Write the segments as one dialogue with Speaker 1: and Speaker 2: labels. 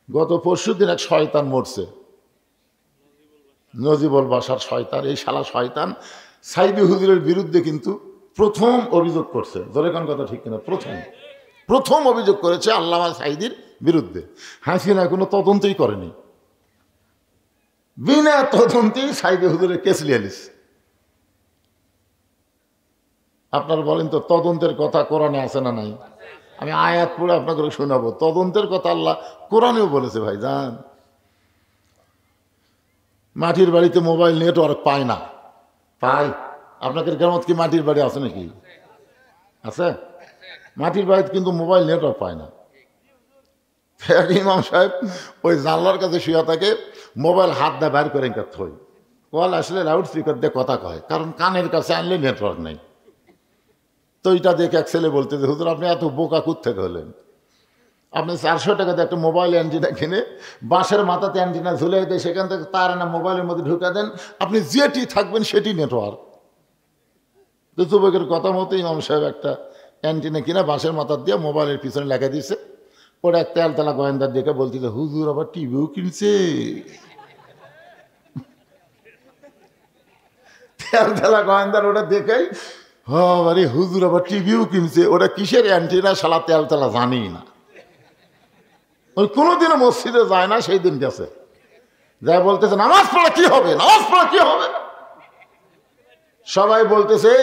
Speaker 1: গত পরশুদিন এক শয়তান মরছে, নজিবুল বাসার শয়তান। এই শালা শয়তান সাইদি হুজুরের বিরুদ্ধে কিন্তু প্রথম অভিযোগ করছে। ধরে কোন কথা ঠিক কিনা? প্রথম অভিযোগ করেছে আল্লামা সাইদির বিরুদ্ধে। হাসিনা কোনো তদন্তই করেনি, বিনা তদন্তেই সাইদি হুজুরের কেস লিয়ালিস। আপনারা বলেন তো তদন্তের কথা কোরআনে আছে না নাই? আমি আয়াত পড়ে আপনাকে শোনাবো। তদন্তের কথা আল্লাহ কোরআনেও বলেছে। ভাই জান, মাটির বাড়িতে মোবাইল নেটওয়ার্ক পায় না, পাই। আপনাদের গ্রামত কি মাটির বাড়ি আছে নাকি? আছে। মাটির বাড়িতে কিন্তু মোবাইল নেটওয়ার্ক পায় না। ইমাম সাহেব ওই জানলার কাছে শুয়ে থাকে, মোবাইল হাত দিয়ে বাইর করে থই, কল আসলে লাউড স্পিকার দিয়ে কথা কয়, কারণ কানের কাছে আনলে নেটওয়ার্ক নেই। তো এটা দেখে এক ছেলে বলতে যে হুজুর আপনি এত বোকা কোত্থেকে হলেন? আপনি 400 টাকাতে একটা মোবাইল অ্যান্টিনা কিনে বাঁশের মাথাতে অ্যান্টিনা ঝুলে দেয়, সেখান থেকে তার না মোবাইলের মধ্যে ঢুকে দেন, আপনি যেটি থাকবেন সেটি নেটওয়ার্ক। তো যুবকের কথা মতো ইমাম সাহেব একটা অ্যান্টিনা কিনে বাঁশের মাথার দিয়ে মোবাইলের পিছনে লেখা দিয়েছে। ওরা এক তেলতলা গোয়েন্দার দেখে বলতেছে হুজুর আবার টিভিও কিনছে। তেলতলা গোয়েন্দার ওটা দেখেই আরে হুজুর আবার টিভিও কিনছে। ওটা কিসের অ্যান্টিনা শালা তেলতলা জানি না, ওই কোনোদিনও মসজিদে যায় না, সেই দিন গেছে। যা বলতেছে নামাজ পড়া কি হবে, নামাজ পড়া কি হবে? সবাই বলতেছে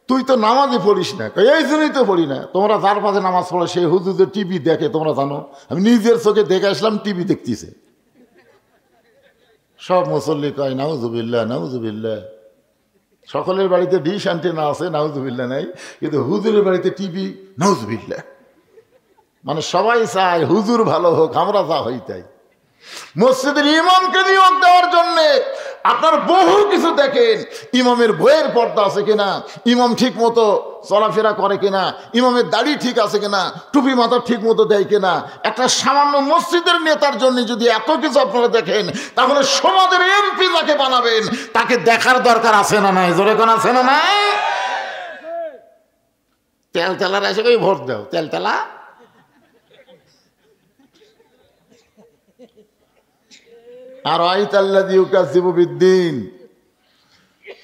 Speaker 1: তুই তো নামাজই পড়িস না। এই জন্যই তো পড়ি না। তোমরা যার পাশে নামাজ পড়ো সেই হুজুরদের টিভি দেখে, তোমরা জানো? আমি নিজের চোখে দেখে আসলাম, টিভি দেখতেছে। সব মুসল্লি কয় নাউজুবিল্লাহ নাউজুবিল্লাহ। সকলের বাড়িতে ডিশ অ্যান্টেনা আছে, নাউজুবিল্লাহ নাই, কিন্তু হুজুরের বাড়িতে টিভি, নাউজুবিল্লাহ। মানে সবাই চায় হুজুর ভালো হোক, আমরা যা হই তাই। মসজিদের ইমামকে নিয়োগ দেওয়ার জন্য আপনার বহু কিছু দেখেন। ইমামের বইয়ের পর্দা আছে কিনা, ইমাম ঠিক মতো চলাফেরা করে কিনা, ইমামের দাড়ি ঠিক আছে কিনা, টুপি মাথা ঠিক মতো দেয় কিনা। একটা সামান্য মসজিদের নেতার জন্য যদি এত কিছু আপনারা দেখেন, তাহলে সমাজের এমপি যাকে বানাবেন তাকে দেখার দরকার আছে না নাই? জোরে কোন আছে না নাই? তেলতেলার এসে কই ভোট দাও, তেলতেলা। আর আইতাল্লাযী ইউকাযযিবু বিদ্দীন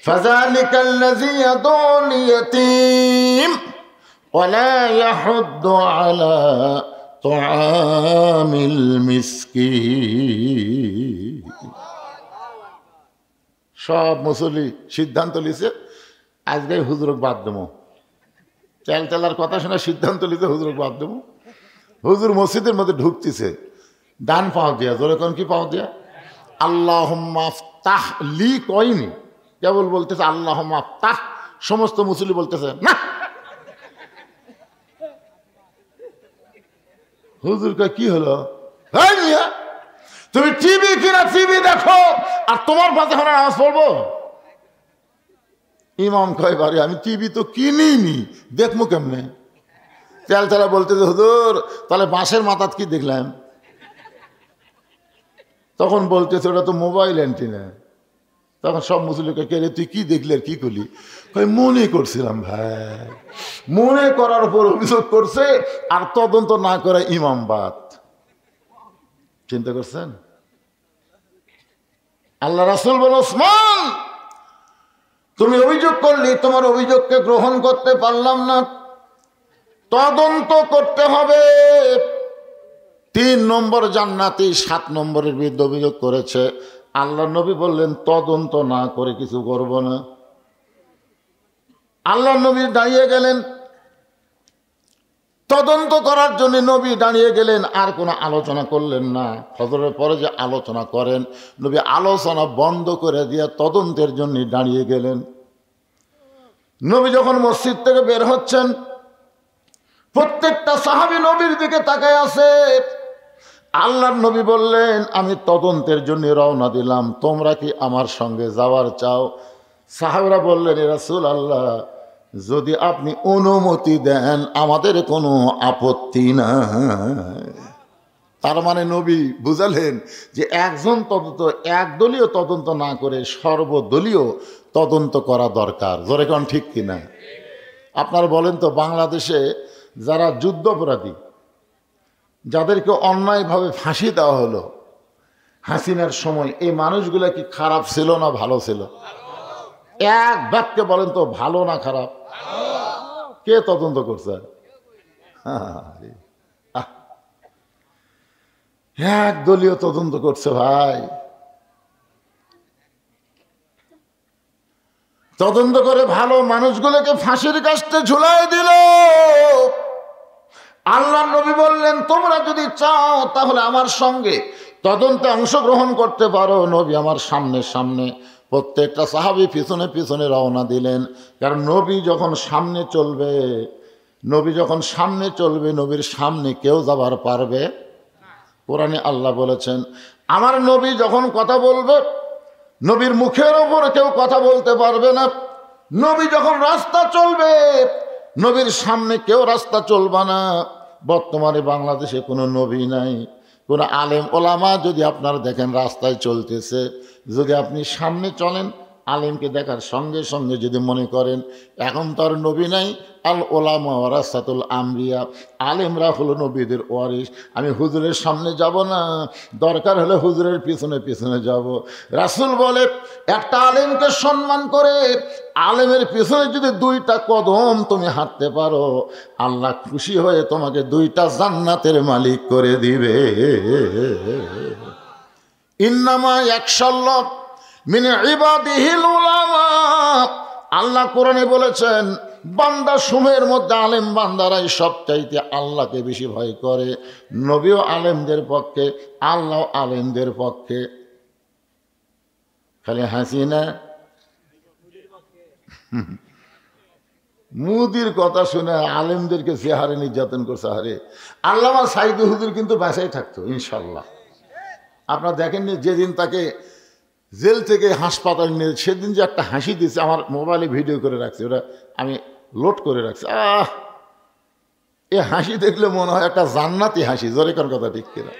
Speaker 1: ফাযালিকাল্লাযী ইয়াদুল ইয়াতীম ওয়া লা ইয়াহুদ্দু আলা তুআমিল মিসকিন। সব মুসল্লি সিদ্ধান্ত লিছে আজকে হুজুরক বাদ দেবো। তেলতেলার কথা শুনে সিদ্ধান্ত লিছে হুজুরক বাদ দেবো। হুজুর মসজিদের মধ্যে ঢুকতেছে, ডান পাও দিয়া, জোরে কোন কি পাও দিয়া, আল্লাহুম্মা আফতাহ লি কয়নি, কেবল বলতেছে আল্লাহুম্মা আফতাহ। সমস্ত মুসল্লি বলতেছে না। হুজুর কয় কি হলো? তুমি টিভি কিনা টিভি দেখো আর তোমার পাশে হলে নামাজ পড়বো? ইমাম কয় বারে আমি টিভি তো কিনিনি, দেখবো কেমনে? তেলতেলা বলতেছে হুজুর তাহলে বাঁশের মাথাত কি দেখলাম? তখন বলতেছে ওটা তো মোবাইল অ্যান্টিনা। তখন সব মুসলিমকে কে রে তুই কি দেখলি আর কি করলি? মনে করছিলাম। ভাই মনে করার উপর অভিযোগ করছে, আর তদন্ত না করে ইমাম বাদ। চিন্তা করছেন? আল্লাহ রাসূল বলেন ওসমান তুমি অভিযোগ করলি, তোমার অভিযোগকে গ্রহণ করতে পারলাম না, তদন্ত করতে হবে। 3 নম্বর জান্নাতি 7 নম্বরের বিরুদ্ধে অভিযোগ করেছে। আল্লাহ নবী বললেন তদন্ত না করে কিছু করব না। আল্লাহ নবী দাঁড়িয়ে গেলেন, তদন্ত করার জন্য নবী দাঁড়িয়ে গেলেন, আর কোনো আলোচনা করলেন না। ফজরের পরে যে আলোচনা করেন, নবী আলোচনা বন্ধ করে দিয়ে তদন্তের জন্য দাঁড়িয়ে গেলেন। নবী যখন মসজিদ থেকে বের হচ্ছেন, প্রত্যেকটা সাহাবী নবীর দিকে তাকায় আছে। আল্লাহর নবী বললেন আমি তদন্তের জন্য রওনা দিলাম, তোমরা কি আমার সঙ্গে যাওয়ার চাও? সাহাবীরা বললেন ইয়া রাসূলুল্লাহ যদি আপনি অনুমতি দেন আমাদের কোনো আপত্তি নাই। তার মানে নবী বুঝালেন যে একজন তদন্ত, একদলীয় তদন্ত না করে সর্বদলীয় তদন্ত করা দরকার। জোরে কোন ঠিক কিনা? আপনারা বলেন তো বাংলাদেশে যারা যুদ্ধাপরাধী যাদেরকে অন্যায়ভাবে ফাঁসি দেওয়া হলো হাসিনার সময়, এই মানুষগুলা কি খারাপ ছিল না ভালো ছিল? এক বাক্যে বলেন তো, ভালো না খারাপ? কে তদন্ত করছে? এক দলীয় তদন্ত করছে ভাই। তদন্ত করে ভালো মানুষগুলোকে ফাঁসির কাস্টে ঝুলাই দিল। আল্লাহ নবী বললেন, তোমরা যদি চাও তাহলে আমার সঙ্গে তদন্তে অংশগ্রহণ করতে পারো। নবী আমার সামনে সামনে, প্রত্যেকটা সাহাবী পিছনে পিছনে রওনা দিলেন। কারণ নবী যখন সামনে চলবে, নবীর সামনে কেউ যাবার পারবে। কোরআনে আল্লাহ বলেছেন, আমার নবী যখন কথা বলবে, নবীর মুখের ওপর কেউ কথা বলতে পারবে না। নবী যখন রাস্তা চলবে, নবীর সামনে কেউ রাস্তা চলবে না। বর্তমানে বাংলাদেশে কোনো নবী নাই, কোনো আলেম ওলামা যদি আপনারা দেখেন রাস্তায় চলতেছে, যদি আপনি সামনে চলেন, আলেমকে দেখার সঙ্গে সঙ্গে যদি মনে করেন এখন তো আর নবী নাই, আল ওলামা ওয়ারাসাতুল আম্বিয়া, আলেমরা হলো নবীদের ওয়ারিস, আমি হুজুরের সামনে যাব না, দরকার হলে হুজুরের পিছনে পিছনে যাব। রাসূল বলে, একটা আলেমকে সম্মান করে আলেমের পিছনে যদি 2টা কদম তুমি হাঁটতে পারো, আল্লাহ খুশি হয়ে তোমাকে 2টা জান্নাতের মালিক করে দিবে। ইন্নামা ইয়াখশাল্লাহ মিন ইবাদিহিল উলামা। আল্লাহ কোরআনে বলেছেন, বান্দা সমূহের মধ্যে আলেম বান্দারাই সবচাইতে আল্লাহকে বেশি ভয় করে। নবীও আলেমদের পক্ষে, আল্লাহ আলেমদের পক্ষে। খালি হাসিনা মুদির কথা শুনে আলেমদেরকে যে হারে নির্যাতন করছে, হারে আল্লামা সাইদি হুজুর কিন্তু বাঁচাই থাকতো ইনশাল্লাহ। আপনারা দেখেননি যেদিন তাকে জেল থেকে হাসপাতাল নিয়ে, সেদিন যে একটা হাসি দিয়েছে, আমার মোবাইলে ভিডিও করে রাখছে, ওটা আমি লোড করে রাখছি। এ হাসি দেখলে মনে হয় একটা জান্নাতি হাসি, জোরে কোন কথা ঠিক কিনা?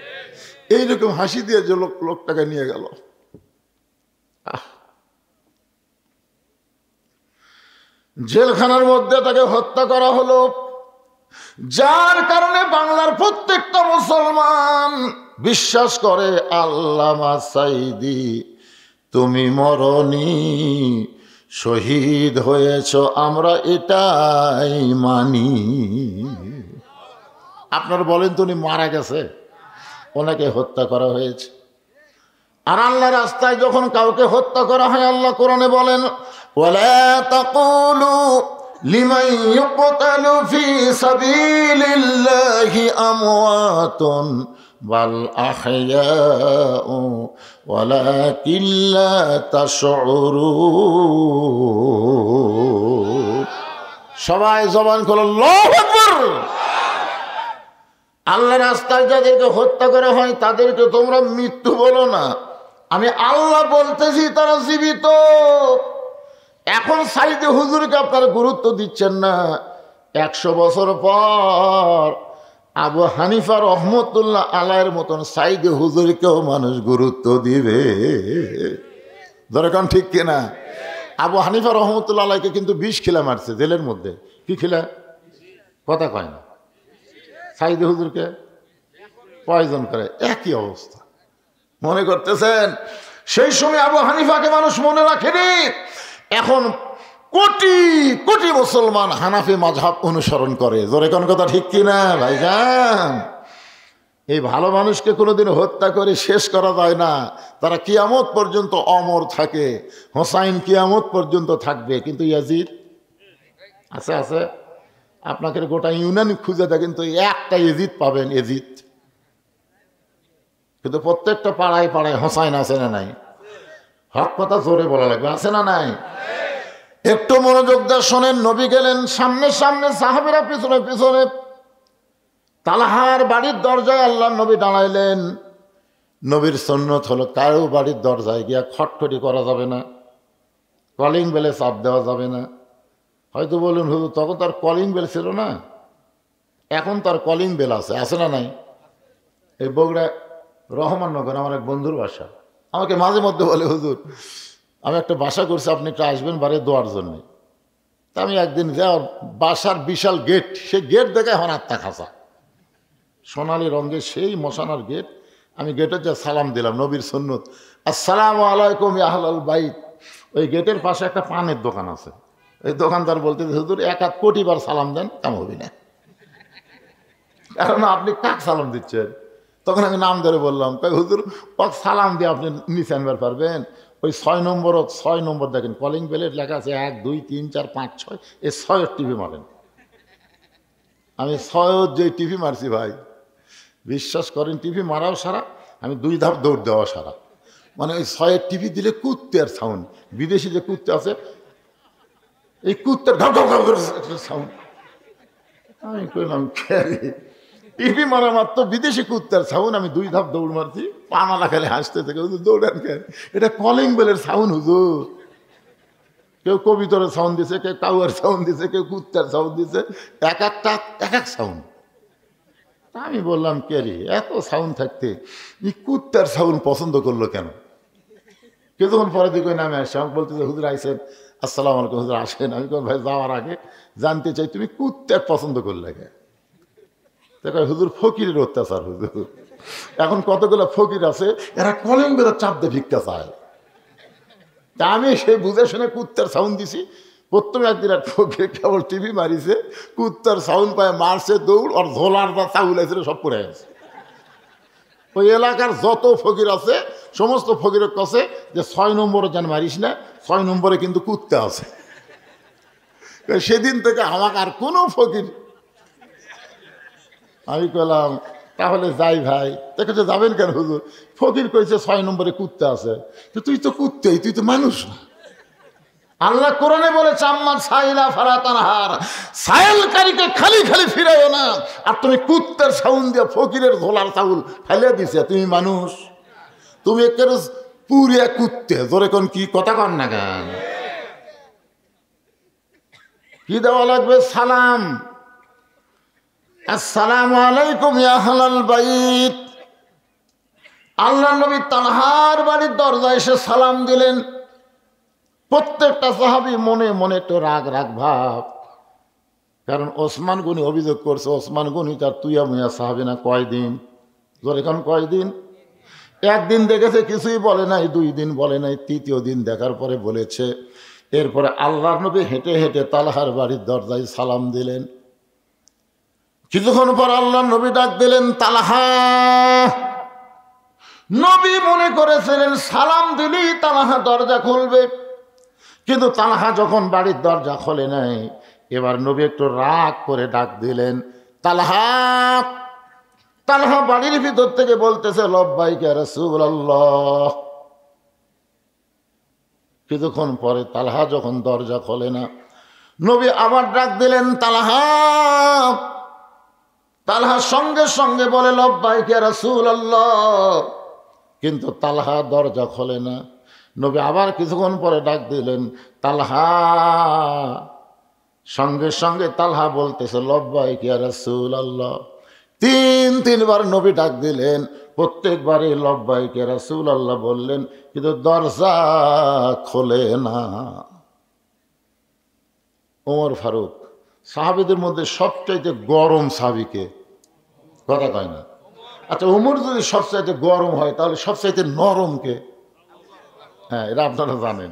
Speaker 1: এইরকম হাসি দিয়ে যে লোকটাকে নিয়ে গেল। জেলখানার মধ্যে তাকে হত্যা করা হলো, যার কারণে বাংলার প্রত্যেকটা মুসলমান বিশ্বাস করে আল্লামা সাইদি তুমি মরনি, শহীদ হয়েছ, আমরা এটাই মানি। আপনারা বলেন তো, উনি মারা গেছে, ওনাকে হত্যা করা হয়েছে। আর আল্লাহ রাস্তায় যখন কাউকে হত্যা করা হয়, আল্লাহ কোরআনে বলেন, ওয়ালা তাকুলু লিমান ইউকতালু ফি সাবিলিল্লাহি আমওয়াতুন বাল আহইয়াউ ওয়ালাকিন লা তাশউরুন। সবাই জবান খুলে আল্লাহু আকবার। আল্লাহ রাস্তায় যাদেরকে হত্যা করা হয় তাদেরকে তোমরা মৃত্যু বলো না, আমি আল্লাহ বলতেছি তারা জীবিত। এখন সাইদি হুজুরকে আপনারা গুরুত্ব দিচ্ছেন না, 100 বছর পর আবু হানিফা রহমতুল্লাহ আলাইয়ের মতন সাইদি হুজুরকেও মানুষ গুরুত্ব দিবে। দরকার ঠিক কিনা? আবু হানিফা রহমতুল্লাহ আলাইকে কিন্তু 20 খিলা মারছে জেলের মধ্যে। কি খিলা? কথা কয় না। সাইদি হুজুরকে পয়জন করে, একই অবস্থা। মনে করতেছেন সেই সময় আবু হানিফাকে মানুষ মনে রাখেনি। এখন কোটি কোটি মুসলমান হানাফি মাযহাব অনুসরণ করে। জোরে কোন কথা ঠিক কিনা ভাইজান? এই ভালো মানুষকে কোনোদিন হত্যা করে শেষ করা যায় না। তারা কিয়ামত পর্যন্ত অমর থাকে। হোসাইন কিয়ামত পর্যন্ত থাকবে, কিন্তু ইয়াজিদ আছে আছে। আপনাকে গোটা ইউনিয়ন খুঁজে দেখেন তো একটা এজিদ পাবেন, এজিদ। কিন্তু প্রত্যেকটা পাড়ায় পাড়ায় হোসাইন আছে না নাই? হক কথা জোরে বলা লাগবে, আছে না নাই? একটু মনোযোগ দিয়ে শোনেন। নবী গেলেন সামনে সামনে, সাহাবীরা পিছনে পিছনে। তালহার বাড়ির দরজায় আল্লাহ নবী দাঁড়াইলেন। নবীর সুন্নত হলো কারো বাড়ির দরজায় গিয়া খটখটি করা যাবে না, কলিং বেলে চাপ দেওয়া যাবে না। হয়তো বলুন হুজুর তখন তার কলিং বেল ছিল না, এখন তার কলিং বেল আছে, আছে না নাই? এই বগুড়া রহমাননগর আমার এক বন্ধুর বাসা, আমাকে মাঝে মধ্যে বলে হুজুর আমি একটা বাসা করছি, আপনি একটু আসবেন বাড়ি দোয়ার জন্যে। তা আমি একদিন যাওয়ার বাসার বিশাল গেট, সে গেট দেখে এখন আত্মা খাসা, সোনালি রঙের সেই মশানার গেট। আমি গেটে যা সালাম দিলাম, নবীর সুন্নত, আসসালামু আলাইকুম ইয়া আহলাল বাইত। ওই গেটের পাশে একটা পানের দোকান আছে। এই দোকানদার বলতে, হুজুর 1 কোটি বার সালাম দেন, কাম হবে না। কারণ আপনি কাক সালাম দিচ্ছেন? তখন আমি নাম ধরে বললাম, তাই হুজুর ওক সালাম দিয়ে আপনি নিচে আনবার পারবেন? ওই 6 নম্বর দেখেন, কলিং বেলের লেখা আছে 1 2 3 4 5 6, এই 6 টিভি মারেন। আমি 6 যে টিভি মারছি ভাই, বিশ্বাস করেন, টিভি মারাও সারা, আমি 2 ধাপ দৌড় দেওয়া সারা। মানে ওই 6 টিভি দিলে কুত্তের সাউন্ড, বিদেশি যে কুত্তে আছে এই কুত্তের ঘাপ ঘাপ ঘাপ করে সাউন্ড। আমি কইলাম টিভি মারা মাত্র বিদেশি কুত্তার সাউন্ড, আমি 2 ধাপ দৌড় মারছি। পানালা খেলে হাসতে থেকে, হুজুর দৌড়ান কেন? এটা কলিং বেলের সাউন্ড হুজুর। কেউ কবিতরের সাউন্ড দিছে, কেউ কাউয়ার সাউন্ড দিছে, কেউ কুত্তার সাউন্ড দিছে, এক একটা এক এক সাউন্ড। আমি বললাম, কে রে এত সাউন্ড থাকতে এই কুত্তার সাউন্ড পছন্দ করলো কেন? কিছুক্ষণ পরে দিকে নামে আসছে, আমাকে বলতেছে, হুজুর আইসেন, আসসালামু আলাইকুম। হুজুর আসেন। আমি কোন ভাই যাওয়ার আগে জানতে চাই তুমি কুত্তার পছন্দ করলে কে? হুজুর ফকিরের অত্যাচার হুজুর। এখন কতগুলো ফকির আছে, এরা কলিং বেলের চাপ দিয়ে ভিক্ষা চায়। তা আমি সে বুঝে শুনে কুত্তার সাউন্ড দিছি। প্রথমে একদিন এক ফকির কেবল টিভি মারিছে, কুত্তার সাউন্ড পায় মারছে দৌড়, আর ঝোলার বা চাউল আছে সব পড়ে গেছে। ওই এলাকার যত ফকির আছে সমস্ত ফকিরের কাছে যে 6 নম্বরে যেন মারিস না, 6 নম্বরে কিন্তু কুত্তা আছে। সেদিন থেকে আমাকে আর কোনো ফকির। আমি কইলাম তাহলে যাই ভাই। দেখেছে যাবেন কেন হুজুর? ফকির কইছে 6 নম্বরে কুত্তা আছে। তো তুই তো কুত্তেই, তুই তো মানুষ না। আল্লাহ কোরআনে বলেছে, আম্মা সাইলা ফালা তানহার, সাইলকারীকে খালি খালি ফিরাইও না। আর তুমি কুত্তার সাউন্ড দিয়ে ফকিরের ঝোলার চাউল ফেলে দিছে, তুমি মানুষ? তুমি একেবারে পুরিয়া কুত্তে। জোরে কোন কি কথা কন না কেন? কি দেওয়া লাগবে? সালাম। আসসালামু আলাইকুম ইয়া আহলাল বাইত। আল্লাহ নবী তালহার বাড়ির দরজায় এসে সালাম দিলেন। প্রত্যেকটা সাহাবী মনে মনে তো রাগ রাগ ভাব, কারণ ওসমান গনি অভিযোগ করছে, ওসমান গনি তার তুইয়া মুয়া সাহাবী না। কয়দিন? জোরে এখন কয়দিন? একদিন দেখেছে কিছুই বলে নাই, 2 দিন বলে নাই, 3য় দিন দেখার পরে বলেছে। এরপরে আল্লাহর নবী হেঁটে হেঁটে তালহার বাড়ির দরজায় সালাম দিলেন। কিছুক্ষণ পর আল্লাহর নবী ডাক দিলেন, তালহা। নবী মনে করেছিলেন সালাম দিলেই তালহা দরজা খুলবে, কিন্তু তালহা যখন বাড়ির দরজা খোলে নাই, এবার নবী একটু রাগ করে ডাক দিলেন, তালহা। তালহা বাড়ির ভিতর থেকে বলতেছে, লব্বাইকা রাসূলুল্লাহ। কিছুক্ষণ পরে তালহা যখন দরজা খোলে না, নবী আবার ডাক দিলেন, তালহা। তালহা সঙ্গে সঙ্গে বলে, লব্বাইকা রাসূলুল্লাহ। কিন্তু তালহা দরজা খোলে না। নবী আবার কিছুক্ষণ পরে ডাক দিলেন, তালহা। সঙ্গে সঙ্গে তালহা বলতেছে, লব্বাইকা রাসূলুল্লাহ। 3বার নবী ডাক দিলেন, প্রত্যেকবারই লব্বাইকা রাসূলুল্লাহ বললেন, কিন্তু দরজা খোলে না। ওমর ফারুক সাহাবীদের মধ্যে সবচাইতে গরম সাহাবীকে? কথা কয় না। আচ্ছা, ওমর যদি সবচাইতে গরম হয়, তাহলে সবচাইতে নরম কে? হ্যাঁ, এটা আপনারা জানেন।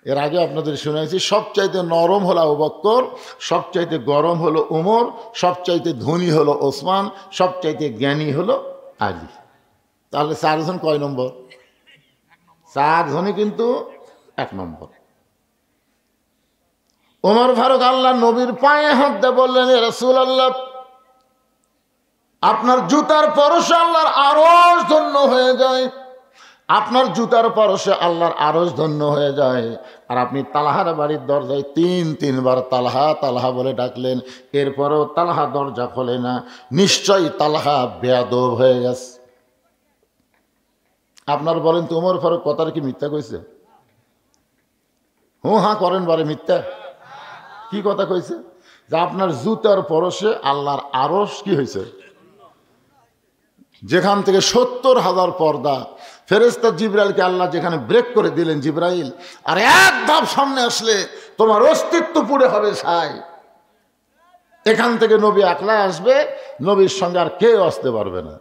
Speaker 1: এর আগে আপনাদের শুনেছি, সবচাইতে নরম হলো আবু বকর, সবচাইতে গরম হলো ওমর, সবচাইতে ধনী হলো ওসমান, সবচাইতে জ্ঞানী হলো আলী। তাহলে 4 জন কয় নম্বর? 4 জনই কিন্তু 1 নম্বর। ওমর ফারুক আল্লাহ নবীর পায়ে হাত দিয়ে বললেন, ইয়া রাসূলুল্লাহ, আপনার জুতার পরশে আল্লাহর আরশ ধন্য হয়ে যায়। আপনার জুতার পরশে আল্লাহর আরশ ধন্য হয়ে যায়। আর আপনি তালহার বাড়ির দরজায় 3বার তালহা তালহা বলে ডাকলেন, এরপরেও তালহা দরজা খোলে না। নিশ্চয়ই তালহা বেয়াদব হয়ে গেছে। আপনার বলেন তো, ওমর ফারুক কথার কি মিথ্যা কইছে? হ্যাঁ করেন বারে মিথ্যা। কি কথা কইছে? যে আপনার জুতার পরশে আল্লাহর আরশ কি হয়েছে? যেখান থেকে 70,000 পর্দা, ফেরেশতা জিবরাইলকে আল্লাহ যেখানে ব্রেক করে দিলেন, জিবরাইল আর এক ধাপ সামনে আসলে তোমার অস্তিত্ব পুড়ে হবে ছাই। এখান থেকে নবী একলা আসবে, নবীর সঙ্গে আর কেউ আসতে পারবে না।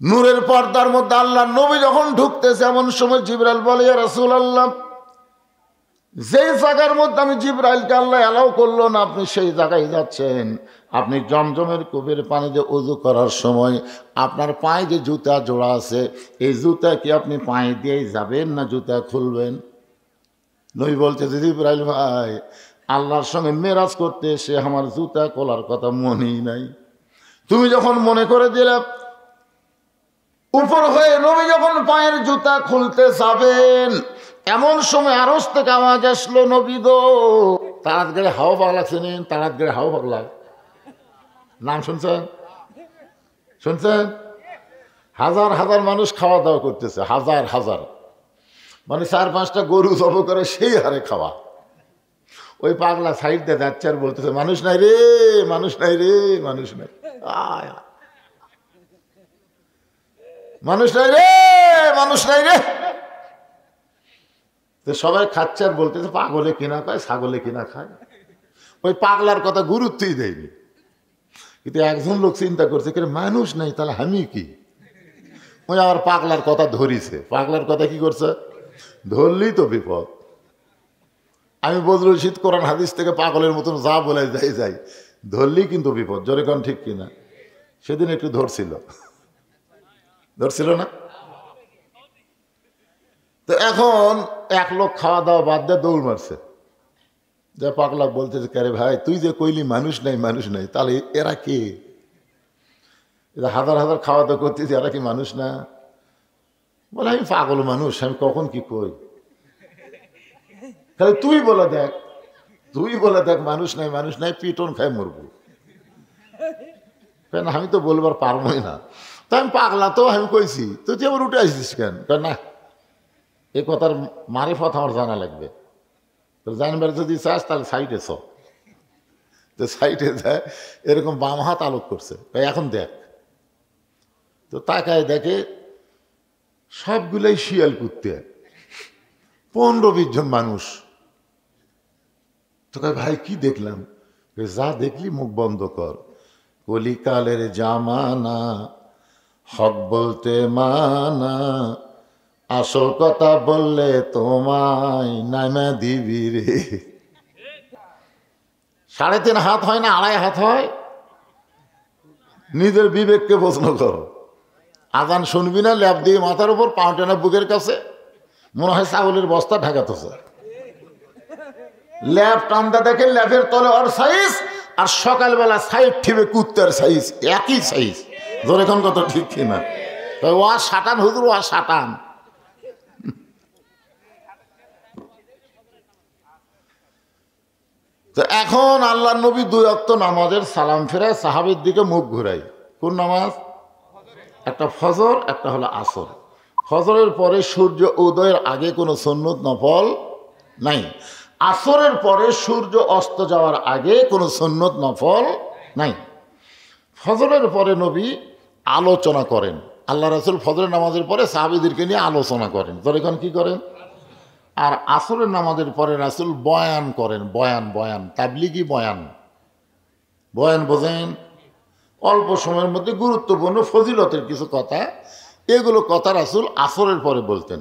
Speaker 1: নূরের পর্দার মধ্যে আল্লাহ নবী যখন ঢুকতেছে, এমন সময় জিবরাইল বলে, ইয়া রাসূলুল্লাহ, যেই জায়গার মধ্যে আমি জিবরাইলকে আল্লাহ অ্যালাউ করলো না, আপনি সেই জায়গায় যাচ্ছেন। আপনি জমজমের কূপের পানি দিয়ে ওযু করার সময় আপনার পায়ে যে জুতা জোড়া আছে, এই জুতা কি আপনি পায়ে দিয়েই যাবেন না জুতা খুলবেন? নবী বলতেছে, জিবরাইল ভাই, আল্লাহর সঙ্গে মেরাজ করতে এসে আমার জুতা খোলার কথা মনেই নাই। তুমি যখন মনে করে দিলে, উপর হয়ে নবী যখন পায়ের জুতা খুলতে যাবেন, এমন সময় আরশ থেকে আওয়াজ আসলো, নবী গো, তারাত গেড়ে হাওয়া পাগলা চেনেন? তারাত গেড়ে হাওয়া পাগলা নাম শুনছেন? শুনছেন? হাজার হাজার মানুষ খাওয়া দাওয়া করতেছে, হাজার হাজার, মানে 4-5টা গরু জব করে সেই হারে খাওয়া। ওই পাগলা সাইড দিয়ে যাচ্ছে আর বলতেছে, মানুষ নাই রে, মানুষ নাই রে, মানুষ নাই, মানুষ নাই রে, মানুষ নাই রে। তো সবাই খাচ্ছে আর বলতেছে, পাগলে কিনা খায়, ছাগলে কিনা খায়। ওই পাগলার কথা গুরুত্বই দেয়নি। কিন্তু একজন লোক চিন্তা করছে, মানুষ নাই তাহলে আমি কি? ওই আবার পাগলার কথা ধরিছে। পাগলার কথা কি করছে? ধরলেই তো বিপদ। আমি বদরুল রশিদ কোরআন হাদিস থেকে পাগলের মতন যা বলে যাই, ধরলেই কিন্তু বিপদ। জোরে কোন ঠিক কিনা? সেদিন একটু ধরছিল না? তো এখন এক লোক খাওয়া দাওয়া বাদ দিয়ে দৌড় মারছে। যে পাগলা বলতেছে, কে ভাই, তুই যে কইলি মানুষ নাই মানুষ নাই, তাহলে এরা কে? হাজার হাজার খাওয়া দাওয়া করতেছি, এরা কি মানুষ না? বলে, আমি পাগল মানুষ, আমি কখন কি কই? তাহলে তুই বলে দেখ মানুষ নাই মানুষ নাই, পিটন খাই মরবো। কেন? আমি তো বলবার পারবোই না। তো আমি পাগলা, তো আমি কইছি, তুই আবার উঠে আসছিস কেন? না, এই কথার মারিফত আমার জানা লাগবে। তো জানবার যদি চাস তাহলে সাইডে চ। তো সাইডে যায়, এরকম বাম হাত আলোক করছে, এখন দেখ। তো তাকায় দেখে সবগুলাই শিয়াল কুত্তে, 15-20 জন মানুষ। তো ভাই কি দেখলাম? যা দেখলি মুখ বন্ধ কর, কলিকালের জামানা, হক বলতে মানা, আসল কথা বললে তোমায় নামা দিবি রে। 3.5 হাত হয় না, 2.5 হাত হয়? নিজের বিবেককে প্রশ্ন করো। আজান শুনবি না, ল্যাপ দিয়ে মাথার উপর, পাউটেনা বুকের কাছে, মনে হয় ছাগলের বস্তা ঢাকাতেছে। ল্যাপ টানতে দেখে ল্যাপের তলে ওর সাইজ, আর সকালবেলা সাইড ঠিবে কুত্তার সাইজ, একই সাইজ। ধরে এখন কত ঠিক কিনা? ওয়া সাটান হুজুর, ওয়া সাটান। তো এখন আল্লাহ নবী 2 ওয়াক্ত নামাজের সালাম ফেরায়, সাহাবীর দিকে মুখ ঘুরাই। কোন নামাজ? একটা ফজর, একটা হলো আসর। ফজরের পরে সূর্য উদয়ের আগে কোনো সুন্নত নফল নাই। আসরের পরে সূর্য অস্ত যাওয়ার আগে কোনো সুন্নত নফল নাই। ফজরের পরে নবী আলোচনা করেন। আল্লাহ রাসূল ফজরের নামাজের পরে সাহাবীদেরকে নিয়ে আলোচনা করেন। তখন কি করেন? আর আসরের নামাজের পরে রাসূল বয়ান করেন। বয়ান তাবলিগি বয়ান বোঝেন? অল্প সময়ের মধ্যে গুরুত্বপূর্ণ ফজিলতের কিছু কথা, এগুলো কথা রাসূল আসরের পরে বলতেন।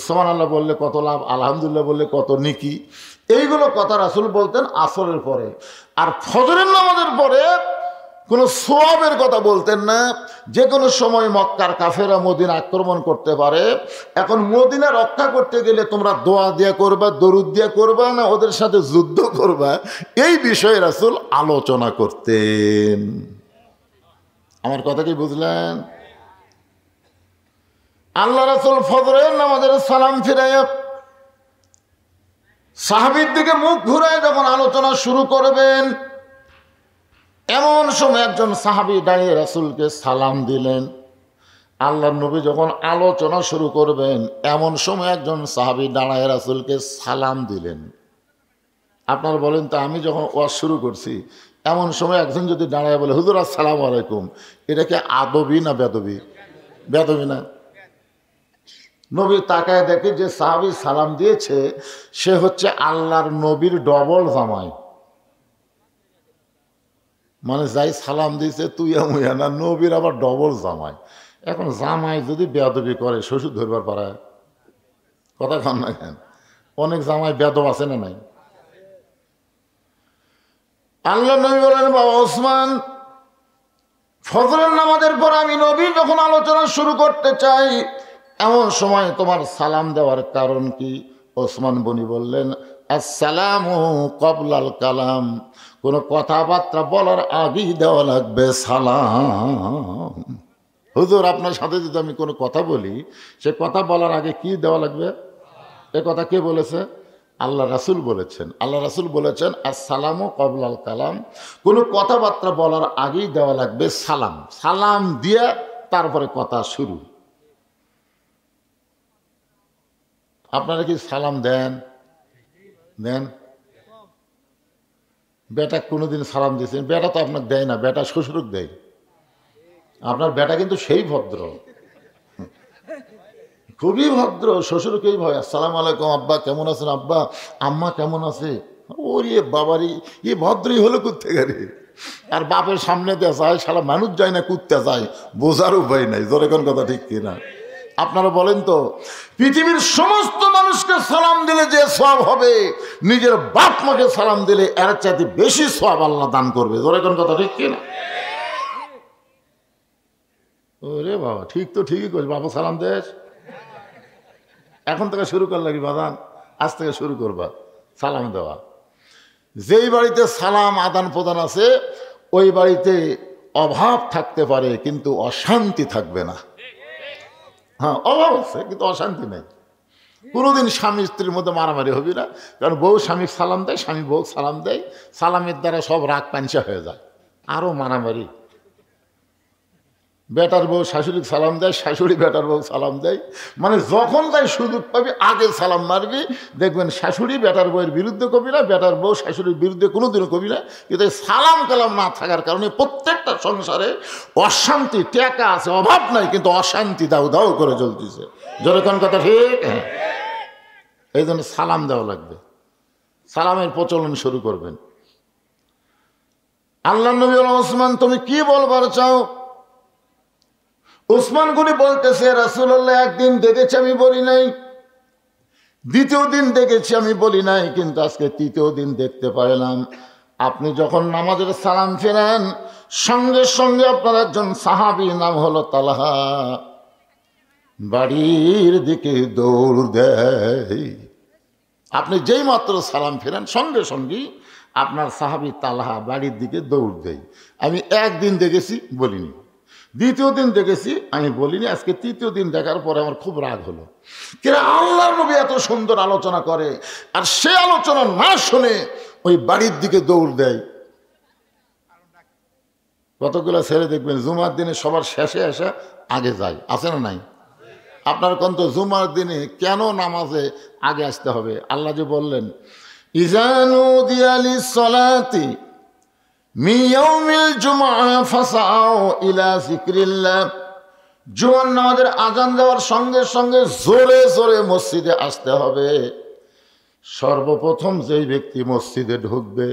Speaker 1: সুবহানাল্লাহ বললে কত লাভ, আলহামদুলিল্লাহ বললে কত নেকি, এইগুলো কথা রাসূল বলতেন আসরের পরে। আর ফজরের নামাজের পরে কোনো সওয়াবের কথা বলতেন না। যে কোনো সময় মক্কার কাফেররা মদিনা আক্রমণ করতে পারে, এখন মদিনা রক্ষা করতে গেলে তোমরা দোয়া দিয়া করবা, দরুদ দিয়া করবা, না ওদের সাথে যুদ্ধ করবা, এই বিষয়ে রাসূল আলোচনা করতেন। আমার কথা কি বুঝলেন? আল্লাহ রাসূল ফজরের নামাজের সালাম ফিরাইয়া সাহাবীর দিকে মুখ ঘুরায় যখন আলোচনা শুরু করবেন, এমন সময় একজন সাহাবী দাঁড়িয়ে রাসূলকে সালাম দিলেন। আল্লাহ নবী যখন আলোচনা শুরু করবেন, এমন সময় একজন সাহাবী দাঁড়ায় রাসূলকে সালাম দিলেন। আপনারা বলেন তো, আমি যখন ওয়াজ শুরু করছি, এমন সময় একজন যদি দাঁড়ায় বলে, হুজুর আসসালামু আলাইকুম, এটা কি আদবি না বেদবি? বেদবি না? নবী তাকায় দেখে যে সাহাবী সালাম দিয়েছে, সে হচ্ছে আল্লাহর নবীর ডবল জামাই। মানে যাই সালাম দিছে তুই মুয়া না, নবীর আবার ডবল জামাই। এখন জামাই যদি বেয়াদবি করে শ্বশুর ধরবার পারায়, কথা খান না কেন? অনেক জামাই বেয়াদব আছে না নাই? আল্লাহ নবী বলেন, বাবা ওসমান, ফজরের নামাজের পর আমি নবী যখন আলোচনা শুরু করতে চাই, এমন সময় তোমার সালাম দেওয়ার কারণ কি? ওসমান গনি বললেন, আসসালামু কবলাল কালাম, কোনো কথাবার্তা বলার আগেই দেওয়া লাগবে সালাম। হুজুর, আপনার সাথে যদি আমি কোনো কথা বলি, সে কথা বলার আগে কি দেওয়া লাগবে? এ কথা কে বলেছে? আল্লাহ রাসূল বলেছেন। আল্লাহ রাসূল বলেছেন, আসসালামু কবলাল কালাম, কোনো কথাবার্তা বলার আগেই দেওয়া লাগবে সালাম। সালাম দিয়ে তারপরে কথা শুরু। আপনারা কি সালাম দেন? দেন? বেটা কোনোদিন সালাম দিয়েছেন? বেটা তো আপনাকে দেয় না, বেটা শ্বশুরক দেয়। আপনার বেটা কিন্তু সেই ভদ্র, খুবই ভদ্র, শ্বশুরকেই ভয়। আসসালামু আলাইকুম আব্বা, কেমন আছেন আব্বা? আম্মা কেমন আছে? ওরে বাবারি, এ ভদ্রই হলো কোত্থেকে রে? আর বাপের সামনে দিয়ে যায়, সারা মানুষ যায় না, কুত্তে যায়, বোঝার উপায় নাই। জোরে কোন কথা ঠিক কিনা? আপনারা বলেন তো, পৃথিবীর সমস্ত মানুষকে সালাম দিলে যে সওয়াব হবে, নিজের বাপ মাকে সালাম দিলে এর চাইতে বেশি সওয়াব আল্লাহ দান করবে। জোরে কোন কথা ঠিক কিনা? ওরে বাবা, ঠিক তো ঠিকই করছে। বাবা সালাম দেশ, এখন থেকে শুরু কর লাগি বাদান, আজ থেকে শুরু করবা সালাম দেওয়া। যেই বাড়িতে সালাম আদান প্রদান আছে, ওই বাড়িতে অভাব থাকতে পারে কিন্তু অশান্তি থাকবে না। হ্যাঁ, অভাব আছে কিন্তু অশান্তি নেই। কোনোদিন স্বামী স্ত্রীর মধ্যে মারামারি হবে না, কারণ বউ স্বামী সালাম দেয়, স্বামী বউ সালাম দেয়, সালামের দ্বারা সব রাগ পাঞ্চা হয়ে যায়, আরও মারামারি। বেটার বউ শাশুড়িকে সালাম দেয়, শাশুড়ি বেটার বউ সালাম দেয়, মানে যখন তাই সুযোগ পাবি আগে সালাম মারবি। দেখবেন শাশুড়ি বেটার বউয়ের বিরুদ্ধে কবি না, বেটার বউ শাশুড়ির বিরুদ্ধে কোনোদিনও কবি না। কিন্তু সালাম কালাম না থাকার কারণে প্রত্যেকটা সংসারে অশান্তি। টাকা আছে, অভাব নাই, কিন্তু অশান্তি দাউ দাউ করে চলতেছে। যেরকম কথা ঠিক। হ্যাঁ, এই জন্য সালাম দেওয়া লাগবে, সালামের প্রচলন শুরু করবেন। আল্লাহ নবী ওসমান, তুমি কি বলবার চাও? ওসমান গনি বলতেছে, রাসূলুল্লাহ, একদিন দেখেছি আমি বলি নাই, দ্বিতীয় দিন দেখেছি আমি বলি নাই, কিন্তু আজকে তৃতীয় দিন দেখতে পাইলাম আপনি যখন নামাজের সালাম ফেরান, সঙ্গে সঙ্গে আপনার একজন সাহাবী, নাম হলো তালহা, বাড়ির দিকে দৌড় দেয়। আপনি যেই মাত্র সালাম ফেরান, সঙ্গে সঙ্গে আপনার সাহাবী তালহা বাড়ির দিকে দৌড় দেয়। আমি একদিন দেখেছি, বলিনি। দ্বিতীয় দিন দেখেছি, আমি বলিনি। আজকে তৃতীয় দিন দেখার পরে আমার খুব রাগ হলো। কিন্তু আল্লাহর নবী এত সুন্দর আলোচনা করে, আর সে আলোচনা না শুনে ওই বাড়ির দিকে দৌড় দেয়। কতগুলো ছেলে দেখবেন জুমার দিনে সবার শেষে এসে আগে যায়, আছে না নাই? আপনার কন্ত জুমার দিনে কেন নামাজে আগে আসতে হবে? আল্লাহ যে বললেন, ইজানু দিয়ালি সলাতি মিয়াউমিল জুমআ ফাসাউ ইলা যিকরিল্লাহ। জুমার নামাজের আজান দেওয়ার সঙ্গে সঙ্গে জোরে জোরে মসজিদে আসতে হবে। সর্বপ্রথম যেই ব্যক্তি মসজিদে ঢুকবে,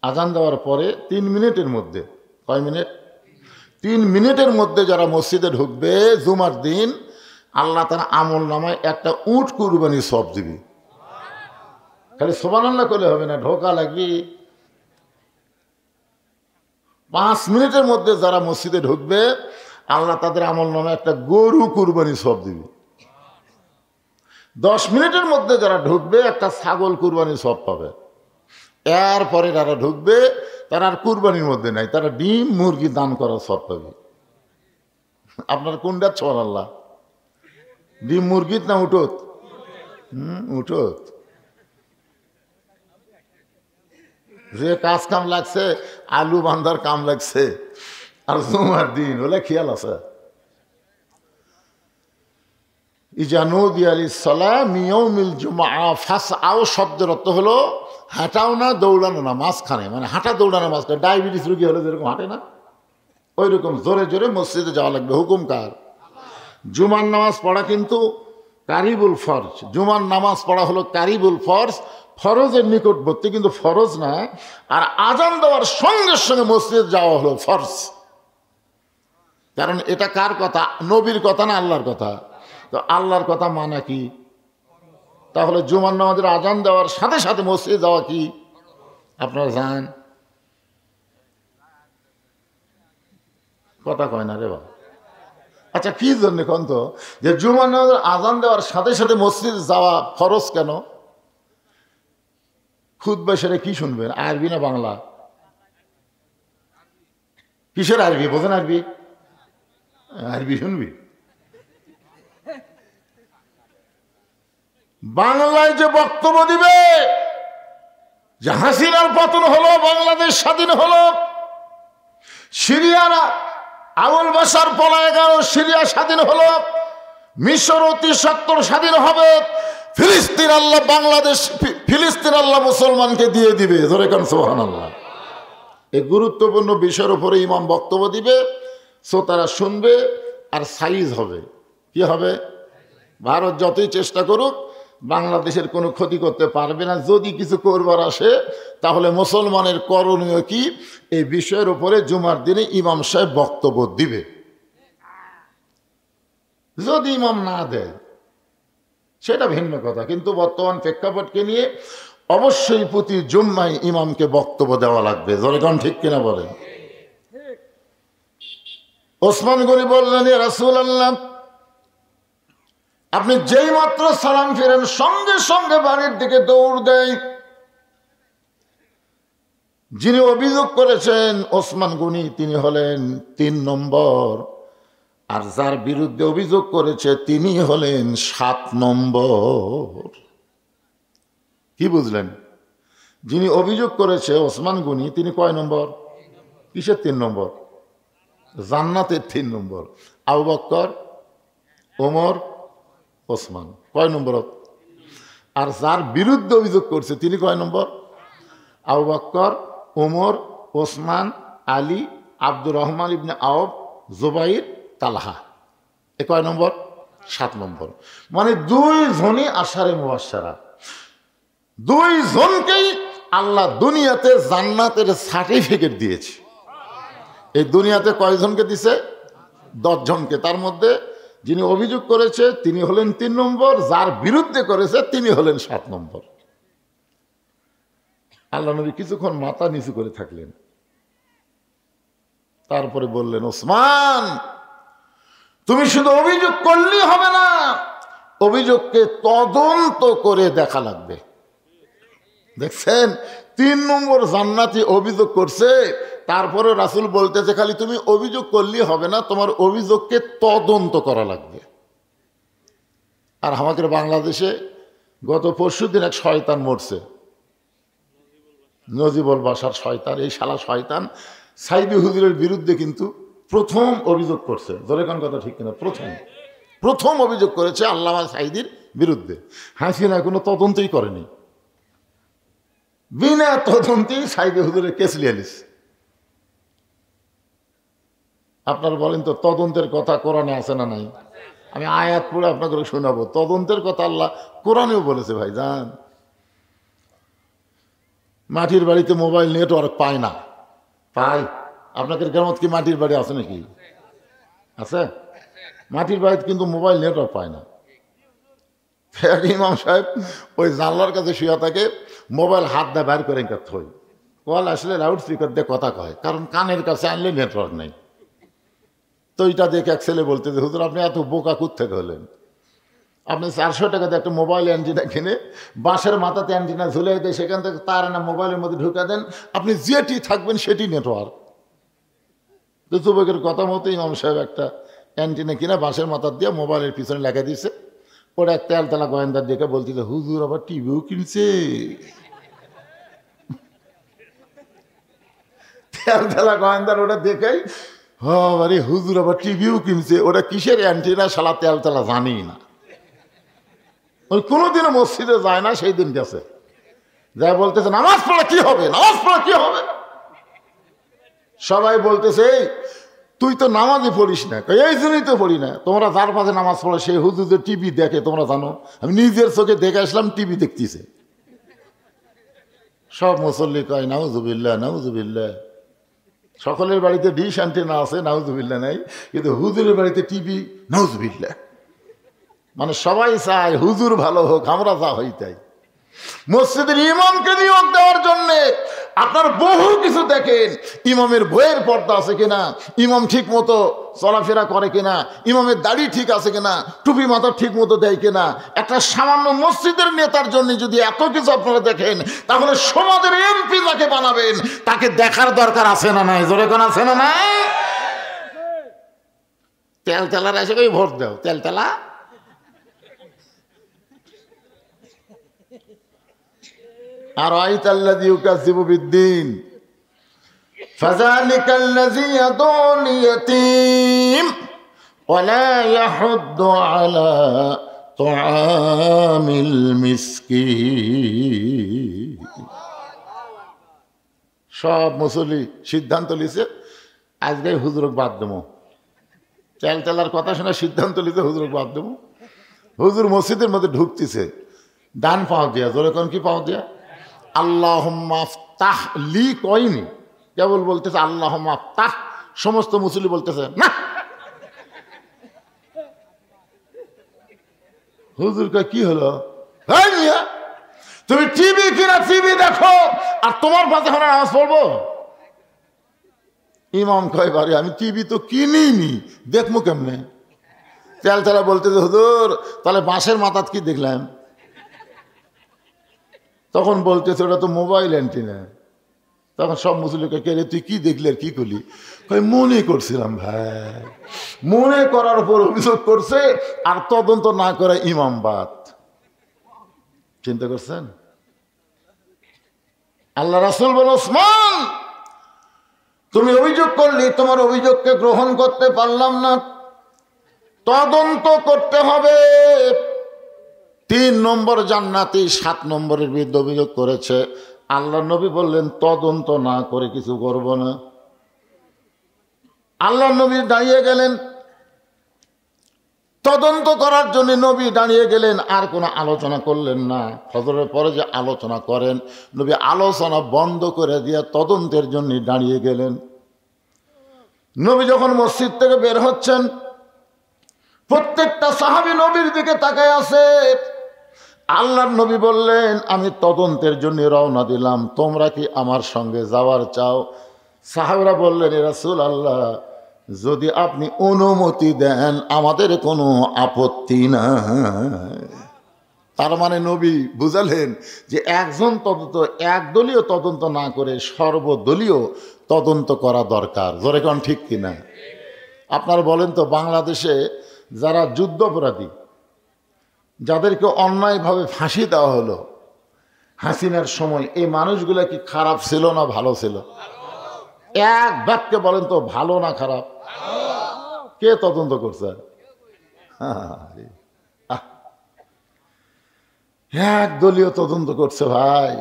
Speaker 1: আজান দেওয়ার পরে 3 মিনিটের মধ্যে, কয় মিনিট? 3 মিনিটের মধ্যে যারা মসজিদে ঢুকবে জুমার দিন, আল্লাহ তার আমল নামায় একটা উট কুরবানি সব দিবি। খালি সুবহানাল্লাহ করলে হবে না, ঢোকা লাগবে। 5 মিনিটের মধ্যে যারা মসজিদে ঢুকবে, আল্লাহ তাদের আমল নামে একটা গরু কুরবানি সব দিবে। 10 মিনিটের মধ্যে যারা ঢুকবে, একটা ছাগল কুরবানি সব পাবে। এরপরে যারা ঢুকবে, তারা আর কুরবানির মধ্যে নাই, তারা ডিম মুরগি দান করার সব পাবে। আপনার কোনটা? সুবহানাল্লাহ। ডিম মুরগিত না উঠত? উঠত। যে কাজ কাম লাগছে, আলু বান্ধার কাম লাগছে, আর জুমার দিন হলে খেয়াল আছে। ইজানুদি আলী সালাহ মিয়াউমিল জুমআ ফাসআউ শব্দের অর্থ হলো হাঁটাও না, দৌড়ানো না, মাঝখানে, মানে হাঁটা দৌড়ানো মাঝখানে। ডায়াবেটিস রোগী হলে যেরকম হাঁটে না, ওই রকম জোরে জোরে মসজিদে যাওয়া লাগবে। হুকুম কার? জুমার নামাজ পড়া কিন্তু কারিবুল ফরজ। জুমার নামাজ পড়া হলো কারিবুল ফরজ। ফরজের নিকটবর্তী কিন্তু ফরজ না। আর আজান দেওয়ার সঙ্গে সঙ্গে মসজিদ যাওয়া হলো ফরজ। কারণ এটা কার কথা? নবীর কথা না আল্লাহর কথা? তো আল্লাহর কথা মানা কি? তাহলে জুমার নামাজের আজান দেওয়ার সাথে সাথে মসজিদে যাওয়া কি? আপনারা যান? কথা কয় না রে বাবা। আচ্ছা, কি জন্য কোন তো যে জুমার নামাজের আজান দেওয়ার সাথে সাথে মসজিদে যাওয়া ফরজ কেন? খুতবা সেরে কি শুনবেন, আরবি না বাংলা? কিসের আরবি? বোঝেন আরবি? আরবি শুনবি? বাংলায় যে বক্তব্য দিবে যে হাসিনার পতন হলো, বাংলাদেশ স্বাধীন হলো, সিরিয়ারা আবুল বাশার পলায় গেল, সিরিয়া স্বাধীন হলো, মিশর অতি সত্তর স্বাধীন হবে, ফিলিস্তিন আল্লাহ বাংলাদেশ, ফিলিস্তিন আল্লাহ মুসলমানকে দিয়ে দিবে। ধরে কান সুবহানাল্লাহ। এই গুরুত্বপূর্ণ বিষয়ের উপরে ইমাম বক্তব্য দিবে, শ্রোতারা শুনবে আর সাইজ হবে। কি হবে? ভারত যতই চেষ্টা করুক বাংলাদেশের কোনো ক্ষতি করতে পারবে না। যদি কিছু করবার আসে তাহলে মুসলমানের করণীয় কি, এই বিষয়ের উপরে জুমার দিনে ইমাম সাহেব বক্তব্য দিবে। যদি ইমাম না দেয় সেটা ভিন্ন কথা, কিন্তু বর্তমান প্রেক্ষাপটকে নিয়ে অবশ্যই প্রতি জুম্মায় ইমামকে বক্তব্য দেওয়া লাগবে। জনগণ ঠিক কিনা বলেন? ওসমান গনি বললেন, ইয়া রাসূলুল্লাহ, আপনি যেই মাত্র সালাম ফিরেন সঙ্গে সঙ্গে বাড়ির দিকে দৌড় দেয়। যিনি অভিযোগ করেছেন ওসমান গনি তিনি হলেন ৩ নম্বর, আর যার বিরুদ্ধে অভিযোগ করেছে তিনি হলেন ৭ নম্বর। কি বুঝলেন? যিনি অভিযোগ করেছে ওসমান গনি তিনি কয় নম্বর? কিসের ৩ নম্বর? জান্নাতের ৩ নম্বর। আবু বকর, ওমর, ওসমান কয় নম্বর? আর যার বিরুদ্ধে অভিযোগ করছে তিনি কয় নম্বর? আবু বকর, ওমর, ওসমান, আলী, আব্দুর রহমান ইবনে আওফ, জুবাইর, তালহা। এ কয় নম্বর? ৭ নম্বর। মানে ২ জনই আশারে মুবাশশারা। ২ জনকেই আল্লাহ দুনিয়াতে জান্নাতের সার্টিফিকেট দিয়েছে। এই দুনিয়াতে কয়জনকে দিছে? ১০ জনকে। তার মধ্যে যিনি অভিযোগ করেছে তিনি হলেন ৩ নম্বর, যার বিরুদ্ধে করেছে তিনি হলেন ৭ নম্বর। আল্লাহ নবী কিছুক্ষণ মাথা নিচু করে থাকলেন, তারপরে বললেন, ওসমান, তুমি শুধু অভিযোগ করলেই হবে না, অভিযোগকে তদন্ত করে দেখা লাগবে। দেখছেন, ৩ নম্বর জান্নাতি অভিযোগ করছে, তারপরে রাসূল বলতেছে খালি তুমি অভিযোগ করলেই হবে না, তোমার অভিযোগকে তদন্ত করা লাগবে। আর আমাদের বাংলাদেশে গত পরশুদিন এক শয়তান মরছে, নজিবুল বাশার শয়তান। এই শালা শয়তান সাইদি হুজুরের বিরুদ্ধে কিন্তু প্রথম অভিযোগ করছে। ধরে কোন কথা ঠিক কিনা? প্রথম অভিযোগ করেছে আল্লামা সাইদির বিরুদ্ধে। হাসিনা কোনো তদন্তই করেনি, বিনা তদন্তেই সাইদি হুজুরের কেস লিয়ে নিছে। আপনারা বলেন তো, তদন্তের কথা কোরআনে আছে না নাই? আমি আয়াত পড়ে আপনাকে শোনাবো। তদন্তের কথা আল্লাহ কোরআনেও বলেছে। ভাই যান, মাটির বাড়িতে মোবাইল নেটওয়ার্ক পায় না। পায়? আপনাদের গ্রামত কি মাটির বাড়ি আছে নাকি? আছে? মাটির বাড়িতে কিন্তু মোবাইল নেটওয়ার্ক পায় না। ইমাম সাহেব ওই জানলার কাছে শুয়ে থাকে, মোবাইল হাত দিয়ে বাইর করে থই, কল আসলে লাউড স্পিকার দিয়ে কথা কয়, কারণ কানের কাছে আনলে নেটওয়ার্ক নেই। তো এটা দেখে এক ছেলে বলতে যে, হুজুর আপনি এত বোকা কোত্থেকে হলেন? আপনি 400 টাকাতে একটা মোবাইল অ্যান্টিনা কিনে বাঁশের মাথাতে অ্যান্টিনা ঝুলে দেয়, সেখান থেকে তার না মোবাইলের মধ্যে ঢুকে দেন, আপনি যেটি থাকবেন সেটি নেটওয়ার্ক। তো যুবকের কথা মতো ইমাম সাহেব একটা অ্যান্টিনা কিনা বাঁশের মাথার দিয়ে মোবাইলের পিছনে লেখা দিয়েছে। ওরা এক তেলতলা গোয়েন্দার দেখে বলতেছে, হুজুর আবার টিভিও কিনছে। তেলতলা গোয়েন্দার ওটা দেখেই, আরে হুজুর আবার টিভিও কিনছে। ওটা কিসের অ্যান্টিনা শালা তেলতলা জানি না। ওই কোনোদিনও মসজিদে যায় না, সেই দিন গেছে, যা বলতেছে নামাজ পড়া কি হবে, নামাজ পড়া কি হবে। সবাই বলতেছে, তুই তো নামাজই পড়িস না। এই জন্যই তো পড়ি না। তোমরা যার পাশে নামাজ পড়ো সেই হুজুর টিভি দেখে, তোমরা জানো? আমি নিজের চোখে দেখে আসলাম টিভি দেখতেছে। সব মুসল্লি কয় নাউজুবিল্লাহ নাউজুবিল্লাহ। সকলের বাড়িতে ডিশ অ্যান্টেনা আছে, নাউজুবিল্লাহ নাই, কিন্তু হুজুরের বাড়িতে টিভি, নাউজুবিল্লাহ। মানে সবাই চায় হুজুর ভালো হোক, আমরা যা হই তাই। মসজিদের ইমামকে নিয়োগ দেওয়ার জন্য আপনার বহু কিছু দেখেন। ইমামের বইয়ের পর্দা আছে কিনা, ইমাম ঠিক মতো চলাফেরা করে কিনা, ইমামের দাড়ি ঠিক আছে কিনা, টুপি মাথা ঠিক মতো দেয় কিনা। একটা সামান্য মসজিদের নেতার জন্য যদি এত কিছু আপনারা দেখেন, তাহলে সমাজের এমপি যাকে বানাবেন তাকে দেখার দরকার আছে না নাই? জোরে কোন আছে না নাই? তেল তেলার এসে কই ভোট দাও, তেল তেলা। আর আইতাল্লাযী ইউকাযযিবু বিদ্দীন ফাযালিকাল্লাযী ইয়াদুল ইয়াতীম ওয়া লা ইয়াহুদ্দু আলা তুআমিল মিসকিন। সব মুসল্লি সিদ্ধান্ত লিছে আজকে হুজুরক বাদ দেবো। তেল তেলার কথা শুনে সিদ্ধান্ত লিছে হুজুরক বাদ দেবো। হুজুর মসজিদের মধ্যে ঢুকতেছে, ডান পাও দিয়া, জোরে কোন কি পাও দিয়া, আল্লাহুম্মা আফতাহ লি কয়নি, কেবল বলতেছে আল্লাহুম্মা আফতাহ। সমস্ত মুসল্লি বলতেছে না। হুজুর কয় কি হলো? তুমি টিভি কিনা টিভি দেখো আর তোমার পাশে এখন নামাজ পড়বো? ইমাম কয় বারে আমি টিভি তো কিনিনি, দেখবো কেমনে? তেল তেলা বলতেছে হুজুর তাহলে বাঁশের মাথাত কি দেখলাম? তখন বলতেছে ওটা তো মোবাইল অ্যান্টিনা। তখন সব মুসলিমকে কে রে তুই কি দেখলি আর কি করলি? মনে করছিলাম ভাই। মনে করার পর অভিযোগ করছে আর তদন্ত না করে ইমাম বাদ। চিন্তা করছেন? আল্লাহ রাসূল বলেন ওসমান তুমি অভিযোগ করলি, তোমার অভিযোগকে গ্রহণ করতে পারলাম না, তদন্ত করতে হবে। 3 নম্বর জান্নাতি 7 নম্বরের বিরুদ্ধে অভিযোগ করেছে। আল্লাহ নবী বললেন তদন্ত না করে কিছু করব না। আল্লাহ নবী দাঁড়িয়ে গেলেন, তদন্ত করার জন্য নবী দাঁড়িয়ে গেলেন, আর কোনো আলোচনা করলেন না। ফজরের পরে যে আলোচনা করেন, নবী আলোচনা বন্ধ করে দিয়ে তদন্তের জন্য দাঁড়িয়ে গেলেন। নবী যখন মসজিদ থেকে বের হচ্ছেন, প্রত্যেকটা সাহাবী নবীর দিকে তাকায় আছে। আল্লাহর নবী বললেন আমি তদন্তের জন্য রওনা দিলাম, তোমরা কি আমার সঙ্গে যাওয়ার চাও? সাহাবীরা বললেন ইয়া রাসূলুল্লাহ যদি আপনি অনুমতি দেন আমাদের কোনো আপত্তি নাই। তার মানে নবী বুঝালেন যে একজন তদন্ত, একদলীয় তদন্ত না করে সর্বদলীয় তদন্ত করা দরকার। জোরে কোন ঠিক কিনা? আপনারা বলেন তো বাংলাদেশে যারা যুদ্ধাপরাধী, যাদেরকে অন্যায়ভাবে ফাঁসি দেওয়া হলো হাসিনার সময়, এই মানুষগুলা কি খারাপ ছিল না ভালো ছিল? এক বাক্যে বলেন তো ভালো না খারাপ? কে তদন্ত করছে? এক দলীয় তদন্ত করছে ভাই।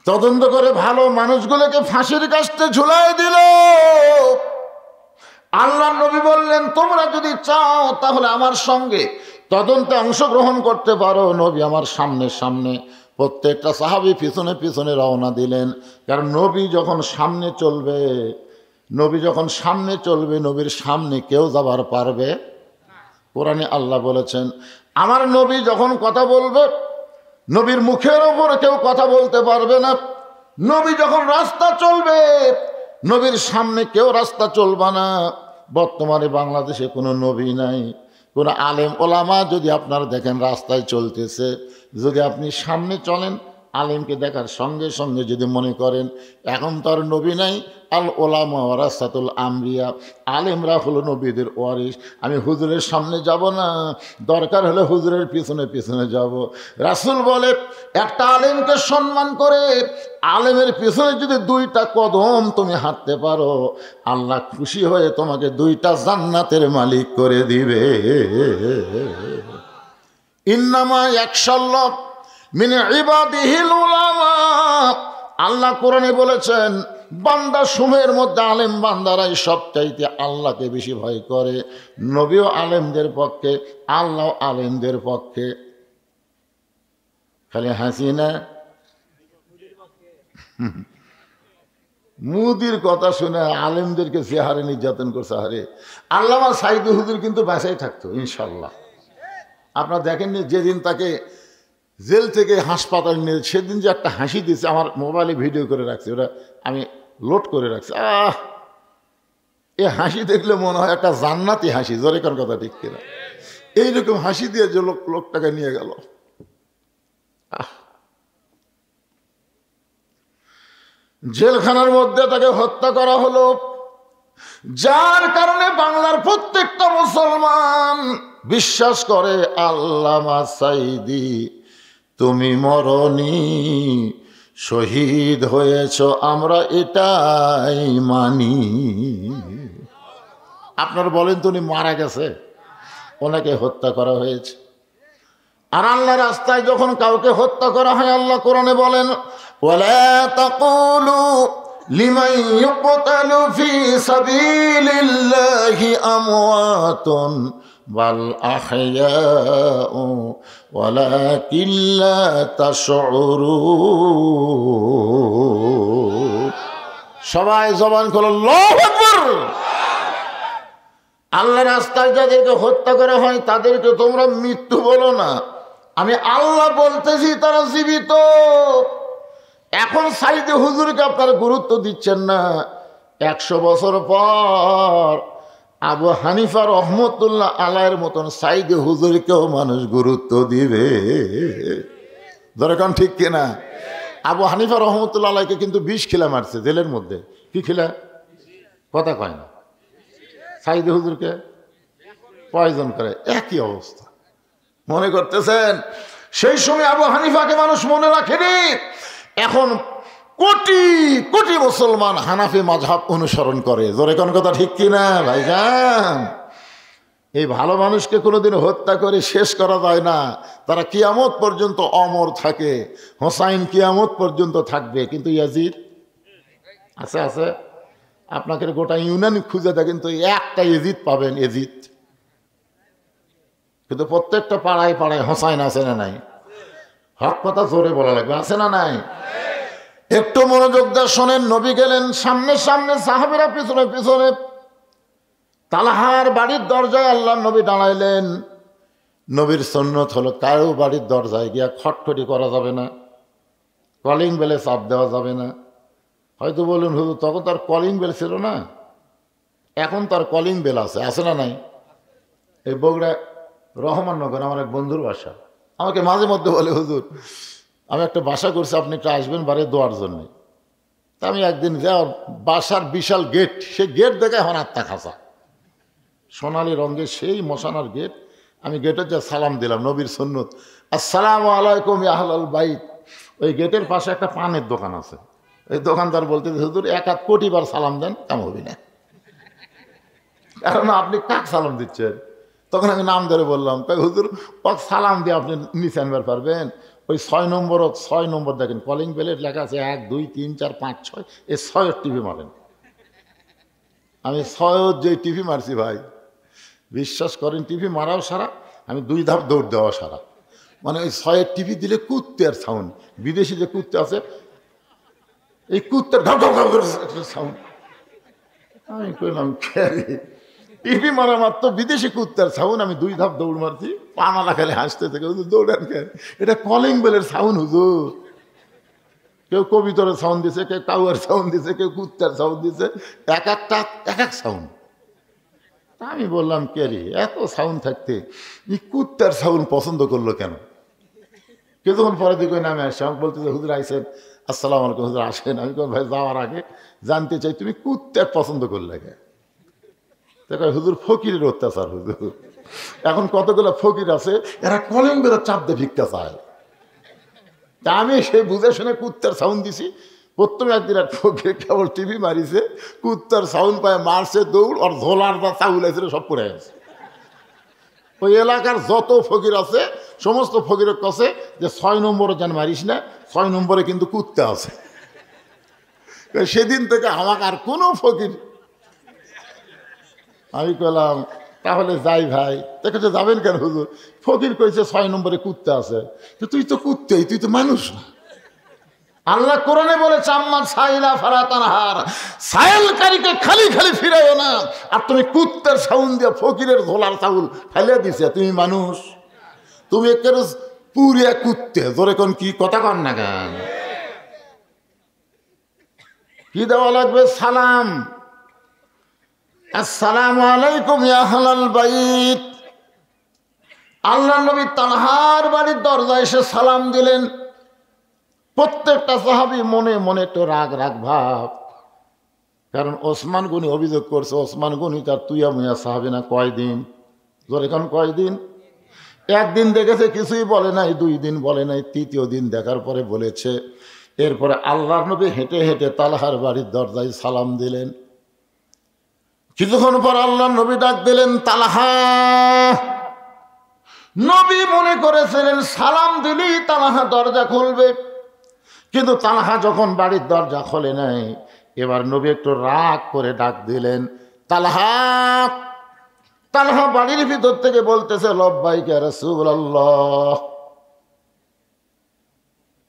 Speaker 1: তদন্ত করে ভালো মানুষগুলোকে ফাঁসির কাস্টে ঝুলাই দিল। আল্লাহ নবী বললেন তোমরা যদি চাও তাহলে আমার সঙ্গে তদন্তে অংশগ্রহণ করতে পারো। নবী আমার সামনে সামনে, প্রত্যেকটা সাহাবী পিছনে পিছনে রওনা দিলেন। কারণ নবী যখন সামনে চলবে, নবীর সামনে কেউ যাবার পারবে। কোরআনে আল্লাহ বলেছেন আমার নবী যখন কথা বলবে, নবীর মুখের ওপর কেউ কথা বলতে পারবে না। নবী যখন রাস্তা চলবে, নবীর সামনে কেউ রাস্তা চলবে না। বর্তমানে বাংলাদেশে কোনো নবী নাই, কোনো আলেম ওলামা যদি আপনারা দেখেন রাস্তায় চলতেছে, যদি আপনি সামনে চলেন, আলেমকে দেখার সঙ্গে সঙ্গে যদি মনে করেন এখন তো আর নবী নাই, আল ওলামা ওয়ারাসাতুল আমবিয়া, আলেমরা হলো নবীদের ওয়ারিস, আমি হুজুরের সামনে যাব না, দরকার হলে হুজুরের পিছনে পিছনে যাব। রাসূল বলে একটা আলেমকে সম্মান করে আলেমের পিছনে যদি 2টা কদম তুমি হাঁটতে পারো, আল্লাহ খুশি হয়ে তোমাকে 2টা জান্নাতের মালিক করে দিবে। ইন্নামা ইয়াখশাল্লাহ মিন ইবাদিহিল উলামা। আল্লাহ কোরআনে বলেছেন বান্দা সমূহের মধ্যে আলেম বান্দারাই সবচাইতে আল্লাহকে বেশি ভয় করে। নবীও আলেমদের পক্ষে, আল্লাহ আলেমদের পক্ষে। খালি হাসি না। মুদির কথা শুনে আলেমদেরকে যে হারে নির্যাতন করছে, হারে আল্লামা সাইদি হুজুর কিন্তু বাসায় থাকতো ইনশাল্লাহ। আপনারা দেখেননি যেদিন তাকে জেল থেকে হাসপাতাল নিয়ে, সেদিন যে একটা হাসি দিয়েছে, আমার মোবাইলে ভিডিও করে রাখছি, ওটা আমি লোড করে রাখছি। এ হাসি দেখলে মনে হয় একটা জান্নাতি হাসি, জোরেকার কথা ঠিক কিনা। এইরকম হাসি দিয়ে যে লোকটাকে নিয়ে গেল। জেলখানার মধ্যে তাকে হত্যা করা হলো, যার কারণে বাংলার প্রত্যেকটা মুসলমান বিশ্বাস করে আল্লামা সাইদি তুমি মরনি, শহীদ হয়েছ, আমরা এটাই মানি। আপনারা বলেন তো উনি মারা গেছে, ওনাকে হত্যা করা হয়েছে। আর আল্লাহ রাস্তায় যখন কাউকে হত্যা করা হয়, আল্লাহ কোরআনে বলেন ওয়ালা তাকুলু লিমান ইউকতালু ফি সাবিলিল্লাহি আমওয়াতুন বাল আহইয়াউ ওয়ালাকিন লা তাশউরুন। সবাই জবান খুলে আল্লাহু আকবার। আল্লাহ রাস্তায় যাদেরকে হত্যা করা হয় তাদেরকে তোমরা মৃত্যু বলো না, আমি আল্লাহ বলতেছি তারা জীবিত। এখন সাইদি হুজুরকে আপনারা গুরুত্ব দিচ্ছেন না, 100 বছর পর আবু হানিফা রহমতুল্লাহ আলাইয়ের মতন সাইদি হুজুরকেও মানুষ গুরুত্ব দিবে। দরকার ঠিক কিনা? আবু হানিফা রহমতুল্লাহ আলাইকে কিন্তু 20 খিলা মারছে জেলের মধ্যে। কি খিলা? কথা কয় না। সাইদি হুজুরকে পয়জন করে, একই অবস্থা। মনে করতেছেন সেই সময় আবু হানিফাকে মানুষ মনে রাখেনি। এখন কোটি কোটি মুসলমান হানাফি মাযহাব অনুসরণ করে। জোরে কোন কথা ঠিক কিনা ভাইজান? এই ভালো মানুষকে কোনোদিন হত্যা করে শেষ করা যায় না। তারা কিয়ামত পর্যন্ত অমর থাকে। হোসাইন কিয়ামত পর্যন্ত থাকবে, কিন্তু ইয়াজিদ আছে আছে। আপনাকে গোটা ইউনিয়ন খুঁজে দেখেন তো একটা এজিদ পাবেন, এজিদ। কিন্তু প্রত্যেকটা পাড়ায় পাড়ায় হোসাইন আছে না নাই? হক কথা জোরে বলা লাগবে, আছে না নাই? একটু মনোযোগ দিয়ে শোনেন। নবী গেলেন সামনে সামনে, সাহাবীরা পিছনে পিছনে। তালহার বাড়ির দরজায় আল্লাহ নবী দাঁড়াইলেন। নবীর সুন্নত হলো কারো বাড়ির দরজায় গিয়া খটখটি করা যাবে না, কলিং বেলে চাপ দেওয়া যাবে না। হয়তো বলুন হুজুর তখন তার কলিং বেল ছিল না, এখন তার কলিং বেল আছে, আছে না নাই? এই বগুড়া রহমাননগর আমার এক বন্ধুর বাসা। আমাকে মাঝে মধ্যে বলে হুজুর আমি একটা বাসা করছি, আপনি একটু আসবেন বাড়ি দোয়ার জন্যে। তা আমি একদিন যাই, বাসার বিশাল গেট, সেই গেট দেখে এখন আত্মা খাঁচা, সোনালি রঙের সেই মশানার গেট। আমি গেটের যা সালাম দিলাম, নবীর সুন্নত আসসালামু আলাইকুম ইয়া আহলাল বাইত। ওই গেটের পাশে একটা পানের দোকান আছে। এই দোকানদার বলতে হুজুর 1 কোটি বার সালাম দেন, কাম হবি না, কারণ আপনি কাক সালাম দিচ্ছেন। তখন আমি নাম ধরে বললাম, তাই হুজুর ওক সালাম দিয়ে আপনি নিচে আনবার পারবেন। ওই 6 নম্বর দেখেন কলিং বেলের লেখা আছে 1 2 3 4 5 6, এই 6 টিভি মারেন। আমি 6 যে টিভি মারছি ভাই, বিশ্বাস করেন টিভি মারাও সারা, আমি 2 ধাপ দৌড় দেওয়া সারা। মানে ওই 6 টিভি দিলে কুত্তের সাউন্ড, বিদেশি যে কুত্তে আছে এই কুত্তের ঘাপ ঘাপ ঘাপ সাউন্ড। আমি কইলাম টিভি মারা মাত্র বিদেশি কুত্তার সাউন্ড, আমি 2 ধাপ দৌড় মারছি। পানালা খেলে হাসতে থেকে হুজুর দৌড়ান কেন? এটা কলিং বেলের সাউন্ড হুজুর। কেউ কবিতরের সাউন্ড দিছে, কেউ কাউয়ার সাউন্ড দিছে, কেউ কুত্তার সাউন্ড দিছে, এক এক সাউন্ড। আমি বললাম কে রে এত সাউন্ড থাকতে এই কুত্তার সাউন্ড পছন্দ করলো কেন? কিছুক্ষণ পরে দিকে নামে আসছে, আমাকে বলতে হুজুর আইসেন, আসসালামু আলাইকুম হুজুর আসেন। আমি ভাই যাওয়ার আগে জানতে চাই তুমি কুত্তার পছন্দ করলে কে? হুজুর ফকিরের অত্যাচার হুজুর। এখন কতগুলো ফকির আছে এরা কলিং বেলের চাপ দিয়ে ভিক্ষা চায়। তা আমি সেই বুঝে শুনে কুত্তার সাউন্ড দিছি। প্রথমে একদিন এক ফকির কেবল টিভি মারিছে, কুত্তার সাউন্ড পায় মারছে দৌড়, আর ঝোলার যা চাউল আছে সব পড়ে গেছে। ওই এলাকার যত ফকির আছে সমস্ত ফকিরের কাছে যে 6 নম্বরে যেন মারিস না, 6 নম্বরে কিন্তু কুত্তা আছে। সেদিন থেকে আমাকে আর কোনো ফকির, আমি কইলাম তাহলে যাই ভাই। দেখেছো যাবেন কেন হুজুর? ফকির কইছে 6 নম্বরে কুত্তে আছে। তো তুই তো কুত্তেই, তুই তো মানুষ না। আল্লাহ কোরআনে বলেছে আম্মা সাইলা ফালা তানহার, সাইলকারীকে খালি খালি ফিরাইও না। আর তুমি কুত্তের সাউন্ড দিয়ে ফকিরের ঝোলার চাউল ফেলে দিছে। তুমি মানুষ, তুমি একেবারে পুরিয়া কুত্তে। জোরে কোন কি কথা কন না কেন? কি দেওয়া লাগবে? সালাম। আসসালামু আলাইকুম ইয়া আহলাল বাইত। আল্লাহ নবী তালহার বাড়ির দরজায় এসে সালাম দিলেন। প্রত্যেকটা সাহাবী মনে মনে একটু রাগ রাগ ভাব, কারণ ওসমান গনি অভিযোগ করছে ওসমান গনি তার তুইয়া মুইয়া সাহাবী না। কয়দিন? জোরে কোন কয়দিন? একদিন দেখেছে কিছুই বলে নাই, 2 দিন বলে নাই, 3য় দিন দেখার পরে বলেছে। এরপরে আল্লাহর নবী হেঁটে হেঁটে তালহার বাড়ির দরজায় সালাম দিলেন। কিছুক্ষণ পর আল্লাহর নবী ডাক দিলেন, তালহা। নবী মনে করেছিলেন সালাম দিলেই তালহা দরজা খুলবে, কিন্তু তালহা যখন বাড়ির দরজা খোলে নাই, এবার নবী একটু রাগ করে ডাক দিলেন, তালহা। তালহা বাড়ির ভিতর থেকে বলতেছে লব্বাইক ইয়া রাসূলুল্লাহ।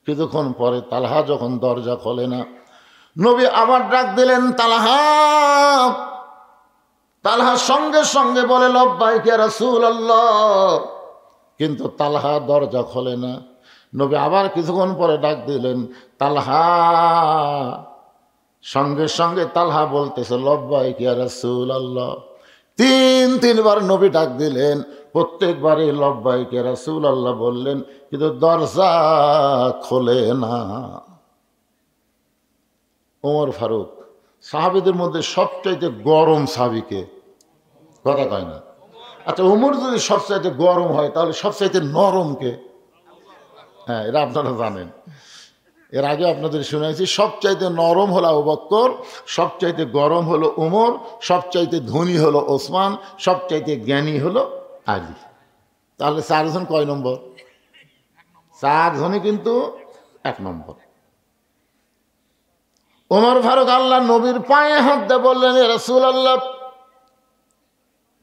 Speaker 1: কিছুক্ষণ পরে তালহা যখন দরজা খোলে না, নবী আবার ডাক দিলেন, তালহা। তালহা সঙ্গে সঙ্গে বলে লব্বাইক ইয়া রাসূলুল্লাহ, কিন্তু তালহা দরজা খোলে না। নবী আবার কিছুক্ষণ পরে ডাক দিলেন, তালহা। সঙ্গে সঙ্গে তালহা বলতেছে লব্বাইক ইয়া রাসূলুল্লাহ। 3বার নবী ডাক দিলেন, প্রত্যেকবারই লব্বাইক ইয়া রাসূলুল্লাহ বললেন, কিন্তু দরজা খোলে না। ওমর ফারুক সাহাবীদের মধ্যে সবচাইতে গরম সাহাবীকে? কথা কয় না। আচ্ছা, ওমর যদি সবচাইতে গরম হয় তাহলে সবচাইতে নরম কে? হ্যাঁ, এটা আপনারা জানেন। এর আগে আপনাদের শুনেছি সবচাইতে নরম হলো আবু বকর, সবচাইতে গরম হলো ওমর, সবচাইতে ধনী হলো ওসমান, সবচাইতে জ্ঞানী হলো আলী। তাহলে 4 জন কয় নম্বর? 4 জনই কিন্তু 1 নম্বর। ওমর ফারুক আল্লাহ নবীর পায়ে হাত দিয়ে বললেন, ইয়া রাসূলুল্লাহ,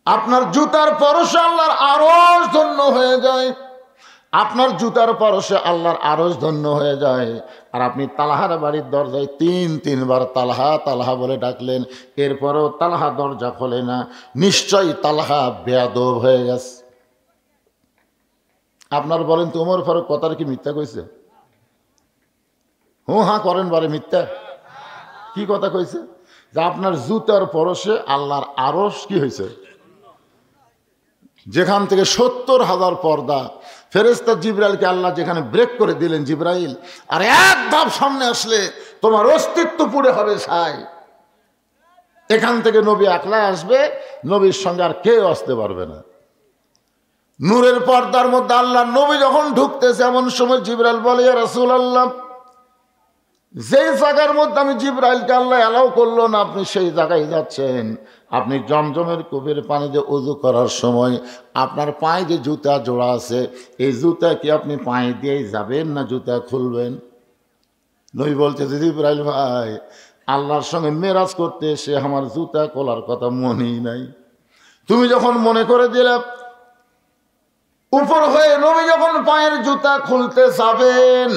Speaker 1: আপনার জুতার পরশে আল্লাহর আরশ ধন্য হয়ে যায়। আপনার জুতার পরশে আল্লাহর আরশ ধন্য হয়ে যায়। আর আপনি তালহার বাড়ির দরজায় 3বার তালহা তালহা বলে ডাকলেন, এরপরেও তালহা দরজা খোলে না। নিশ্চয়ই তালহা বেয়াদব হয়ে গেছে। আপনার বলেন তো ওমর ফারুক কথাটা কি মিথ্যা কইছে? হ্যাঁ করেন বারে মিথ্যা। কি কথা কইছে? যে আপনার জুতার পরশে আল্লাহর আরশ কি হয়েছে? যেখান থেকে 70,000 পর্দা, ফেরেশতা জিবরাইলকে আল্লাহ যেখানে ব্রেক করে দিলেন, জিবরাইল আর এক ধাপ সামনে আসলে তোমার অস্তিত্ব পুড়ে হবে ছাই। এখান থেকে নবী একলা আসবে, নবীর সঙ্গে আর কেউ আসতে পারবে না। নূরের পর্দার মধ্যে আল্লাহ নবী যখন ঢুকতেছে, এমন সময় জিবরাইল বলে, ইয়া রাসূলুল্লাহ, যেই জায়গার মধ্যে আমি জিবরাইলকে আল্লাহ অ্যালাউ করলো না, আপনি সেই জায়গায় যাচ্ছেন। আপনি জমজমের কূপের পানি দিয়ে ওযু করার সময় আপনার পায়ে যে জুতা জোড়া আছে, এই জুতা কি আপনি পায়ে দিয়েই যাবেন না জুতা খুলবেন? নবী বলছে, জিবরাইল ভাই, আল্লাহর সঙ্গে মেরাজ করতে এসে আমার জুতা খোলার কথা মনেই নাই। তুমি যখন মনে করে দিলে, উপর হয়ে নবী যখন পায়ের জুতা খুলতে যাবেন,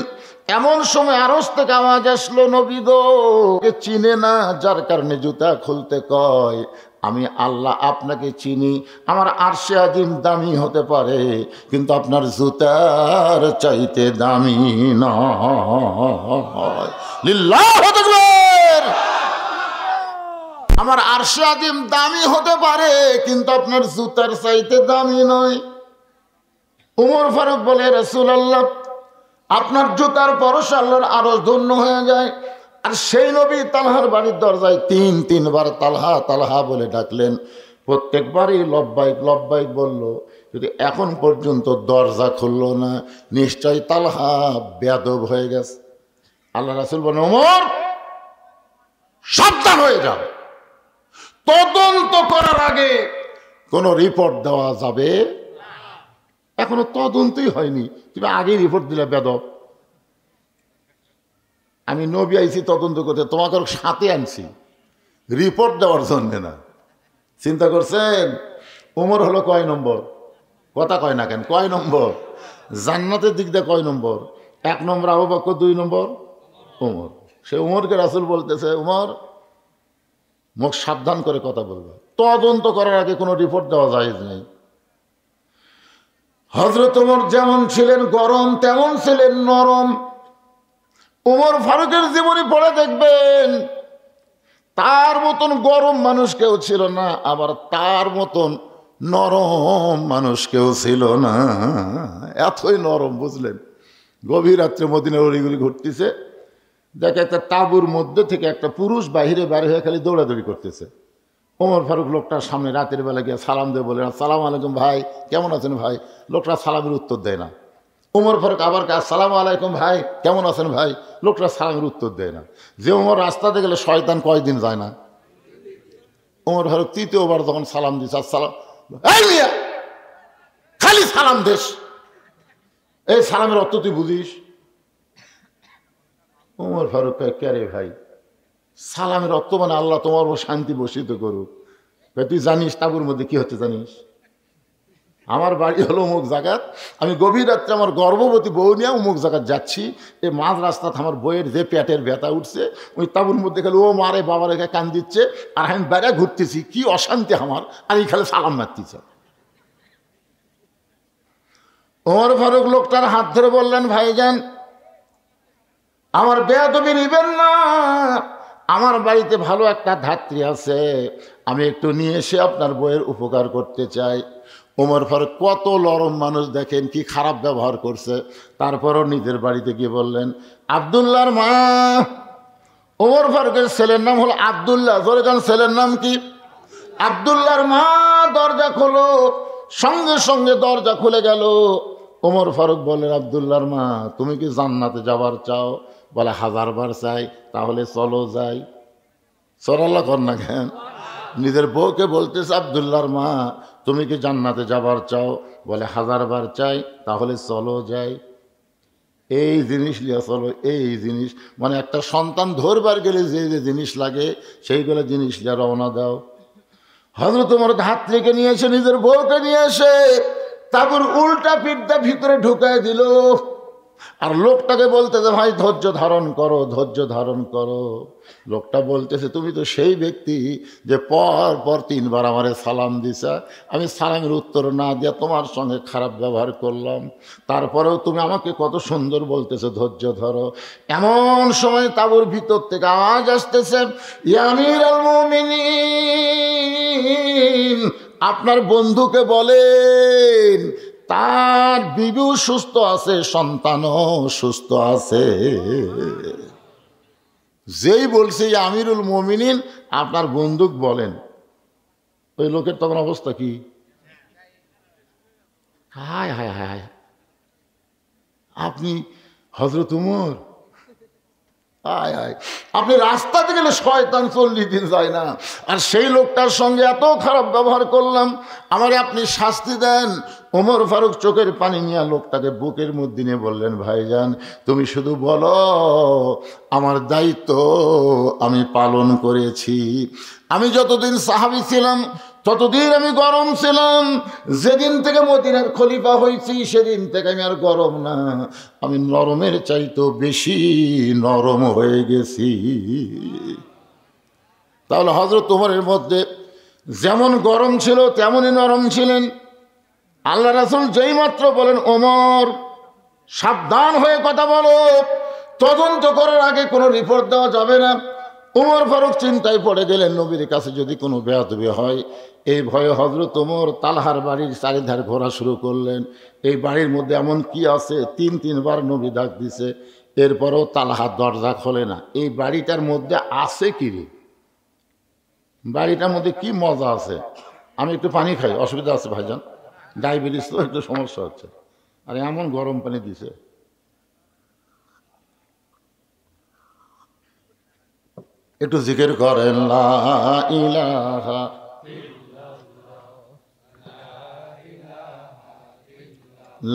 Speaker 1: এমন সময় আরশ থেকে আওয়াজ আসলো, নবী গো, চিনে না, যার কারণে জুতা খুলতে কয়। আমি আল্লাহ আপনাকে চিনি। আমার আরশে আজিম দামি হতে পারে, কিন্তু আপনার জুতার চাইতে দামি নয়। লিল্লাহু আকবার। আমার আরশে আজিম দামি হতে পারে, কিন্তু আপনার জুতার চাইতে দামি নয়। ওমর ফারুক বলে, রাসূলুল্লাহ, আপনার জুতার পরশে আল্লাহর আরশ ধন্য হয়ে যায়। আর সেই নবী তালহার বাড়ির দরজায় 3বার তালহা তালহা বলে ডাকলেন। প্রত্যেকবারই লব্বাইক লব্বাইক বলল, যদি এখন পর্যন্ত দরজা খুললো না, নিশ্চয়ই তালহা বেয়াদব হয়ে গেছে। আল্লাহ রাসূল বলেন, ওমর, সাবধান হয়ে যাও। তদন্ত করার আগে কোনো রিপোর্ট দেওয়া যাবে। এখনো তদন্তই হয়নি, তুমি আগে রিপোর্ট দিলে বেদব। আমি নবী আইছি তদন্ত করতে, তোমাকে সাথে আনছি রিপোর্ট দেওয়ার জন্য না। চিন্তা করছেন? ওমর হলো কয় নম্বর? কথা কয় না কেন? কয় নম্বর? জান্নাতের দিক দিয়ে কয় নম্বর? 1 নম্বর আবু বকর, 2 নম্বর ওমর। সে ওমরকে রাসূল বলতেছে, ওমর মুখ সাবধান করে কথা বলবে, তদন্ত করার আগে কোনো রিপোর্ট দেওয়া জায়েজ নেই। হযরত ওমর যেমন ছিলেন গরম, তেমন ছিলেন নরম। ওমর ফারুকের জীবনী পড়ে দেখবেন, তার মতন গরম মানুষ কেউ ছিল না, আবার তার মতন নরম মানুষ কেউ ছিল না। এতই নরম, বুঝলেন? গভীর রাত্রে মদিনার অলিগুলি ঘুরতেছে, দেখে একটা তাঁবুর মধ্যে থেকে একটা পুরুষ বাহিরে বাইরে হয়ে খালি দৌড়াদৌড়ি করতেছে। ওমর ফারুক লোকটার সামনে রাতের বেলা গিয়ে সালাম দিয়ে বলে, আসসালামু আলাইকুম ভাই, কেমন আছেন ভাই? লোকটা সালামের উত্তর দেয় না। ওমর ফারুক আবার আসসালামু আলাইকুম ভাই, কেমন আছেন ভাই? লোকটা সালামের উত্তর দেয় না। যে ওমর রাস্তাতে গেলে শয়তান কয়দিন যায় না। ওমর ফারুক তৃতীয়বার যখন সালাম দিচ্ছে, আসসালাম, এই মিয়া খালি সালাম দেশ, এই সালামের অর্থ তুই বুঝিস? ওমর ফারুক কে রে ভাই, সালামের অর্থ মানে আল্লাহ তোমার উপর শান্তি বর্ষিত করুক। তুই জানিস তাঁবুর মধ্যে কি হচ্ছে জানিস? আমার বাড়ি হলো অমুক জায়গাত, আমি গভীর রাত্রে আমার গর্ভবতী বউ নিয়ে অমুক জায়গায় যাচ্ছি, এই মাঝ রাস্তাতে আমার বইয়ের যে পেটের ব্যথা উঠছে, ওই তাঁবুর মধ্যে খালি ও মারে বাবা রেখে কান দিচ্ছে, আর আমি বেড়া ঘুরতেছি, কি অশান্তি আমার, আর এই খালি সালাম মারতেছে। ওমর ফারুক লোকটার হাত ধরে বললেন, ভাইজান আমার বেয়াদবি নিবেন না, আমার বাড়িতে ভালো একটা ধাত্রী আছে, আমি একটু নিয়ে এসে আপনার বইয়ের উপকার করতে চাই। ওমর ফারুক কত নরম মানুষ, দেখেন কি খারাপ ব্যবহার করছে, তারপরও নিজের বাড়িতে গিয়ে বললেন, আব্দুল্লাহর মা। ওমর ফারুকের ছেলের নাম হলো আব্দুল্লাহ, ধরে যান ছেলের নাম কি? আব্দুল্লাহর মা দরজা খোলো, সঙ্গে সঙ্গে দরজা খুলে গেল। ওমর ফারুক বললেন, আব্দুল্লাহর মা তুমি কি জান্নাতে যাবার চাও? বলে 1000 বার চাই। তাহলে চলো যাই। সরাল্লা কর না কেন? নিজের বউকে বলতেছে, আব্দুল্লাহর মা তুমি কি জান্নাতে যাবার চাও? বলে 1000 বার চাই। তাহলে চলো যাই। এই জিনিস লিয়া চলো, এই জিনিস মানে একটা সন্তান ধরবার গেলে যে যে জিনিস লাগে সেইগুলো জিনিস লিয়া রওনা দাও। হযরত ওমর ধাত্রীকে নিয়ে এসে নিজের বউকে নিয়ে এসে তাঁবুর উল্টা পিঠটা ভিতরে ঢুকায় দিল, আর লোকটাকে বলতেছে, ভাই ধৈর্য ধারণ করো, ধৈর্য ধারণ করো। লোকটা বলতেছে, তুমি তো সেই ব্যক্তি যে পর পর 3 বার আমারে সালাম দিছা, আমি সালামের উত্তর না দিয়া তোমার সঙ্গে খারাপ ব্যবহার করলাম, তারপরেও তুমি আমাকে কত সুন্দর বলতেছে ধৈর্য ধরো। এমন সময় তাঁবুর ভিতর থেকে আওয়াজ আসতেছে, ইয়া আমিরুল মুমিনিন, আপনার বন্ধুকে বলেন তার বিবিও সুস্থ আছে, সন্তানও সুস্থ আছে। যেই বলছে আমিরুল মুমিনিন, আপনার বন্ধুক বলেন, ওই লোকের তখন অবস্থা কি? হায় হায় হায় হায়, আপনি হযরত ওমর, আয় আয়, আপনি রাস্তাতে গেলে শয়তান 40 দিন যায় না, আর সেই লোকটার সঙ্গে এত খারাপ ব্যবহার করলাম, আমারে আপনি শাস্তি দেন। ওমর ফারুক চোখের পানি নিয়ে লোকটাকে বুকের মধ্যে নিয়ে বললেন, ভাইজান তুমি শুধু বলো, আমার দায়িত্ব আমি পালন করেছি। আমি যতদিন সাহাবী ছিলাম ততদিন আমি গরম ছিলাম, যেদিন থেকে মদিনার খলিফা হয়েছি সেদিন থেকে আমি আর গরম না, আমি নরমের চাইতেও বেশি নরম হয়ে গেছি। তাহলে হযরত ওমরের মধ্যে যেমন গরম ছিল তেমনই নরম ছিলেন। আল্লাহ রাসূল যেই মাত্র বলেন, ওমর সাবধান হয়ে কথা বলো, তদন্ত করার আগে কোনো রিপোর্ট দেওয়া যাবে না। ওমর ফারুক চিন্তায় পড়ে গেলেন, নবীর কাছে যদি কোনো বেয়াদবি হয়। এই ভয়ে হযরত ওমর তালহার বাড়ির চারিধার ঘোরা শুরু করলেন। এই বাড়ির মধ্যে এমন কি আছে? 3 বার নবী ডাক দিছে, এরপরও তালহার দরজা খোলে না। এই বাড়িটার মধ্যে আছে কি রে? বাড়িটার মধ্যে কি মজা আছে? আমি একটু পানি খাই, অসুবিধা আছে ভাইজান, ডায়াবেটিস তো একটু সমস্যা হচ্ছে। আর এমন গরম পানি দিছে, একটু জিকির করেন, লা ইলাহা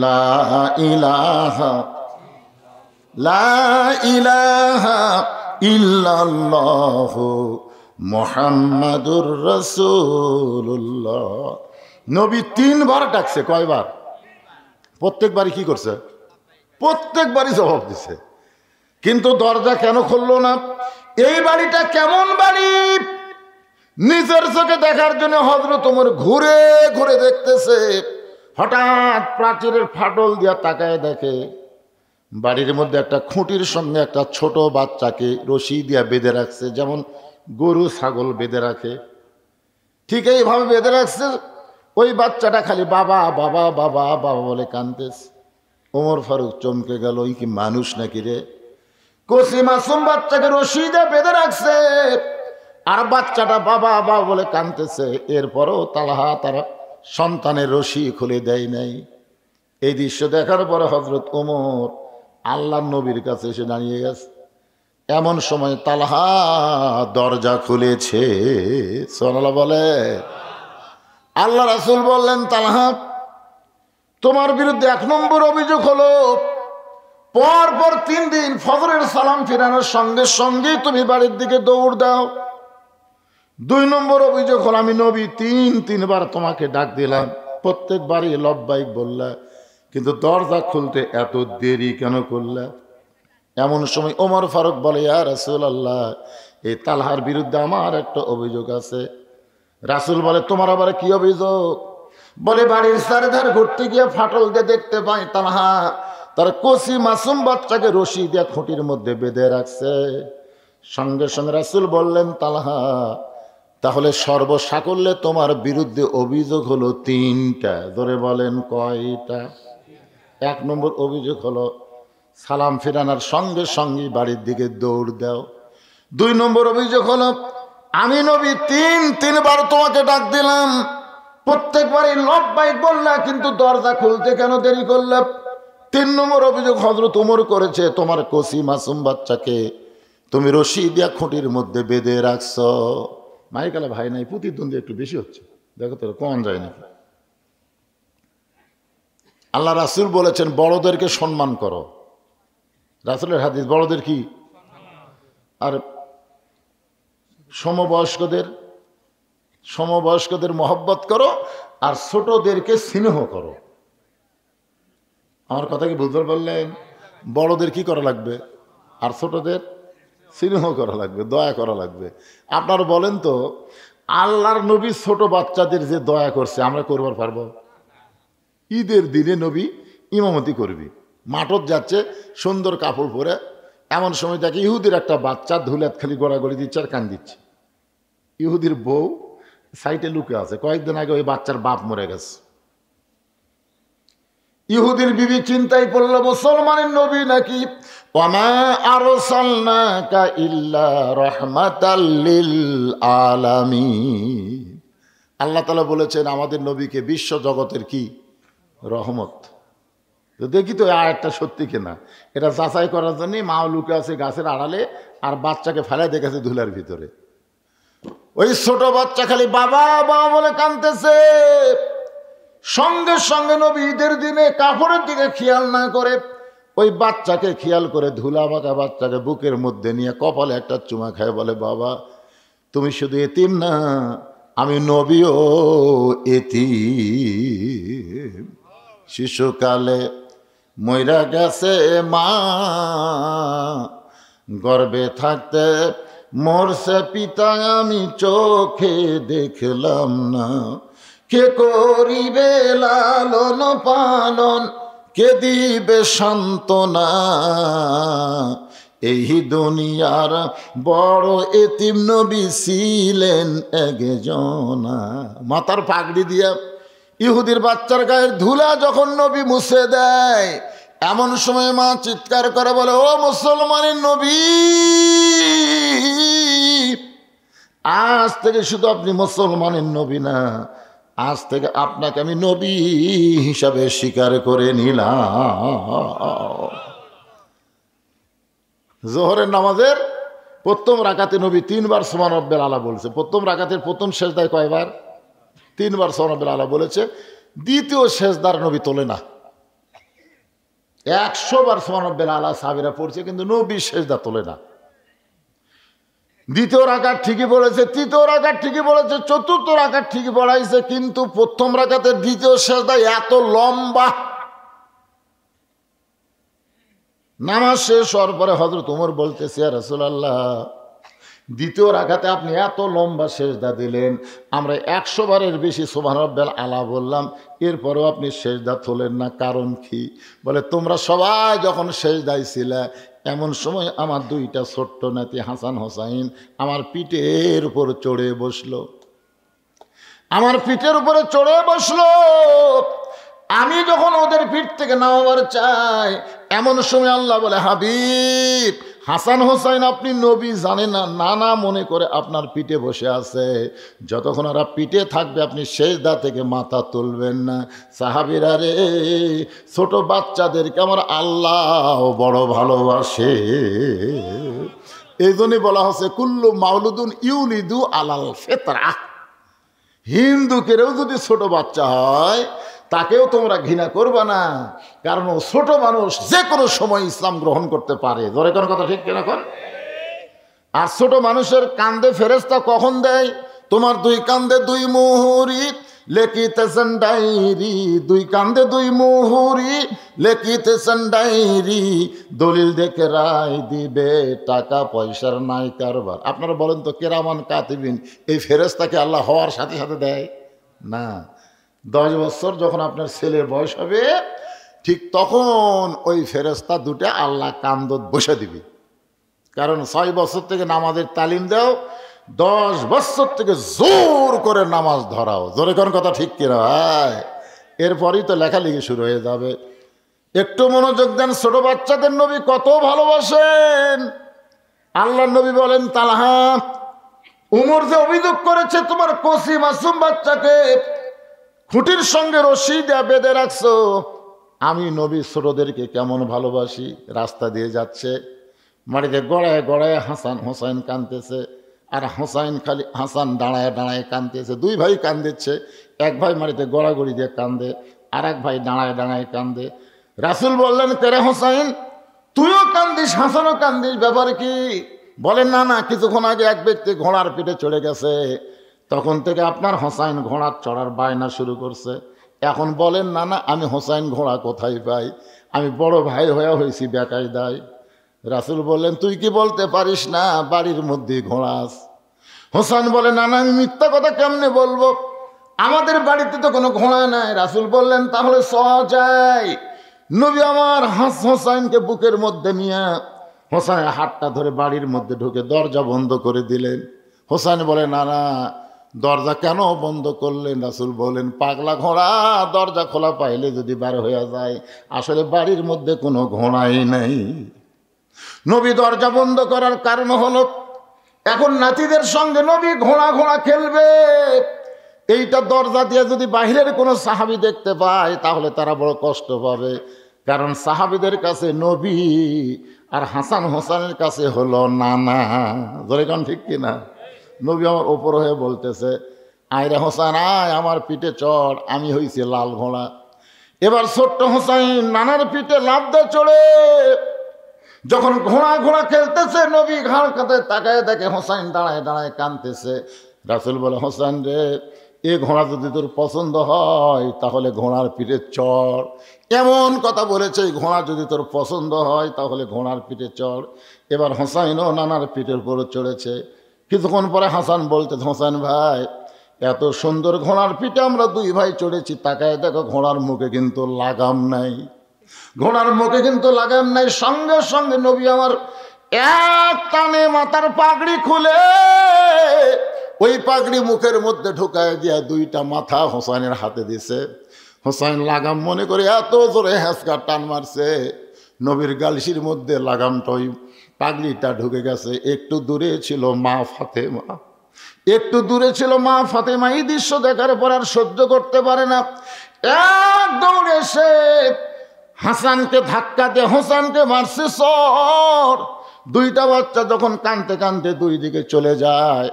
Speaker 1: লা ইলাহা লা ইলাহা ইল্লাল্লাহু মুহাম্মাদুর রাসূলুল্লাহ। নবী 3 বার ডাকছে। কয়বার? প্রত্যেকবারই কি করছে? প্রত্যেকবারই জবাব দিছে। কিন্তু দরজা কেন খুললো না? এই বাড়িটা কেমন বাড়ি নিজের চোখে দেখার জন্য হযরত ওমর ঘুরে ঘুরে দেখতেছে। হঠাৎ প্রাচীরের ফাটল দিয়া তাকায় দেখে বাড়ির মধ্যে একটা খুঁটির সঙ্গে একটা ছোট বাচ্চাকে রশি দিয়া বেঁধে রাখছে, যেমন গরু ছাগল বেঁধে রাখে, ঠিক এইভাবে বেঁধে রাখছে। ওই বাচ্চাটা খালি বাবা বাবা বাবা বাবা বলে কাঁদতেছে। ওমর ফারুক চমকে গেল, এই কি মানুষ নাকি রে? কচি মাসুম বাচ্চাকে রশি দিয়ে বেঁধে রাখছে আর বাচ্চাটা বাবা বাবা বলে কাঁদতেছে। এরপরও তালহা তার সন্তানের রশি খুলে দেয় নাই। এই দৃশ্য দেখার পরে হযরত ওমর আল্লাহর নবীর কাছে এসে দাঁড়িয়ে গেছে। এমন সময় তালহা দরজা খুলেছে। সুবহানাল্লাহ বলে। আল্লাহ রাসূল বললেন, তালহা তোমার বিরুদ্ধে 1 নম্বর অভিযোগ হলো পর পর 3 দিন ফজরের সালাম ফিরানোর সঙ্গে সঙ্গে তুমি বাড়ির দিকে দৌড় দাও। 2 নম্বর অভিযোগ হলো আমি নবী 3 বার তোমাকে ডাক দিলাম, প্রত্যেকবারই লব্বাইক বললা, কিন্তু দরজা খুলতে এত দেরি কেন করলা? এমন সময় ওমর ফারুক বলে, ইয়া রাসূলুল্লাহ, এই তালহার বিরুদ্ধে আমার একটা অভিযোগ আছে। রাসূল বলে, তোমার আবার কি অভিযোগ? বলে, বাড়ির চারিধার ঘুরতে গিয়ে ফাটল দিয়ে দেখতে পাই তালহা তার কচি মাসুম বাচ্চাকে রশি দিয়ে খুঁটির মধ্যে বেঁধে রাখছে। সঙ্গে সঙ্গে রাসূল বললেন, তালহা তাহলে সর্বসাকল্যে তোমার বিরুদ্ধে অভিযোগ হলো 3টা। ধরে বলেন কয়টা? 1 নম্বর অভিযোগ হলো সালাম ফেরানোর সঙ্গে সঙ্গে বাড়ির দিকে দৌড় দাও। 2 নম্বর অভিযোগ হলো আমি নবী 3 বার তোমাকে ডাক দিলাম, প্রত্যেকবারই লব্বাইক বললা, কিন্তু দরজা খুলতে কেন দেরি করলা? 3 নম্বর অভিযোগ হযরত ওমর করেছে, তোমার কচি মাসুম বাচ্চাকে তুমি রশি দিয়া খুঁটির মধ্যে বেঁধে রাখছো। মাইকালা ভাই নাই, প্রতিদ্বন্দ্বী একটু বেশি হচ্ছে, দেখো তো কম যায় নাকি। আল্লাহ রাসূল বলেছেন বড়দেরকে সম্মান করো। রাসূলের হাদিস, বড়দের কি আর সমবয়স্কদের মহব্বত করো আর ছোটদেরকে স্নেহ করো। আমার কথা কি বুঝতে পারলেন? বড়দের কি করা লাগবে আর ছোটদের স্নেহ করা লাগবে, দয়া করা লাগবে। আপনারা বলেন তো, আল্লাহর নবী ছোট বাচ্চাদের যে দয়া করছে আমরা করবার পারবো? ঈদের দিনে নবী ইমামতি করবি, মাঠত যাচ্ছে সুন্দর কাপড় পরে, এমন সময় দেখে ইহুদির একটা বাচ্চা ধুলাত খালি গড়াগড়ি দিচ্ছে আর কান দিচ্ছে। ইহুদির বউ সাইটে লুকে আছে, কয়েকদিন আগে ওই বাচ্চার বাপ মরে গেছে। ইহুদির বিবি চিন্তায় পড়ল, মুসলমানের নবী নাকি, ওয়ামা আরসালনাকা ইল্লা রাহমাতাল লিল আলামিন। আল্লাহ তাআলা বলেছেন আমাদের নবীকে বিশ্ব জগতের কি রহমত। তো দেখি তো আয়াতটা সত্যি কিনা, এটা যাচাই করার জন্য মাও লুকে আছে গাছের আড়ালে আর বাচ্চাকে ফেলে দেখেছে ধুলার ভিতরে। ওই ছোট বাচ্চা খালি বাবা বাবা বলে কাঁদতেছে। সঙ্গে সঙ্গে নবী ঈদের দিনে কাপড়ের দিকে খেয়াল না করে ওই বাচ্চাকে খেয়াল করে ধুলা মাখা বাচ্চাকে বুকের মধ্যে নিয়ে কপালে একটা চুমা খায়, বলে, বাবা তুমি শুধু এতিম না, আমি নবীও এতিম। শিশুকালে মইরা গেছে মা, গর্ভে থাকতে মরছে পিতা, আমি চোখে দেখলাম না। কে করিবে লালন পালন, কে দিবে সান্ত্বনা, এই দুনিয়ার বড় এতিম নবী ছিলেন একজনা। মাথার পাগড়ি দিয়া ইহুদির বাচ্চার গায়ের ধুলা যখন নবী মুছে দেয়, এমন সময় মা চিৎকার করে বলে, ও মুসলমানের নবী, আজ থেকে শুধু আপনি মুসলমানের নবী না, আজ থেকে আপনাকে আমি নবী হিসাবে স্বীকার করে নিলাম। জোহরের নামাজের প্রথম রাকাতে নবী 3 বার সুবহান রাব্বিল আলা বলেছে। প্রথম রাকাতের প্রথম সেজদায় কয়বার? 3 বার সুবহান রাব্বিল আলা বলেছে। দ্বিতীয় সেজদার নবী তোলে না, 100 বার সুবহান রাব্বিল আলা সাহাবীরা পড়ছে, কিন্তু নবী সেজদা তোলে না। দ্বিতীয় রাকাত ঠিকই পড়েছে, তৃতীয় রাকাত ঠিকই পড়েছে, চতুর্থ রাকাত ঠিকই পড়াইছে, কিন্তু প্রথম রাকাতের দ্বিতীয় সেজদা এত লম্বা। নামাজ শেষ হওয়ার পরে হযরত ওমর বলতেছে, ইয়া রাসূলুল্লাহ, দ্বিতীয় রাকাতে আপনি এত লম্বা সেজদা দিলেন, আমরা 100 বারের বেশি সুবহান রাব্বিয়াল আলা বললাম, এরপরেও আপনি সেজদা তোলেন না, কারণ কি? বলে, তোমরা সবাই যখন সেজদায় ছিলে, এমন সময় আমার দুইটা ছোট্ট নাতি হাসান হোসাইন আমার পিঠের উপর চড়ে বসলো, আমার পিঠের উপরে চড়ে বসলো। আমি যখন ওদের পিঠ থেকে নামাবার চাই, এমন সময় আল্লাহ বলে, হাবিব হাসান হোসাইন আপনি নবী জানেন না, নানা মনে করে আপনার পিঠে বসে আছে, যতক্ষণ ওরা পিঠে থাকবে আপনি সেজদা থেকে মাথা তুলবেন না। সাহাবীরা রে, ছোট বাচ্চাদেরকে আমার আল্লাহ বড় ভালোবাসে। এই জন্যই বলা হচ্ছে, কুল্লু মাউলুদুন ইউলিদু আলাল ফিতরা। হিন্দুকেও যদি ছোট বাচ্চা হয়, তাকেও তোমরা ঘৃণা করবে না, কারণ ও ছোট মানুষ, যে কোনো সময় ইসলাম গ্রহণ করতে পারে। ধরে কোন কথা ঠিক কিনা কর? আর ছোট মানুষের কান্দে ফেরেশতা কখন দেয়? তোমার দুই কান্দে দুই মুহুরি লেখিতেছেন ডায়েরি, দুই কান্দে দুই মুহুরি লেখিতেছেন ডায়েরি, দলিল দেখে রায় দিবে, টাকা পয়সার নাই কারবার। আপনারা বলেন তো, কেরামান কাতিবিন এই ফেরেশতাকে আল্লাহ হওয়ার সাথে সাথে দেয় না। 10 বছর যখন আপনার ছেলের বয়স হবে, ঠিক তখন ওই ফেরেশতা দুটো আল্লাহ কান্দত বসে দিবে। কারণ 6 বছর থেকে নামাজের তালিম দাও, 10 বছর থেকে জোর করে নামাজ ধরাও। জোরে কোন কথা ঠিক কিনা ভাই? এরপরই তো লেখালেখি শুরু হয়ে যাবে। একটু মনোযোগ দেন, ছোট বাচ্চাদের নবী কত ভালোবাসেন। আল্লাহর নবী বলেন, তালহা উমর যে অভিযোগ করেছে তোমার কচি মাসুম বাচ্চাকে খুঁটির সঙ্গে রশি দেয়া বেঁধে রাখছো, আমি নবী ছোটদেরকে কেমন ভালোবাসি। রাস্তা দিয়ে যাচ্ছে, মাটিতে গড়ায় গড়ায় হাসান হোসাইন কাঁদতেছে, আর হাসান দাঁড়ায় দাঁড়ায় কাঁদতেছে। দুই ভাই কান্দিচ্ছে, এক ভাই মাটিতে গড়াগড়ি দিয়ে কান্দে, আর এক ভাই দাঁড়ায় দাঁড়ায় কান্দে। রাসূল বললেন, তেরে হোসাইন তুইও কান্দিস, হাসানও কান্দিস, ব্যাপার কি? বলেন, না না, কিছুক্ষণ আগে এক ব্যক্তি ঘোড়ার পিঠে চড়ে গেছে, তখন থেকে আপনার হোসাইন ঘোড়ার চড়ার বায়না শুরু করছে। এখন বলেন, না না, আমি হোসাইন ঘোড়া কোথায় পাই? আমি বড় ভাই হয়ে হয়েছি বেকায়দায়। রাসূল বললেন, তুই কি বলতে পারিস না বাড়ির মধ্যে ঘোড়া আছে? হোসাইন বলে, না না, আমি মিথ্যা কথা কেমনে বলবো, আমাদের বাড়িতে তো কোনো ঘোড়া নাই। রাসূল বললেন, তাহলে যাই। নবী আমার হোসাইনকে বুকের মধ্যে নিয়ে হোসাইন হাতটা ধরে বাড়ির মধ্যে ঢুকে দরজা বন্ধ করে দিলেন। হোসাইন বলে, না না, দরজা কেন বন্ধ করলেন? রাসূল বলেন, পাগলা ঘোড়া দরজা খোলা পাইলে যদি বার হয়ে যায়, আসলে বাড়ির মধ্যে কোনো ঘোড়াই নাই। নবী দরজা বন্ধ করার কারণ হলো, এখন নাতিদের সঙ্গে নবী ঘোড়া ঘোড়া খেলবে, এইটা দরজা দিয়ে যদি বাহিরের কোনো সাহাবী দেখতে পায়, তাহলে তারা বড় কষ্ট পাবে। কারণ সাহাবীদের কাছে নবী আর হাসান হোসেনের কাছে হলো নানা। ধরে কারণ ঠিক কিনা? নবী আমার ওপর হয়ে বলতেছে, আয়রে হোসেন আয়, আমার পিঠে চড়, আমি হইছি লাল ঘোড়া। এবার ছোট্ট হোসাইন নানার পিঠে লাফ দিয়ে চড়ে যখন ঘোড়া ঘোড়া খেলতেছে, নবী ঘাড় কাঁধে তাকায় দেখে হোসাইন দাঁড়ায় দাঁড়ায় কাঁদতেছে। রাসূল বলে, হোসেন রে, এ ঘোড়া যদি তোর পছন্দ হয় তাহলে ঘোড়ার পিঠে চড়। এমন কথা বলেছে, এই ঘোড়া যদি তোর পছন্দ হয় তাহলে ঘোড়ার পিঠে চড়। এবার হোসাইনও নানার পিঠের উপরে চড়েছে। কিছুক্ষণ পরে হাসান বলতে, হোসেন ভাই, এত সুন্দর ঘোড়ার পিঠে আমরা দুই ভাই চড়েছি, তাকায় দেখো ঘোড়ার মুখে কিন্তু লাগাম নাই, ঘোড়ার মুখে কিন্তু লাগাম নাই। সঙ্গে সঙ্গে নবী আমার এক টানে মাথার পাগড়ি খুলে ওই পাগড়ি মুখের মধ্যে ঢুকায় দিয়া দুইটা মাথা হোসাইনের হাতে দিছে। হোসাইন লাগাম মনে করে এত জোরে হ্যাঁচকা টান মারছে, নবীর গালসির মধ্যে লাগামটা ওই পাগড়িটা ঢুকে গেছে। একটু দূরে ছিল মা ফাতেমা, একটু দূরে ছিল মা ফাতেমা। এই দৃশ্য দেখার পর আর সহ্য করতে পারে না, এক দৌড়ে এসে হাসানকে ধাক্কা দিয়ে হোসেনকে মারছে সর। দুইটা বাচ্চা যখন কাঁদতে কাঁদতে দুই দিকে চলে যায়,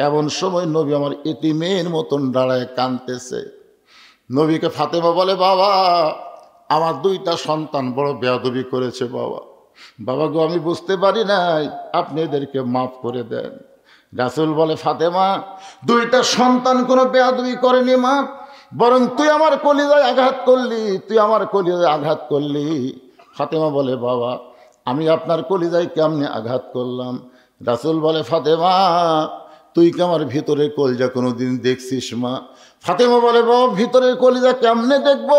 Speaker 1: এমন সময় নবী আমার এতিমের মতন দাঁড়ায় কাঁদতেছে। নবীকে ফাতেমা বলে, বাবা, আমার দুইটা সন্তান বড় বেয়াদবি করেছে বাবা। বাবা গো, আমি বুঝতে পারি নাই, আপনি এদেরকে মাফ করে দেন। রাসূল বলে, ফাতেমা, দুইটা সন্তান কোনো বেয়াদবি করেনি মা, বরং তুই আমার কলিজায় আঘাত করলি, তুই আমার কলিজায় আঘাত করলি। ফাতেমা বলে, বাবা, আমি আপনার কলিজায় কেমনে আঘাত করলাম? রাসূল বলে, ফাতেমা, তুই কি আমার ভিতরের কলিজা কোনোদিন দেখছিস মা? ফাতেমা বলে, বাবা, ভিতরের কলিজা কেমনে দেখবো?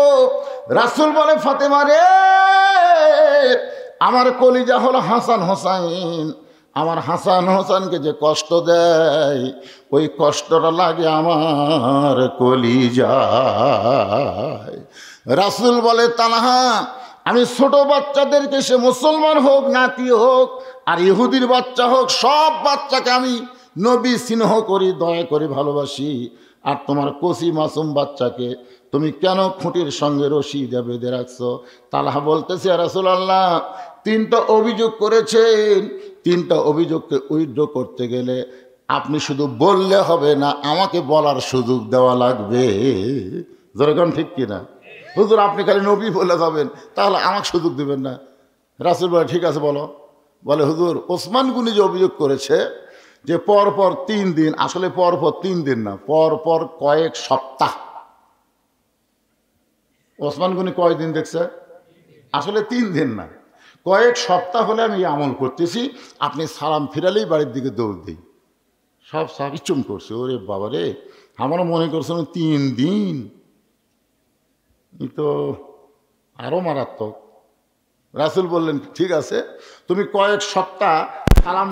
Speaker 1: রাসূল বলে, ফাতেমা রে, আমার কলিজা হলো হাসান হোসাইন, আমার হাসান হোসেনকে যে কষ্ট দেয় ওই কষ্টটা লাগে আমার কলিজায়। রাসূল বলে, তালহা, আমি ছোট বাচ্চাদেরকে, সে মুসলমান হোক নাতি হোক আর ইহুদির বাচ্চা হোক, সব বাচ্চাকে আমি নবী স্নেহ করি, দয়া করে ভালোবাসি। আর তোমার কচি মাসুম বাচ্চাকে তুমি কেন খুঁটির সঙ্গে রশি দিয়ে বেঁধে রাখছো? তালহা বলতেছে, রাসূলুল্লাহ, তিনটা অভিযোগ করেছেন, তিনটা অভিযোগকে উইথড্র করতে গেলে আপনি শুধু বললে হবে না, আমাকে বলার সুযোগ দেওয়া লাগবে। যেরকম ঠিক কিনা? হুজুর, আপনি খালি নবী বলে যাবেন, তাহলে আমাকে সুযোগ দেবেন না? রাসূল বলে, ঠিক আছে বলো। বলে, হুজুর, ওসমান গনি যে অভিযোগ করেছে যে পরপর 3 দিন, আসলে পরপর 3 দিন না, পরপর কয়েক সপ্তাহ। ওসমান গনি কয়দিন দেখছে? আসলে 3 দিন না, কয়েক সপ্তাহ হলে আমি এই আমল করতেছি, আপনি সালাম ফিরালেই বাড়ির দিকে দৌড় দিই। সব সাহাবী চুম করছে, ওরে বাবা রে, আমারও মনে করছেন 3 দিন, ই তো আরো মারাত্মক। রাসূল বললেন, ঠিক আছে, তুমি কয়েক সপ্তাহ সালাম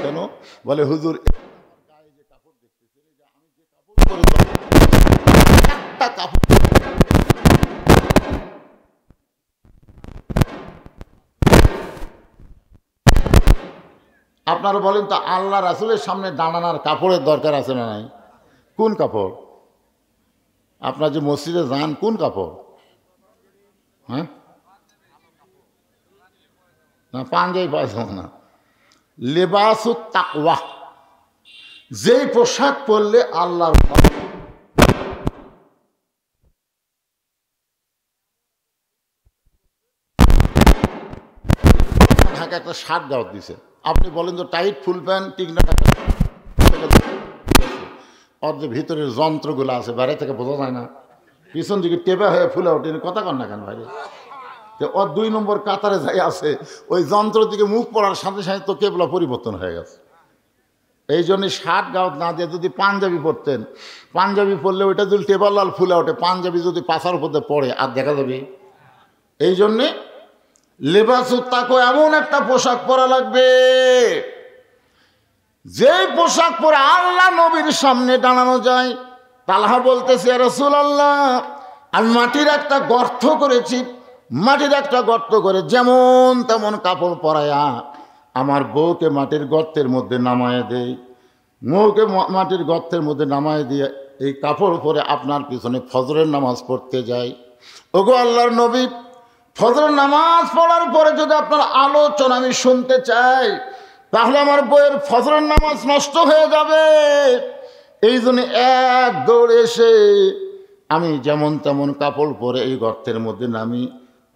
Speaker 1: কেন? বলে, হুজুর, গায়ে যে কাপড় দেখতেছি, আমি যে কাপড় পরে একটা কাপড়, আপনারা বলেন তো, আল্লাহ রাসূলের সামনে দাঁড়ানোর কাপড়ের দরকার আছে না নাই? কোন কাপড়? আপনার যে মসজিদে যান, কোন কাপড়? হ্যাঁ, না, পাঞ্জাবি পায়জামা না, লেবাসুত তাকওয়া, যেই পোশাক পরলে আল্লাহর ঢাকা একটা শার্ট গাউট দিছে, আপনি বলেন তো টাইট ফুল প্যান্ট ঠিক না, ওর যে ভিতরের যন্ত্রগুলো আছে বাইরে থেকে বোঝা যায় না, পিছন দিকে টেপা হয়ে ফুলে ওঠে, কথা কন না কেন বাইরে? ওর 2 নম্বর কাতারে যাই আছে, ওই যন্ত্র দিকে মুখ পড়ার সাথে সাথে তো কেবলা পরিবর্তন হয়ে গেছে। এই জন্যে শার্ট গাউট না দিয়ে যদি পাঞ্জাবি পরতেন, পাঞ্জাবি পরলে ওইটা যদি টেবার লাল ফুলে ওঠে, পাঞ্জাবি যদি পাশার উপর পড়ে আর দেখা যাবে। এই জন্যে লেবাসুত তাকওয়া, এমন একটা পোশাক পরা লাগবে যেই পোশাক পরে আল্লাহ নবীর সামনে দাঁড়ানো যায়। তালহা বলতেছে, রাসূলুল্লাহ, আমি মাটির একটা গর্ত করেছি, মাটির একটা গর্ত করে যেমন তেমন কাপড় পরায়া আমার বউকে মাটির গর্তের মধ্যে নামায় দেই, বউকে মাটির গর্তের মধ্যে নামায় দিয়ে এই কাপড় পরে আপনার পিছনে ফজরের নামাজ পড়তে যাই। ওগো আল্লাহর নবী, ফজরের নামাজ পড়ার পরে যদি আপনার আলোচনা আমি শুনতে চাই, তাহলে আমার বইয়ের ফজরের নামাজ নষ্ট হয়ে যাবে। এই জন্য এক দৌড়ে এসে আমি যেমন তেমন কাপড় পরে এই গর্তের মধ্যে নামি,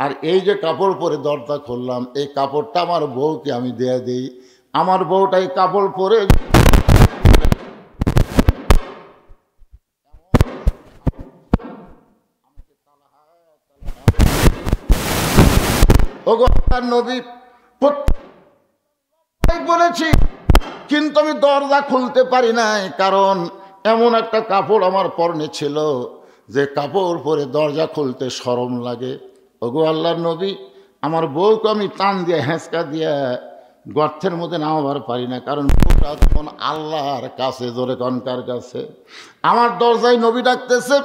Speaker 1: আর এই যে কাপড় পরে দরজা খুললাম, এই কাপড়টা আমার বউকে আমি দিয়ে দিই। আমার বউটা এই কাপড় পরে ওগো আল্লাহর নবী বলেছি, কিন্তু আমি দরজা খুলতে পারি নাই, কারণ এমন একটা কাপড় আমার পরনে ছিল যে কাপড় পরে দরজা খুলতে শরম লাগে। ওগো আল্লাহর নবী, আমার বউকে আমি টান দিয়ে হেঁচকা দিয়ে গর্তের মধ্যে নামাবার পারি না, কারণ বউটা তখন আল্লাহর কাছে, জোরে কনকার কাছে। আমার দরজায় নবী ডাকতেছে,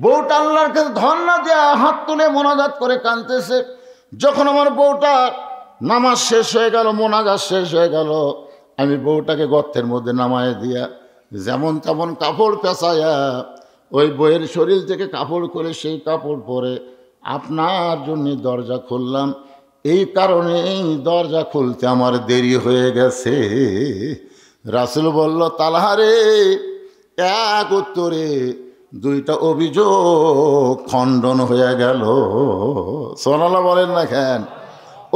Speaker 1: বউটা আল্লাহর কাছে ধন্না দেয়া হাত তুলে মোনাজাত করে কাঁদতেছে। যখন আমার বউটা নামাজ শেষ হয়ে গেল, মোনাজাত শেষ হয়ে গেল, আমি বউটাকে গর্তের মধ্যে নামায় দিয়া যেমন তেমন কাপড় পেঁচাইয়া ওই বইয়ের শরীর থেকে কাপড় করে সেই কাপড় পরে আপনার জন্য দরজা খুললাম। এই কারণেই দরজা খুলতে আমার দেরি হয়ে গেছে। রাসূল বলল, তালহারে, এক উত্তরে 2টা অভিযোগ খণ্ডন হয়ে গেল। সুবহানাল্লাহ বলেন না কেন?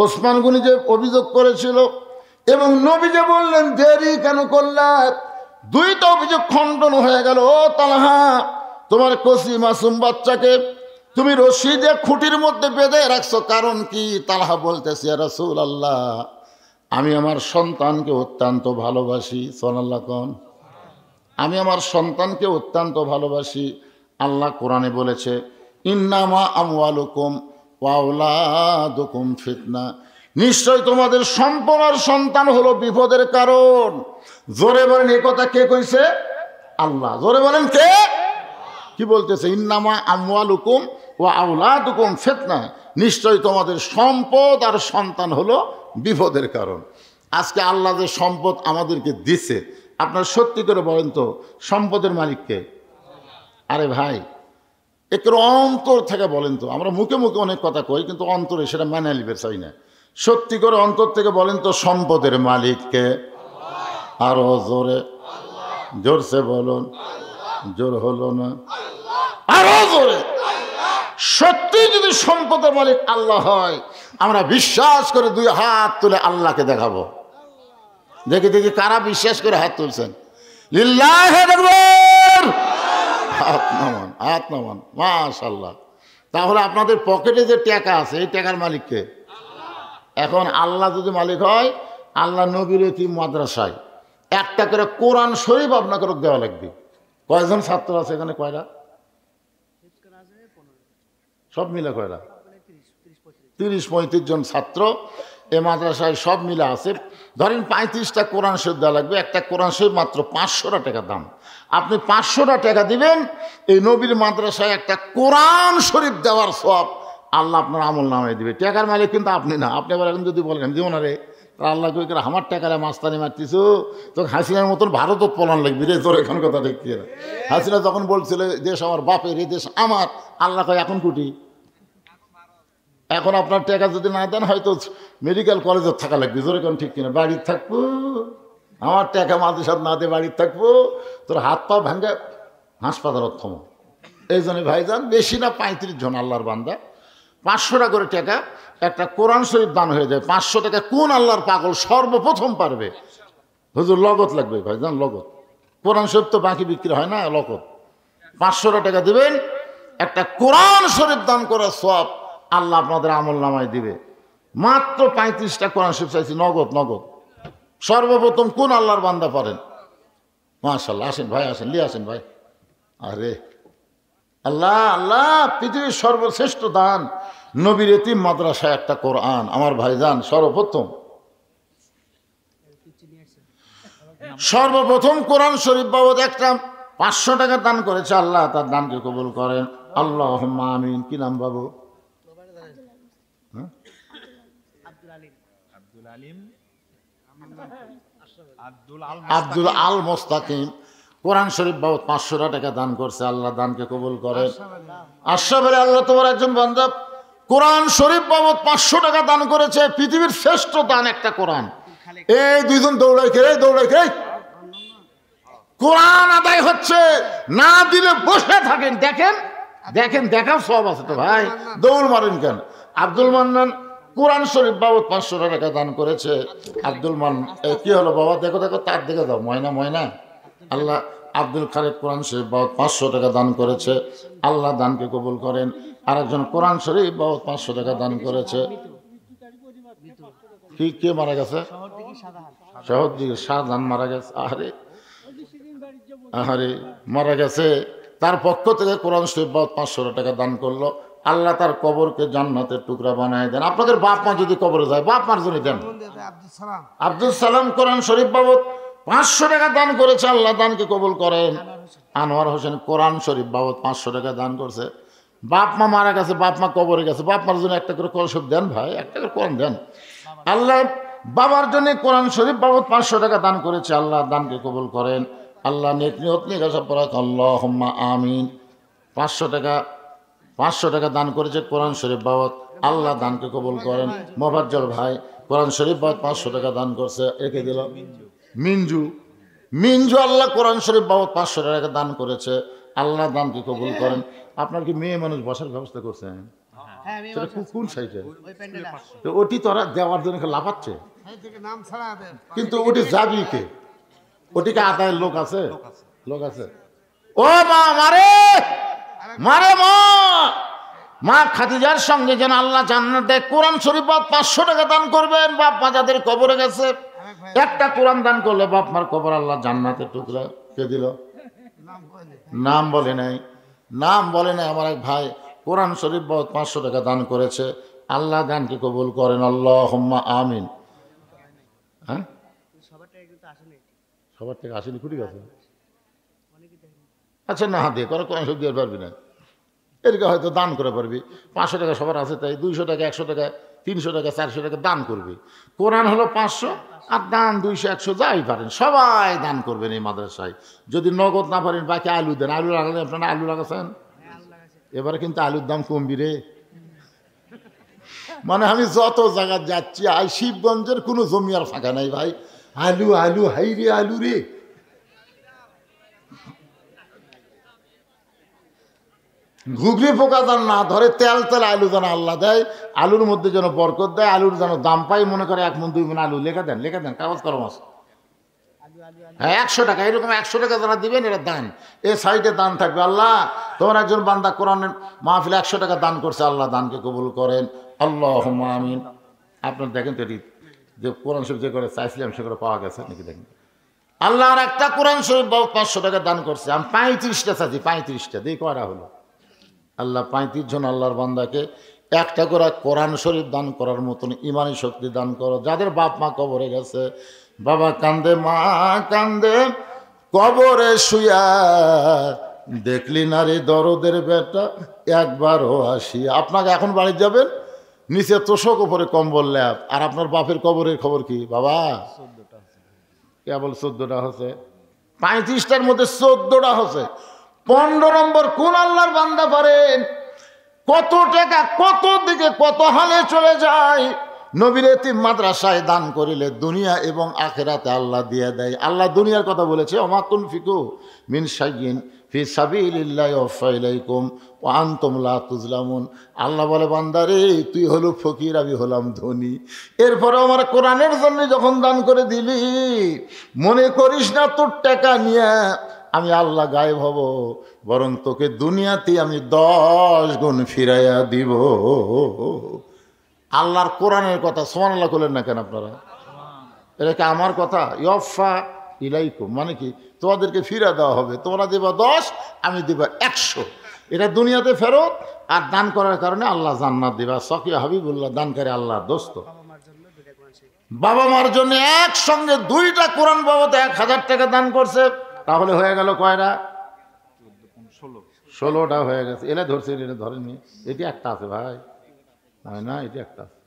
Speaker 1: ওসমান গনি যে অভিযোগ করেছিল এবং নবী যে বললেন দেরি কেন করলা, দুইটা অভিযোগ খণ্ডন হয়ে গেল। ও তালহা, তোমার কসি মাসুম বাচ্চাকে তুমি রশি দিয়ে খুঁটির মধ্যে বেঁধে রাখছো, কারণ কি? তালহা বলতেছে, ইয়া রাসূলুল্লাহ, আমি আমার সন্তানকে অত্যন্ত ভালোবাসি। সুবহানাল্লাহ কোন। আমি আমার সন্তানকে অত্যন্ত ভালোবাসি। আল্লাহ কোরআনে বলেছে, ইন্নামা আমওয়ালুকুম ওয়া আওলাদুকুম ফিতনা, নিশ্চয় তোমাদের সম্পদ আর সন্তান হলো বিপদের কারণ। জোরে বলেন, এই কথা কে কইছে? আল্লাহ। জোরে বলেন, কে? কি বলতেছে? ইন্নামা আমওয়ালুকুম ওয়া আওলাদুকুম ফিতনা, নিশ্চয় তোমাদের সম্পদ আর সন্তান হলো বিপদের কারণ। আজকে আল্লাহ যে সম্পদ আমাদেরকে দিছে, আপনার সত্যি করে বলেন তো সম্পদের মালিককে? আরে ভাই, একটু অন্তর থেকে বলেন তো। আমরা মুখে মুখে অনেক কথা কই, কিন্তু অন্তরে সেটা মেনে নিবে চাই না। সত্যি করে অন্তর থেকে বলেন তো সম্পদের মালিককে? আরো জোরে, জোরসে বলুন। জোর হলো না, আরো জোরে। সত্যি যদি সম্পদের মালিক আল্লাহ হয়, আমরা বিশ্বাস করে দুই হাত তুলে আল্লাহকে দেখাবো। দেখি দেখি কারা বিশ্বাস করে হাত তুলছেন। লিল্লাহি আকবার। হাত নামান, হাত নামান। মাশাআল্লাহ। তাহলে আপনাদের পকেটে যে টাকা আছে, এই টাকার মালিককে? এখন আল্লাহ যদি মালিক হয়, আল্লাহ নবীর এতিম মাদ্রাসায় একটা করে কোরআন শরীফ আপনাকে দেওয়া লাগবে। কয়জন ছাত্র আছে এখানে? কয়টা? সব মিলে কয়টা? 30-35 জন ছাত্র এ মাদ্রাসায় সব মিলে আছে। ধরেন 35টা কোরআন শরীফ দেওয়া লাগবে। একটা কোরআন শরীফ মাত্র 500 টাকা দাম। আপনি 500 টাকা দিবেন, এই নবীর মাদ্রাসায় একটা কোরআন শরীফ দেওয়ার সব আল্লাহ আপনার আমল নামায় দিবে। টাকার মালিক কিন্তু আপনি না। আপনি আবার এখন যদি বলেন দিব না রে, আল্লাহ কই করে আমার টাকারে মাস্তানি মারতিছো, তো হাসিনার মতন ভারত পলান লাগবি রে। তোর এখন কথা দেখছি। হাসিনা যখন বলছিল দেশ আমার বাপের, এই দেশ আমার, আল্লাহ কয় এখন কুটি। এখন আপনার টাকা যদি না দেন, হয়তো মেডিকেল কলেজে থাকা লাগবে। জোরে কোন ঠিক কিনা? বাড়ির থাকবো, আমার টাকা মাদ্রাসাত না দিয়ে বাড়ির থাকবো, তোর হাত পা ভাঙ্গে হাসপাতালত থমো। এই জন্য ভাইজান, বেশি না 35 জন আল্লাহর বান্দা 500 টাকা করে টাকা একটা কোরআন শরীফ দান হয়ে যায়। 500 টাকা কোন আল্লাহর পাগল সর্বপ্রথম পারবে? হুজুর লগত লাগবে ভাইজান, লগত। কোরআন শরীফ তো বাকি বিক্রি হয় না, লগত। 500 টাকা দিবেন, একটা কোরআন শরীফ দান করার সব আল্লাহ আপনাদের আমল নামায় দিবে। মাত্র 35টা কোরআন শরীফ চাইছি, নগদ নগদ। সর্বপ্রথম কোন আল্লাহর বান্দা পারেন? মাশাআল্লাহ। আসেন ভাই, আসেন, নিয়ে আসেন ভাই। আরে আল্লাহ, আল্লাহ পৃথিবীর সর্বশ্রেষ্ঠ দান নবীর এতিম মাদ্রাসায় একটা কোরআন। আমার ভাইজান সর্বপ্রথম কোরআন শরীফ বাবদ একটা 500 টাকা দান করেছে। আল্লাহ তার দানকে কবুল করেন। আল্লাহুম্মা আমিন। কি নাম বাবু? আব্দুল আল মোস্তাকিম। কোরআন শরীফ বাবদ 500 টাকা দান করছে। আল্লাহ দানকে কবুল করেন। আশরাফের আল্লাহ তোমার একজন বান্দা কোরআন শরীফ বাবদ 500 টাকা দান করেছে। পৃথিবীর শ্রেষ্ঠ দান একটা কোরআন। এই দুইজন দৌড়াই খেয়ে কোরআন আদায় হচ্ছে, না দিলে বসে থাকেন। দেখেন দেখেন, দেখার সব আছে তো ভাই, দৌড় মারেন কেন? আব্দুল মান্নান কোরআন শরীফ বাবদ 500 টাকা দান করেছে। আব্দুল কি হলো বাবা? দেখো দেখো, তার দিকে দাও। ময়না ময়না। আল্লাহ আব্দুল খালেক কোরআন শরীফ বাবদ 500 টাকা দান করেছে। আল্লাহ দানকে কবুল করেন। আরেকজন কোরআন শরীফ বাবদ 500 টাকা দান করেছে। কি কে মারা গেছে? শহর দিকে শাহজাহান মারা গেছে। আরে আরে মারা গেছে। তার পক্ষ থেকে কোরআন শরীফ বাবদ 500 টাকা দান করলো। আল্লাহ তার কবরকে জান্নাতের টুকরা বানায় দেন। আপনাদের বাপ মা যদি কবরে যায়, বাপ মার জন্য দেন। আব্দুল সালাম কোরআন শরীফ বাবদ 500 টাকা দান করেছে। আল্লাহ দানকে কবুল করেন। আনোয়ার হোসেন কোরআন শরীফ বাবদ 500 টাকা দান করছে। বাপ মা মারা গেছে, বাপ মা কবরে গেছে, বাপ মার জন্য একটা করে কোরআন শরীফ দেন ভাই, একটা করে কোরআন দেন। আল্লাহ বাবার জন্য কোরআন শরীফ বাবদ 500 টাকা দান করেছে। আল্লাহ দানকে কবুল করেন। আল্লাহ নেক নিয়ত নিয়ে গেছে পড়া। আল্লাহুম্মা আমিন। 500 টাকা দান করেছে কোরআন শরীফ বাবদ। আল্লাহ দানকে কবুল করেন। মোফাজ্জল ভাই কোরআন শরীফ বাবদ 500 টাকা দান করছে। একে দিল মিঞ্জু আল্লাহ কোরআন শরীফ বাবদ 500 টাকা দান করেছে। আল্লাহ দানকে কবুল করেন। আপনার কি মেয়ে মানুষ বসার ব্যবস্থা করছেন? সেটা কোন সাইডে? তো ওটি তোরা দেওয়ার জন্য লাফাচ্ছে, কিন্তু ওটি যাবি কে? ওটিকে আদায়ের লোক আছে, লোক আছে। ও মা মারে, মারে মা, মা খাদিজার সঙ্গে যেন আল্লাহ জান্নাতে কোরআন শরীফ 500 টাকা দান করবেন। বাপ মা যাদের কবরে গেছে, একটা কোরআন দান করলে বাপ মার কবর আল্লাহ জান্নাতে টুকরা কে দিল? নাম বলে নাই, নাম বলে নাই। আমার এক ভাই কোরআন শরীফ 500 টাকা দান করেছে। আল্লাহ দানকে কবুল করেন, আল্লাহুম্মা আমিন। হ্যাঁ, সবার থেকে আসেনি, কুড়ি গেছে। আচ্ছা না, দিয়ে করে কোরআন শরীফ দিয়ে পারবি না, এদিকে হয়তো দান করে পারবি। 500 টাকা সবার আছে, তাই 200 টাকা, 100 টাকা, 300 টাকা, 400 টাকা দান করবি। কোরআন হলো 500, আর দান 200, 100 যাই পারেন সবাই দান করবেন এই মাদ্রাসায়। যদি নগদ না পারেন, বাকি আলু দেন। আলু লাগালে, আপনারা আলু লাগাচ্ছেন, এবারে কিন্তু আলুর দাম কমবি রে। মানে আমি যত জায়গা যাচ্ছি, শিবগঞ্জের কোনো জমি আর ফাঁকা নাই ভাই। আলু আলু, হাই রে আলু রে। ঘুগনি পোকা যেন না ধরে, তেল তেল আলু যেন আল্লাহ দেয়, আলুর মধ্যে যেন বরকত দেয়, আলুর যেন দাম পাই। মনে করে 1 মণ 2 মণ আলু লেখা দেন, লেখা দেন, কাগজ কলম আছে। হ্যাঁ, 100 টাকা, এরকম 100 টাকা যারা দিবেন এরা দান। এ সাইডে দান থাকবে। আল্লাহ তোমার একজন বান্দা কোরআনের মাহফিলে 100 টাকা দান করছে, আল্লাহ দানকে কবুল করেন, আল্লাহুম্মা আমিন। আপনার দেখেন তো, এটি যে কোরআন শরীফ যে করে চাইছিলাম সেগুলো পাওয়া গেছে নাকি দেখেন। আল্লাহর একটা কোরআন শরীফ 500 টাকা দান করছে। আমি 35টা চাচ্ছি, 35টা দিয়ে করা হলো। আল্লাহ 35 জন আল্লাহর বান্দাকে একটা করে কোরআন শরীফ দান করার মতন ইমানি শক্তি দান করো। যাদের বাপ মা কবরে গেছে, বাবা কান্দে, মা কান্দে, কবরে শুয়া, দেখলি না রে দরদের বেটা একবারও আসি। আপনাকে এখন বাড়ি যাবেন, নিচে তোষক, উপরে কম্বল ল্যাপ, আর আপনার বাপের কবরের খবর কি বাবা? কেবল 14টা হচ্ছে, 35টার মধ্যে 14টা হচ্ছে। 15 নম্বর কোন আল্লাহর বান্দা পারেন? কত টাকা কত দিকে কত হালে চলে যায়। নবীর এতিম মাদ্রাসায় দান করিলে দুনিয়া এবং আখিরাতে আল্লাহ দিয়ে দেয়। আল্লাহ দুনিয়ার কথা বলেছে, ওমা তুনফিকু মিন শাইইন ফি সাবিলিল্লাহি ওয়াফা ইলাইকুম ওয়া আনতুম লা তুজলামুন। আল্লাহ বলে, বান্দারে তুই হলো ফকির, আমি হলাম ধনী। এরপরে আমার কোরআনের জন্য যখন দান করে দিলি, মনে করিস না তোর টাকা নিয়ে আমি আল্লাহ গায়েব হব, বরং তোকে দুনিয়াতে আমি 10 গুণ ফিরাইয়া দিব। আল্লাহর কোরআনের কথা, সুবহানাল্লাহ বলেন না কেন আপনারা? এটা কি আমার কথা? ইয়ফা ইলাইকুম মানে কি? তোমাদেরকে ফিরা দেওয়া হবে। তোমরা দেবা 10, আমি দেবা 100। এটা দুনিয়াতে ফেরত, আর দান করার কারণে আল্লাহ জান্নাত দিবা। সকিয়া হাবিবুল্লাহ দানকারী আল্লাহ দোস্ত। বাবা মার জন্য একসঙ্গে 2টা কোরআন বাবদ 1000 টাকা দান করছে। তাহলে হয়ে গেল কয়টা? 16টা হয়ে গেছে। এলে ধরছে, এটা ধরেনি, এটি একটা আছে ভাই, হয় না? এটি একটা আছে।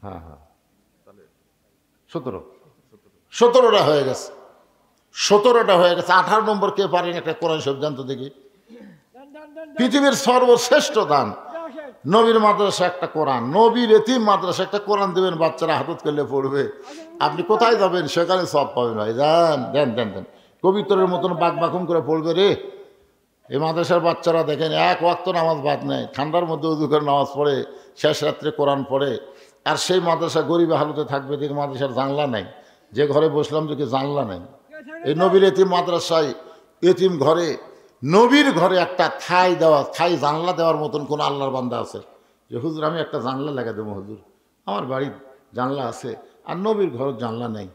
Speaker 1: হ্যাঁ হ্যাঁ, 17টা হয়ে গেছে। 17টা হয়ে গেছে। 18 নম্বর কে পারেন একটা কোরআন শরীফ জানতো দেখি? পৃথিবীর সর্বশ্রেষ্ঠ দান নবীর মাদ্রাসা একটা কোরআন, নবীর এতিম মাদ্রাসা একটা কোরআন দেবেন, বাচ্চারা হাতত করলে পড়বে। আপনি কোথায় যাবেন? সেখানে সব পাবেন ভাই। যান, দেন দেন দেন, কবিতরের মতন বাকবাকুম করে পড়বে রে। এই মাদ্রাসার বাচ্চারা দেখেন, 1 ওয়াক্ত নামাজ বাদ নেয়, ঠান্ডার মধ্যে উজু করে নামাজ পড়ে, শেষ রাত্রে কোরআন পড়ে। আর সেই মাদ্রাসা গরিব হালতে থাকবে, দেখে মাদ্রাসার জানলা নাই। যে ঘরে বসলাম দেখি জানলা নাই। এই নবীর এতিম মাদ্রাসায়, এতিম ঘরে, নবীর ঘরে একটা ঠাই দেওয়া, ঠাই জানলা দেওয়ার মতন কোন আল্লাহর বান্দা আছে যে হুজুর আমি একটা জানলা লাগা দেবো? হুজুর আমার বাড়ির জানলা আছে, আর নবীর ঘর জানলা নেই।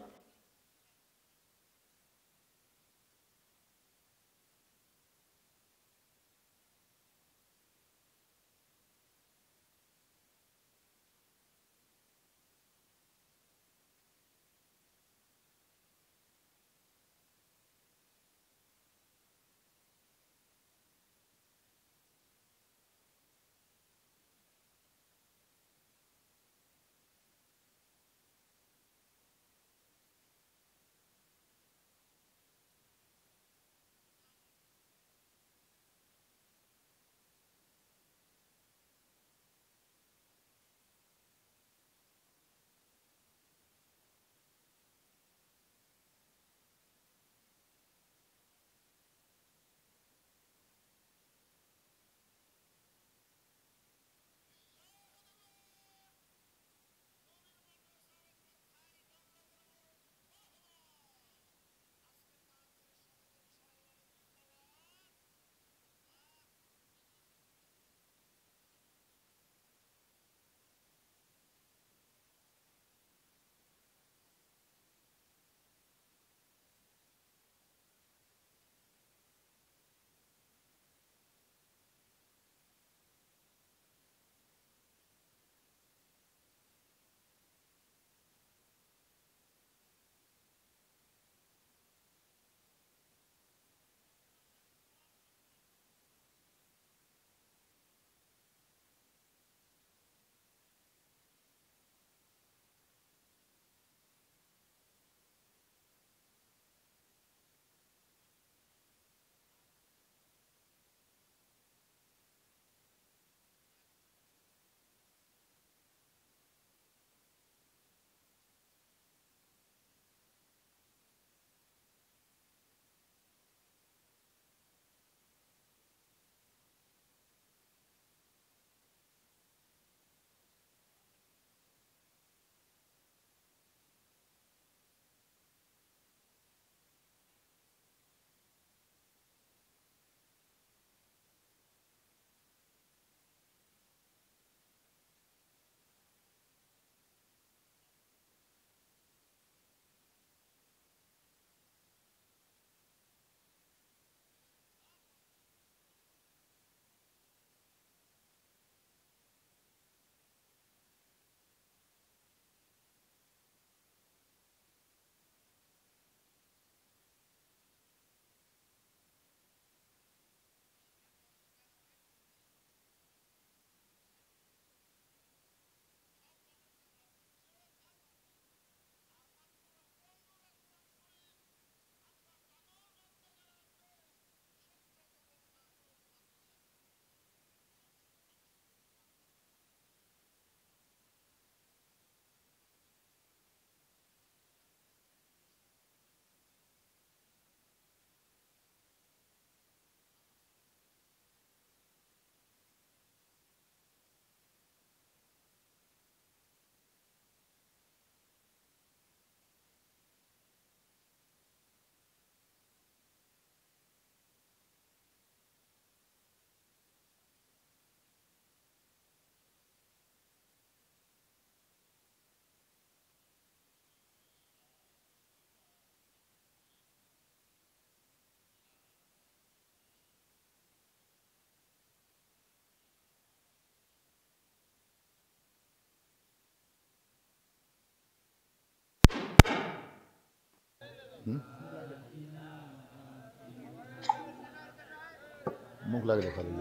Speaker 1: মুখ লাগে খালি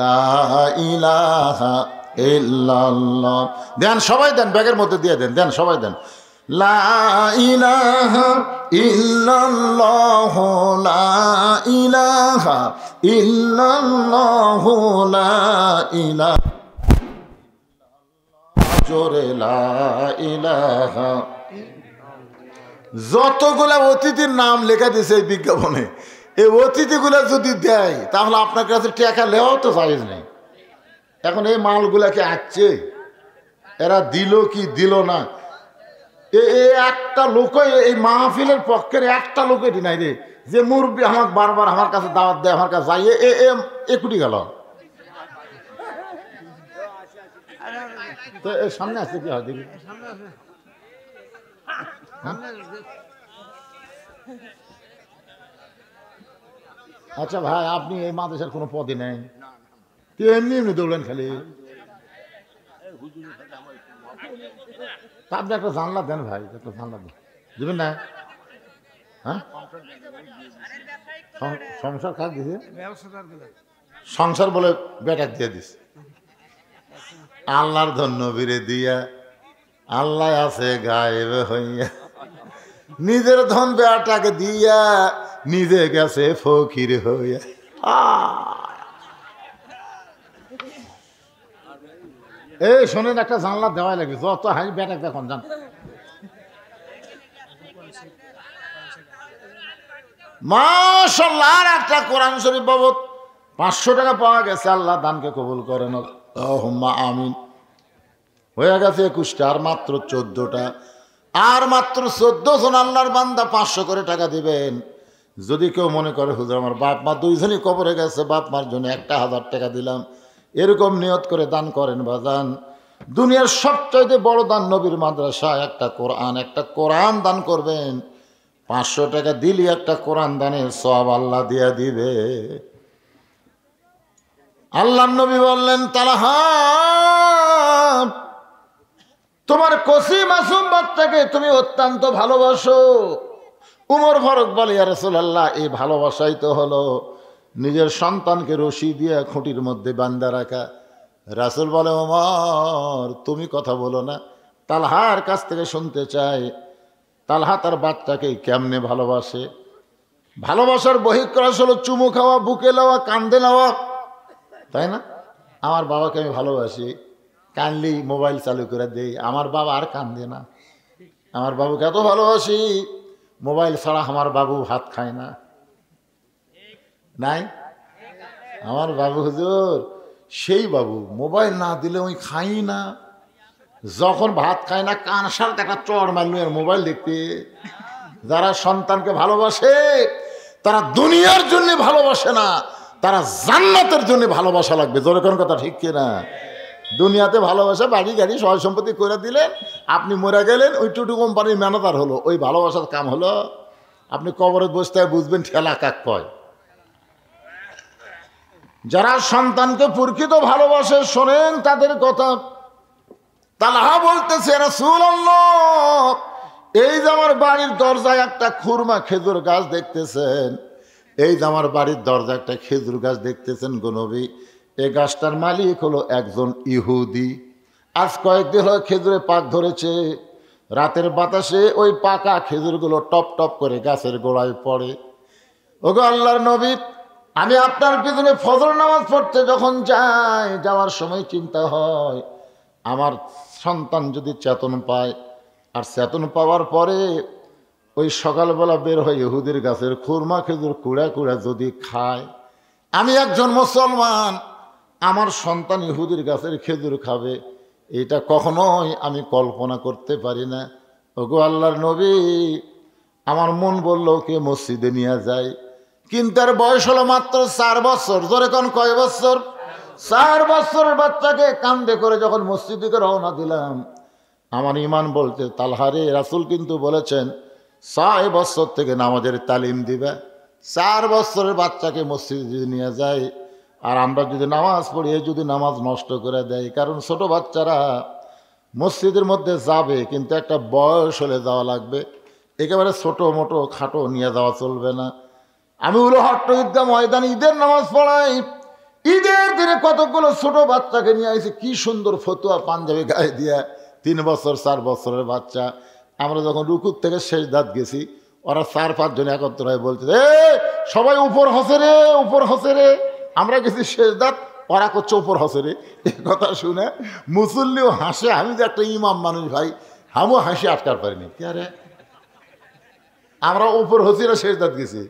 Speaker 1: লা ইলাহা ইল্লাল্লাহ। দেন সবাই দেন, ব্যাগের মধ্যে দিয়ে দেন, দেন সবাই দেন। লা ইলাহা ইল্লাল্লাহ লা ইলাহা ইল্লাল্লাহ লা ইলাহা, জোরে লা ইলাহা। যতগুলা অতিথির নাম লেখা দিয়েছে এই বিজ্ঞাপনে, এই অতিথিগুলা যদি দেয় তাহলে আপনার কাছে টাকা নেওয়াও তো জায়েজ নেই। এখন এই মালগুলাকে আসছে, এরা দিল কি দিল না, একটা লোক এই মাহফিলের পক্ষের একটা লোক এটি নাই রে যে মুরব্বী আমাকে বারবার আমার কাছে দাওয়াত দেয়, আমার কাছে যাই এ কুটি গেল। তো এর সামনে আছে কি হয় দেখি। আচ্ছা ভাই, আপনি এই মাদ্রাসার কোনো পদে নেই, এমনি এমনি দৌড়েন খালি। আপনি একটা জানলা দেন ভাই, একটা জানলা দেবেন না? হ্যাঁ, সংসার কাজ দিছে, সংসার বলে বেটাক দিয়ে দিস। আল্লাহর ধন্য বীরে দিয়া আল্লাহ আছে গায়েব হইয়া, নিজের ধন বেটাকে দিয়া নিজে গেছে ফকির হইয়া। এই শোনেন, একটা জানলা দেওয়াই লাগবে, যত হাই বেটাক দেখুন জান। মাশাআল্লাহ, আর একটা কোরআন শরীফ বাবদ 500 টাকা পাওয়া গেছে। আল্লাহ দানকে কবুল করেন, আল্লাহুম্মা আমিন। হয়ে গেছে 21টা, আর মাত্র 14টা, আর মাত্র 14 জন আল্লাহর বান্দা 500 করে টাকা দিবেন। যদি কেউ মনে করে হুজুর আমার বাপ মা দুইজনই কবরে গেছে, বাপ মার জন্য 1000 টাকা দিলাম, এরকম নিয়ত করে দান করেন বাজান। দুনিয়ার সবচাইতে বড় দান নবীর মাদ্রাসা, একটা কোরআন দান করবেন। 500 টাকা দিলি একটা কোরআন দানের সওয়াব আল্লাহ দিয়া দিবে। আল্লাহর নবী বললেন, তালহা তোমার কসি মাসুম বাচ্চাকে তুমি অত্যন্ত ভালোবাসো। উমর ফারুক বলে, ইয়া রাসূলুল্লাহ, এই ভালোবাসাই তো হলো নিজের সন্তানকে রশি দিয়ে খুঁটির মধ্যে বান্ধা রাখা। রাসূল বলে, ওমর তুমি কথা বলো না, তালহার কাছ থেকে শুনতে চাই তালহা তার বাচ্চাকে কেমনে ভালোবাসে। ভালোবাসার বহিঃপ্রকাশ হলো চুমু খাওয়া, বুকে নেওয়া, কান্দে নেওয়া, তাই না? আমার বাবাকে আমি ভালোবাসি, কানলি মোবাইল চালু করে দেই, আমার বাবা আর কান্দে না। আমার বাবুকে এত ভালোবাসি, মোবাইল ছাড়া আমার বাবু ভাত খায় না। নাই আমার বাবু হুজুর, সেই বাবু মোবাইল না দিলে ওই খাই না। যখন ভাত খায় না, কান সালতে একটা চড় মারল আর মোবাইল দেখতে। যারা সন্তানকে ভালোবাসে তারা দুনিয়ার জন্য ভালোবাসে না, তারা জান্নাতের জন্য ভালোবাসা লাগবে। জোরে কোন কথা ঠিক কিনা? দুনিয়াতে ভালোবাসা, বাড়ি গাড়ি সয় সম্পত্তি করে দিলেন, আপনি মরে গেলেন, ওই টুটু কোম্পানির ম্যানেজার হলো, ওই ভালোবাসার কাম হলো। আপনি কবরে বসতে বুঝবেন ঠেলা কাক কয়। যারা সন্তানকে প্রকৃত ভালোবাসে, শোনেন তাদের কথা। তালহা বলতেছে, রাসূলুল্লাহ, এই যে আমার বাড়ির দরজায় একটা খুরমা খেজুর গাছ দেখতেছেন, এই যে আমার বাড়ির দরজায় একটা খেজুর গাছ দেখতেছেন গো নবী, এই গাছটার মালিক হলো একজন ইহুদি। আজ কয়েকদিন হলো খেজুরে পাক ধরেছে, রাতের বাতাসে ওই পাকা খেজুরগুলো টপ টপ করে গাছের গোড়ায় পড়ে। ওগো আল্লাহর নবী, আমি আপনার পিছনে ফজর নামাজ পড়তে যখন যাই, যাওয়ার সময় চিন্তা হয় আমার সন্তান যদি চেতন পায়, আর চেতন পাওয়ার পরে ওই সকালবেলা বের হয়ে ইহুদির গাছের খুরমা খেজুর কুড়া কুড়া যদি খায়, আমি একজন মুসলমান, আমার সন্তান ইহুদির গাছের খেজুর খাবে, এটা কখনোই আমি কল্পনা করতে পারি না। ওগো আল্লাহর নবী, আমার মন বলল ওকে মসজিদে নিয়ে যায়, কিন্তু তার বয়স হলো মাত্র 4 বছর। জোরে কোন কয় বছর? 4 বছরের বাচ্চাকে কান্দে করে যখন মসজিদ দিকে রওনা দিলাম, আমার ইমান বলতে, তালহারে রাসূল কিন্তু বলেছেন 6 বছর থেকে নামাজের তালিম দিবে। 4 বছরের বাচ্চাকে মসজিদে নিয়ে যায়, আর আমরা যদি নামাজ পড়িয়ে যদি নামাজ নষ্ট করে দেয়, কারণ ছোট বাচ্চারা মসজিদের মধ্যে যাবে, কিন্তু একটা বয়স হলে যাওয়া লাগবে, একেবারে ছোট মোটো খাটো নিয়ে যাওয়া চলবে না। আমি উলহট্ট ঈদগাহ ময়দানে ঈদের নামাজ পড়াই। ঈদের দিনে কতগুলো ছোট বাচ্চাকে নিয়ে আসে, কি সুন্দর ফতুয়া পাঞ্জাবি গায়ে দিয়ে, 3 বছর 4 বছরের বাচ্চা। আমরা যখন রুকুর থেকে শেষ দাঁত গেছি, ওরা 4-5 জন একত্র হয়ে বলছে, সবাই উপর হসে রে, উপর হসে রে। আমরা গেছি শেষ দাঁত, ওরা করছে উপর হসে রে। এই কথা শুনে মুসল্লিও হাসে, আমি যে একটা ইমাম মানুষ ভাই, আমিও হাসি আটকার পারিনি। কে আরে আমরা উপর হসি না শেষ দাঁত গেছি?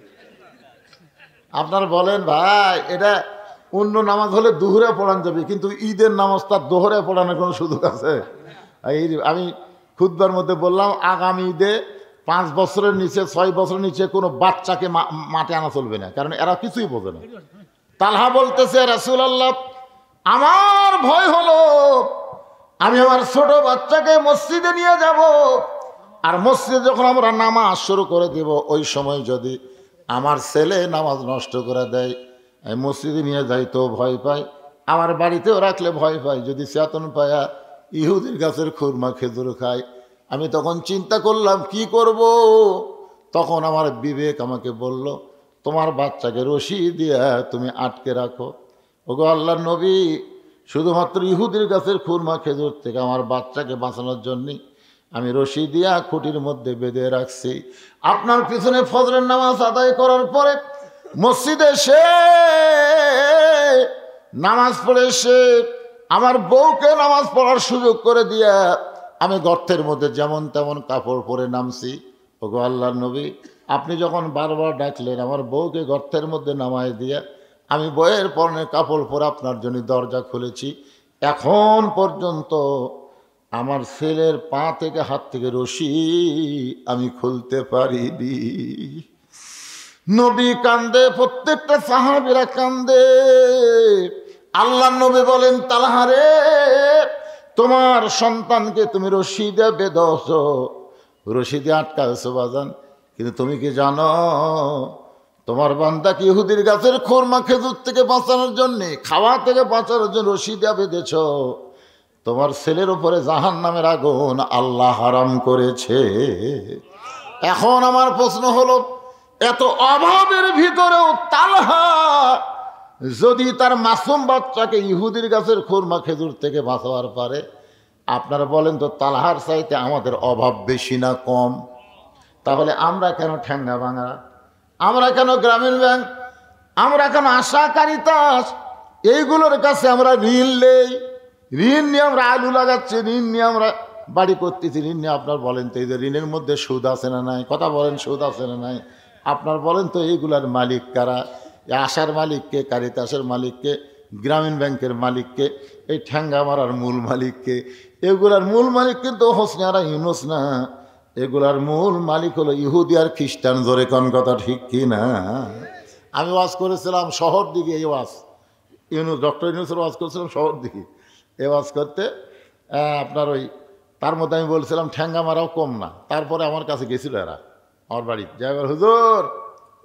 Speaker 1: আপনারা বলেন ভাই, এটা অন্য নামাজ হলে দুহরে পড়ান যাবে, কিন্তু ঈদের নামাজ তার দোহরে পড়ানোর কোনো সুযোগ আছে? আমি খুতবার মধ্যে বললাম, আগামী ঈদে 5 বছরের নিচে 6 বছরের নিচে কোনো বাচ্চাকে মাঠে আনা চলবে না, কারণ এরা কিছুই বোঝে না। তালহা বলতেছে, রাসূলুল্লাহ, আমার ভয় হলো আমি আমার ছোট বাচ্চাকে মসজিদে নিয়ে যাব, আর মসজিদে যখন আমরা নামাজ শুরু করে দেব, ওই সময় যদি আমার ছেলে নামাজ নষ্ট করে দেয়, আমি মসজিদে নিয়ে যাই তো ভয় পাই, আমার বাড়িতেও রাখলে ভয় পাই, যদি চেতন পায়া ইহুদির গাছের খুরমা খেজুর খায়। আমি তখন চিন্তা করলাম কি করব। তখন আমার বিবেক আমাকে বলল, তোমার বাচ্চাকে রশি দিয়ে তুমি আটকে রাখো। ওগো আল্লাহর নবী, শুধুমাত্র ইহুদির গাছের খুরমা খেজুর থেকে আমার বাচ্চাকে বাঁচানোর জন্যে আমি রশি দিয়া খুঁটির মধ্যে বেঁধে রাখছি। আপনার পিছনে ফজরের নামাজ আদায় করার পরে মসজিদে এসে নামাজ পড়ে এসে আমার বউকে নামাজ পড়ার সুযোগ করে দিয়া আমি গর্তের মধ্যে যেমন তেমন কাপড় পরে নামছি। ওগো আল্লাহর নবী, আপনি যখন বারবার ডাকলেন, আমার বউকে গর্তের মধ্যে নামায় দিয়া আমি বইয়ের পরনে কাপড় পরে আপনার জন্য দরজা খুলেছি। এখন পর্যন্ত আমার ছেলের পা থেকে হাত থেকে রশি আমি খুলতে পারিনি। নবী কান্দে, প্রত্যেকটা সাহাবীরা কান্দে। আল্লাহ নবী বলেন, তালহা রে, তোমার সন্তানকে তুমি রশি দিয়ে বেঁধেছ, রশি দিয়ে আটকাছো বাজান, কিন্তু তুমি কি জানো তোমার বান্দাকে ইহুদির গাছের খুরমা খেজুর থেকে বাঁচানোর জন্যে, খাওয়া থেকে বাঁচানোর জন্য রশি দিয়ে বেঁধেছ। তোমার ছেলের উপরে জাহান্নামের আগুন আল্লাহ হারাম করেছে। এখন আমার প্রশ্ন হলো, এত অভাবের ভিতরেও তালহা যদি তার মাসুম বাচ্চাকে ইহুদির গাছের খুরমা খেজুর থেকে বাঁচাবার পারে, আপনারা বলেন তো তালহার চাইতে আমাদের অভাব বেশি না কম? তাহলে আমরা কেন ঠ্যাঙ্গা ভাঙা, আমরা কেন গ্রামীণ ব্যাংক, আমরা কেন আশা কারিতাস, এইগুলোর কাছে আমরা ঋণ নেই? ঋণ নিয়ে আমরা আলু লাগাচ্ছি, ঋণ নিয়ে আমরা বাড়ি করতেছি, ঋণ নিয়ে আপনার বলেন তো এই যে ঋণের মধ্যে সুদ আছে না নাই? কথা বলেন, সুদ আছে না নাই? আপনার বলেন তো এইগুলার মালিক কারা? আশার মালিককে, কারিতাসের মালিককে, গ্রামীণ ব্যাংকের মালিককে, এই ঠ্যাঙ্গা মারার মূল মালিককে? এগুলার মূল মালিক কিন্তু হোসনে আর ইউনুস না, এগুলার মূল মালিক হলো ইহুদি আর খ্রিস্টান। জোরে কোন কথা ঠিক কি না? আমি ওয়াজ করেছিলাম শহর দিকে, এই ওয়াজ ডক্টর ইউনুসের ওয়াজ করেছিলাম শহর দিকে। এই ওয়াজ করতে আপনার ওই তার মধ্যে আমি বলছিলাম ঠ্যাঙ্গা মারাও কম না। তারপরে আমার কাছে গেছিল এরা, আমার বাড়ি যাই, হুজুর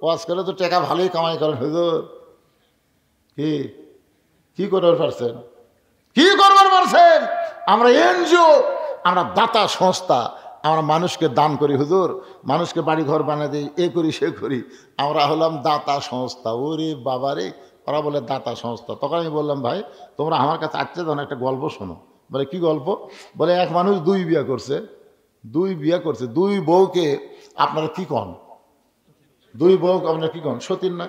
Speaker 1: ওয়াজ করে তো টাকা ভালোই কামাই করেন হুজুর, কি করবার পারছেন, কি করবার পারছেন? আমরা এনজিও, আমরা দাতা সংস্থা, আমরা মানুষকে দান করি হুজুর, মানুষকে বাড়ি ঘর বানিয়ে দিই, এ করি সে করি, আমরা হলাম দাতা সংস্থা। ওরে বাবারে, ওরা বলে দাতা সংস্থা। তখন আমি বললাম, ভাই তোমরা আমার কাছে আসছে তখন একটা গল্প শোনো। বলে কি গল্প? বলে এক মানুষ 2 বিয়ে করছে, 2 বিয়ে করছে, 2 বউকে আপনারা কি কন? 2 বউকে আপনারা কি কন? সতীন না?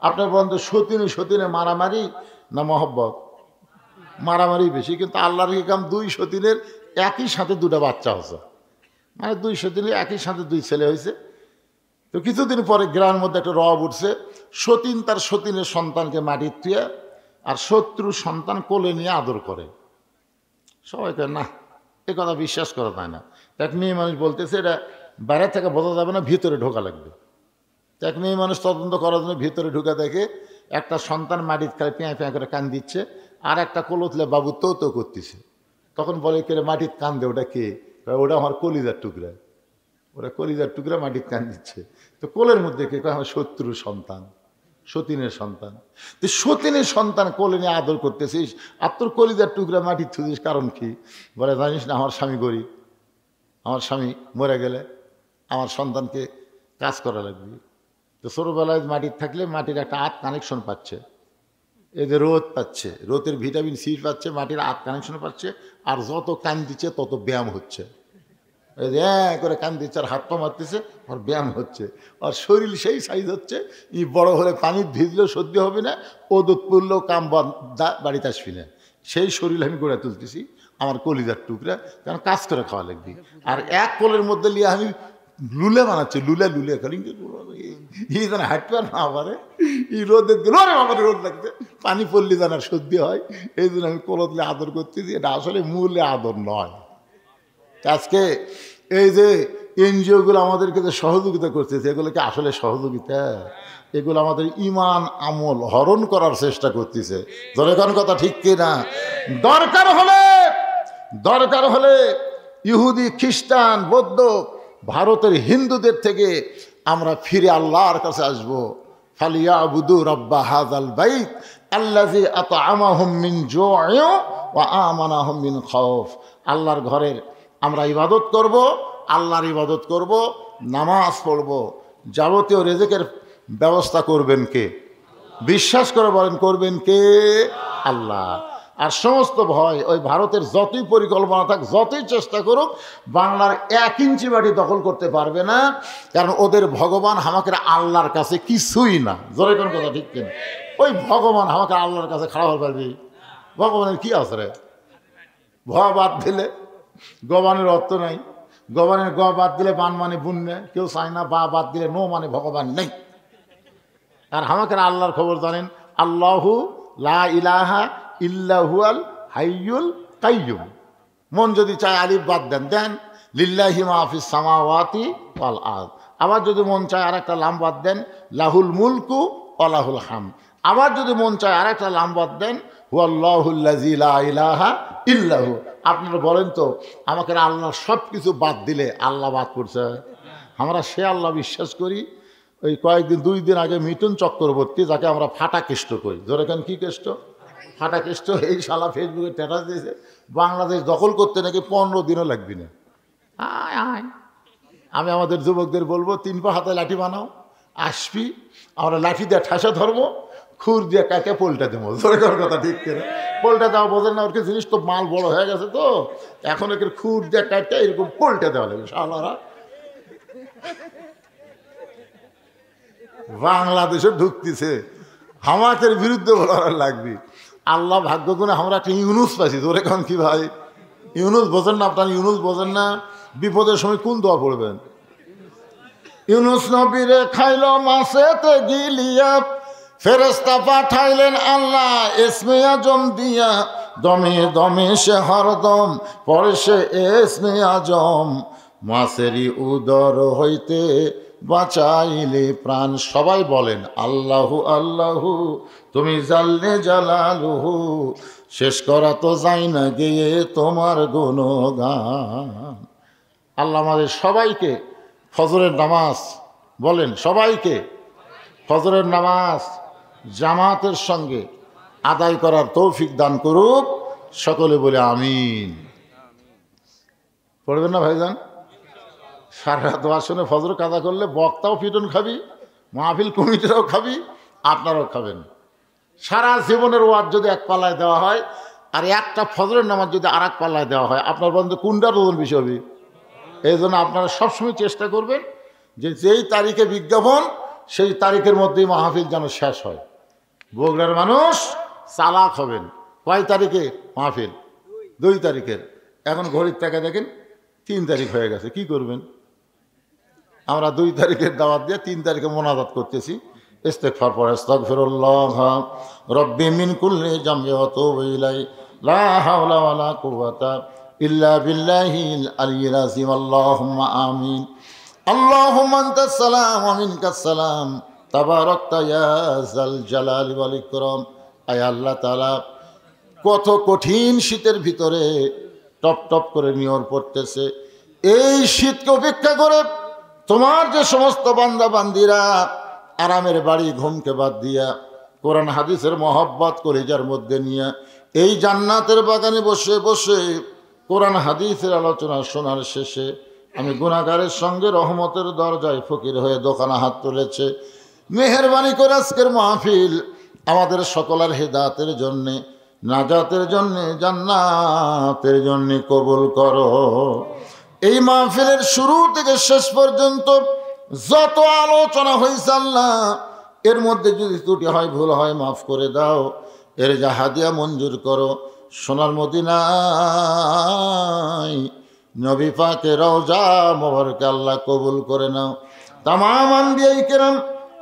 Speaker 1: আপনার বলেন তো সতীনে সতীনে মারামারি না মহব্বত? মারামারি বেশি, কিন্তু আল্লাহর কি কাম 2 সতীনের একই সাথে 2টা বাচ্চা হচ্ছে, মানে 2 সতীনের একই সাথে 2 ছেলে হয়েছে। তো কিছুদিন পরে গ্রামের মধ্যে একটা রব উঠছে, সতীন তার সতীনের সন্তানকে মাটির থুয়ে আর শত্রু সন্তান কোলে নিয়ে আদর করে। সবাই কয় না, এ কথা বিশ্বাস করা যায় না। এক মেয়ে মানুষ বলতেছে এটা বাইরে থেকে বোঝা যাবে না, ভিতরে ঢোকা লাগবে। এক মেয়ে মানুষ তদন্ত করার জন্য ভিতরে ঢুকে দেখে একটা সন্তান মাটির খালে পেঁয়া পেঁয়া করে কান দিচ্ছে, আর একটা কোলতলে বাবু তো করতেছে। তখন বলে কে মাটির কান দে, ওটা কে? ওটা আমার কলিজার টুকরা, ওরা কলিজার টুকরা মাটির কান দিচ্ছে। তো কোলের মধ্যে কে? আমার শত্রু সন্তান। সতীনের সন্তান। তো সতীনের সন্তান কোলে নিয়ে আদর করতেছিস, আর তোর কলিজার টুকরা মাটি থুদিস, কারণ কি? বলে জানিস না আমার স্বামী গরিব, আমার স্বামী মরে গেলে আমার সন্তানকে কাজ করা লাগবে। তো ছোটোবেলায় মাটির থাকলে মাটির একটা আত কানেকশন পাচ্ছে, এদের রোদ পাচ্ছে, রোদের ভিটামিন সি পাচ্ছে, মাটির আত কানেকশন পাচ্ছে, আর যত কান দিচ্ছে তত ব্যায়াম হচ্ছে। এই যে করে কান দিচ্ছে আর হাত পা মারতেছে, আর ব্যায়াম হচ্ছে, আর শরীর সেই সাইজ হচ্ছে। ই বড় হলে পানি ভিজলেও সহ্য হবে না, ও দুধ পড়লেও কাম বাড়িতে আসবি না। সেই শরীর আমি গড়ে তুলতেছি, আমার কলিজার টুকরা, কারণ কাজ করে খাওয়া লাগবে। আর এক কোলের মধ্যে নিয়ে আমি লুলে বানাচ্ছি, লুলে লুলে খালি ই যেন হাঁটতে না পারে, ই রোদের দিল আমার রোদ লাগছে, পানি পড়লে যেন সর্দি হয়, এই জন্য আমি কোলতলে আদর করতেছি। এটা আসলে মূলে আদর নয়। আজকে এই যে এনজিওগুলো আমাদেরকে যে সহযোগিতা করতেছে, এগুলোকে আসলে সহযোগিতা? এগুলো আমাদের ইমান আমল হরণ করার চেষ্টা করতেছে। ধরে কোন কথা ঠিক কিনা? দরকার হলে ইহুদি, খ্রিস্টান, বৌদ্ধ, ভারতের হিন্দুদের থেকে আমরা ফিরে আল্লাহর কাছে আসবো। ফালিয়াবুদু রাব্বা হাযাল বাইত আল্লাযী আত'আমাহুম মিন জু'ইন ওয়া আমানাহুম মিন খাউফ। আল্লাহর ঘরের আমরা ইবাদত করব, আল্লাহর ইবাদত করব, নামাজ পড়ব, যাবতীয় রিজিকের ব্যবস্থা করবেন কে? বিশ্বাস করে বলেন, করবেন কে? আল্লাহ। আর সমস্ত ভয়, ওই ভারতের যতই পরিকল্পনা থাক, যতই চেষ্টা করুক, বাংলার 1 ইঞ্চি মাটি দখল করতে পারবে না, কারণ ওদের ভগবান আমাকে আল্লাহর কাছে কিছুই না। জোরে কোন কথা ঠিক কিনা? ওই ভগবান আমাকে আল্লাহর কাছে খাড়া হতে পারবি? ভগবানের কি আছে রে? ভ বাদ দিলে গবানের অর্থ নাই, গবানের গ বাদ দিলে বান মানে বুন্নে, কেউ চায় না। বা বাদ দিলে নো মানে ভগবান নেই। আর আমাকে আল্লাহর খবর জানেন, আল্লাহু লা ইলাহা ইল্লাহুয়াল হাইয়ুল কাইয়ুম। মন যদি চায় আলিফ বাদ দেন, দেন লিল্লাহি মা ফিস সামাওয়াতি ওয়াল আরদ। আবার যদি মন চায় আর একটা লাম বাদ দেন, লাহুল মুলকু ওয়া লাহুল হাম। আবার যদি মন চায় আর একটা লাম বাদ দেন, হুয়াল্লাহুল্লাযী লা ইলাহা ইল্লাহু। আপনারা বলেন তো, আমাকে আল্লাহ সব কিছু বাদ দিলে আল্লাহ বাদ করছে? আমরা সে আল্লাহ বিশ্বাস করি। ওই কয়েকদিন 2 দিন আগে মিঠুন চক্রবর্তী, যাকে আমরা ফাটা কেষ্ট করি, ধরে কেন কি কেষ্ট? ফাটা কেষ্ট। এই শালা ফেসবুকে স্ট্যাটাস দিয়েছে বাংলাদেশ দখল করতে নাকি 15 দিনও লাগবে না। আয় আয়, আমি আমাদের যুবকদের বলবো 3 পা হাতে লাঠি বানাও, আসবি, আমরা লাঠি দিয়ে ঠাসা ধরবো, খুর দিয়ে কাকে পোলটা দেবো। ধরে করার কথা ঠিক করে পোলটা দেওয়া বোঝেন না? ওর কি জিনিস তো মাল বড় হয়ে গেছে, তো এখন একে খুর দিয়ে কাটটা এরকম পোলটা দেওয়া লাগবে। শালারা বাংলাদেশে ঢুকতেছে, হামাকের বিরুদ্ধে বলার লাগবে। আল্লাহ ভাগ্য গুণে আমরা একটা ইউনুস পাইছি। ধরে কারণ কি ভাই, ইউনুস বোঝেন না? আপনার ইউনুস বোঝেন না? বিপদের সময় কোন দোয়া পড়বেন? ইউনুস নবীরে খাইল মাছেতে গিলিয়া, ফেরেশতা পাঠাইলেন আল্লাহ ইসমে আজম দিয়া। দমে দমে সে হরদম পরে সে ইসমে আজম, মাছেরই উদর হইতে বাঁচাইলে প্রাণ। সবাই বলেন আল্লাহু আল্লাহু, তুমি জাল্লে জালালুহু, শেষ করা তো যায় না গিয়ে তোমার গুণগান। আল্লাহ আমাদের সবাইকে ফজরের নামাজ, বলেন সবাইকে ফজরের নামাজ জামাতের সঙ্গে আদায় করার তৌফিক দান করুক। সকলে বলে আমিন। পড়বেন না ভাইজান? সারা রাত ওয়াজ শুনে ফজর কাদা করলে বক্তাও পিটন খাবি, মাহফিল কমিটিরাও খাবি, আপনারাও খাবেন। সারা জীবনের ওয়াজ যদি এক পাল্লায় দেওয়া হয়, আর একটা ফজরের নামাজ যদি আর এক পাল্লায় দেওয়া হয়, আপনার বন্ধু কোনটার ওজন বেশি হবে? এই জন্য আপনারা সবসময় চেষ্টা করবেন যে যেই তারিখে বিজ্ঞাপন, সেই তারিখের মধ্যেই মাহফিল যেন শেষ হয়। বগুড়ার মানুষ চালাক হবেন। কয় তারিখে মাহফিল? 2 তারিখের। এখন ঘড়ির টাকা দেখেন 3 তারিখ হয়ে গেছে, কি করবেন? আমরা 2 তারিখের দাওয়াত দিয়ে 3 তারিখে মোনাজাত করতেছি। ইস্তেগফার পড়ে আস্তাগফিরুল্লাহ রব্বি মিন কুল্লি জামবি ওয়া তুবু ইলাইহি লা হাওলা ওয়ালা কুওয়াতা ইল্লা বিল্লাহিল আলিয়্যিল আযীম। আল্লাহুম্মা আমিন। আল্লাহুম্মা আনতাস সালাম ওয়া মিনকাস সালাম তাবারাকতা ইয়া যাল জালালি ওয়াল ইকরাম। আয় আল্লাহ তাআলা, কত কঠিন শীতের ভিতরে টপ টপ করে নিয়র পড়তেছে। এই শীতকে উপেক্ষা করে তোমার যে সমস্ত বান্দা বান্দিরা আরামের বাড়ি ঘুমকে বাদ দিয়া কোরআন হাদিসের মহব্বত কলিজার মধ্যে নিয়ে এই জান্নাতের বাগানে বসে বসে কোরআন হাদিসের আলোচনা শোনার শেষে আমি গুনাহগারের সঙ্গে রহমতের দরজায় ফকির হয়ে দোকানে হাত তুলেছে। মেহেরবানি করে আজকের মাহফিল আমাদের সকলের হেদায়েতের জন্যে, নাজাতের জন্যে, জান্নাতের জন্যে কবুল করো। এই মাহফিলের শুরু থেকে শেষ পর্যন্ত যত আলোচনা হয়েছে আল্লাহ, এর মধ্যে যদি ত্রুটি হয়, ভুল হয়, মাফ করে দাও। এর যা হাদিয়া মঞ্জুর করো। সোনার মদিনায় নবী পাকের রওজা মোবারকে আল্লাহ কবুল করে নাও। তামাম আম্বিয়া কেরাম,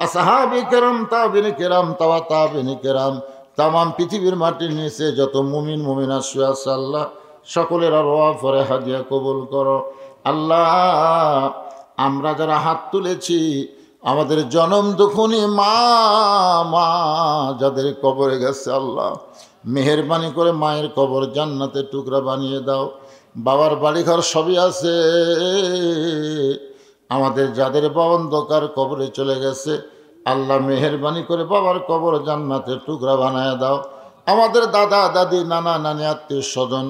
Speaker 1: আসহাবে কেরাম, তাবিঈন কেরাম, তাবিঈন কেরাম, তামাম পৃথিবীর মাটির নিচে যত মুমিন মুমিনা শুয়ে আছে আল্লাহ, সকলের আরওয়াহ পরে হাদিয়া কবুল করো। আল্লাহ, আমরা যারা হাত তুলেছি, আমাদের জনম দুখুনি মা যাদের কবরে গেছে আল্লাহ, মেহেরবানি করে মায়ের কবর জান্নাতের টুকরা বানিয়ে দাও। বাবার বাড়িঘর সবই আছে, আমাদের যাদের অন্ধকার কবরে চলে গেছে আল্লাহ, মেহেরবানি করে বাবার কবর জান্নাতের টুকরা বানিয়ে দাও। আমাদের দাদা দাদি, নানা নানি, আত্মীয় স্বজন,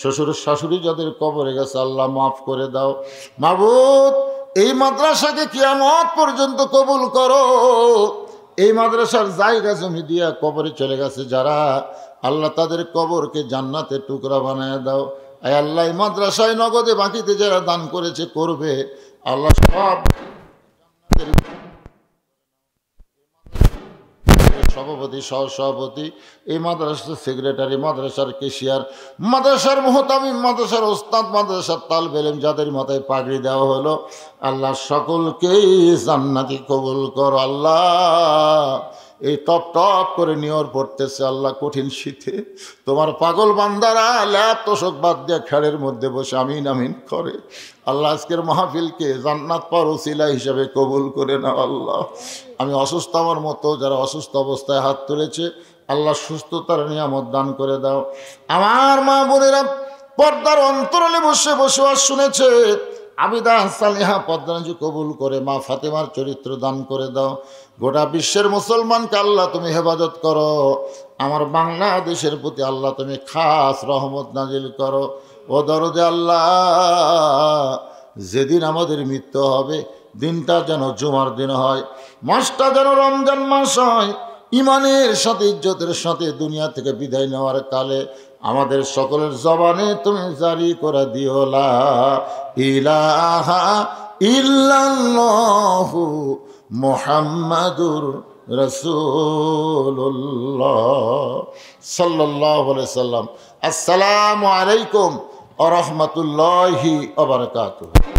Speaker 1: শ্বশুর শাশুড়ি যাদের কবরে গেছে আল্লাহ মাফ করে দাও। মাবুদ, এই মাদ্রাসাকে কিয়ামত পর্যন্ত কবুল করো। এই মাদ্রাসার জায়গা জমি দিয়া কবরে চলে গেছে যারা, আল্লাহ তাদের কবরকে জান্নাতের টুকরা বানায় দাও। আয় আল্লাহ, এই মাদ্রাসায় নগদে বাকিতে যারা দান করেছে, করবে আল্লাহ, সব সভাপতি, সহসভাপতি, এই মাদ্রাসার সেক্রেটারি, মাদ্রাসার কেশিয়ার, মাদ্রাসার মুহতামিম, মাদ্রাসার ওস্তাদ, মাদ্রাসার তালবে ইলম, যাদের মাথায় পাগড়ি দেওয়া হলো আল্লাহ, সকলকেই জান্নাতি কবুল কর। আল্লাহ, এই টপ টপ করে নিয়র পড়তেছে আল্লাহ, কঠিন শীতে তোমার পাগল বান্দারা ল্যাপ তোষক বাদ দিয়ে খেড়ের মধ্যে বসে আমিন আমিন করে। আল্লাহ, আজকের মাহফিলকে জান্নাত পাওয়ার ওসিলা হিসাবে কবুল করে নাও। আল্লাহ, আমি অসুস্থ, আমার মতো যারা অসুস্থ অবস্থায় হাত তুলেছে আল্লাহ, সুস্থতার নিয়ামত দান করে দাও। আমার মা বোনেরা পর্দার অন্তরালে বসে বসে শুনেছে, আবিদা সালিহা পদ্মাঞ্জু কবুল করে মা ফাতেমার চরিত্র দান করে দাও। গোটা বিশ্বের মুসলমানকে আল্লাহ তুমি হেফাজত করো। আমার বাংলাদেশের প্রতি আল্লাহ তুমি খাস রহমত নাজিল করো। ও দরদে আল্লাহ, যেদিন আমাদের মৃত্যু হবে দিনটা যেন জুমার দিন হয়, মাসটা যেন রমজান মাস হয়, ইমানের সাথে, ইজ্জতের সাথে দুনিয়া থেকে বিদায় নেওয়ার কালে আমাদের সকলের জবানে তুমি জারি করে দিও লা ইলাহা ইল্লাল্লাহু মুহাম্মাদুর রাসূলুল্লাহ সাল্লাল্লাহু আলাইহি সাল্লাম। আসসালামু আলাইকুম ওয়া রাহমাতুল্লাহি ওয়া বারাকাতুহু।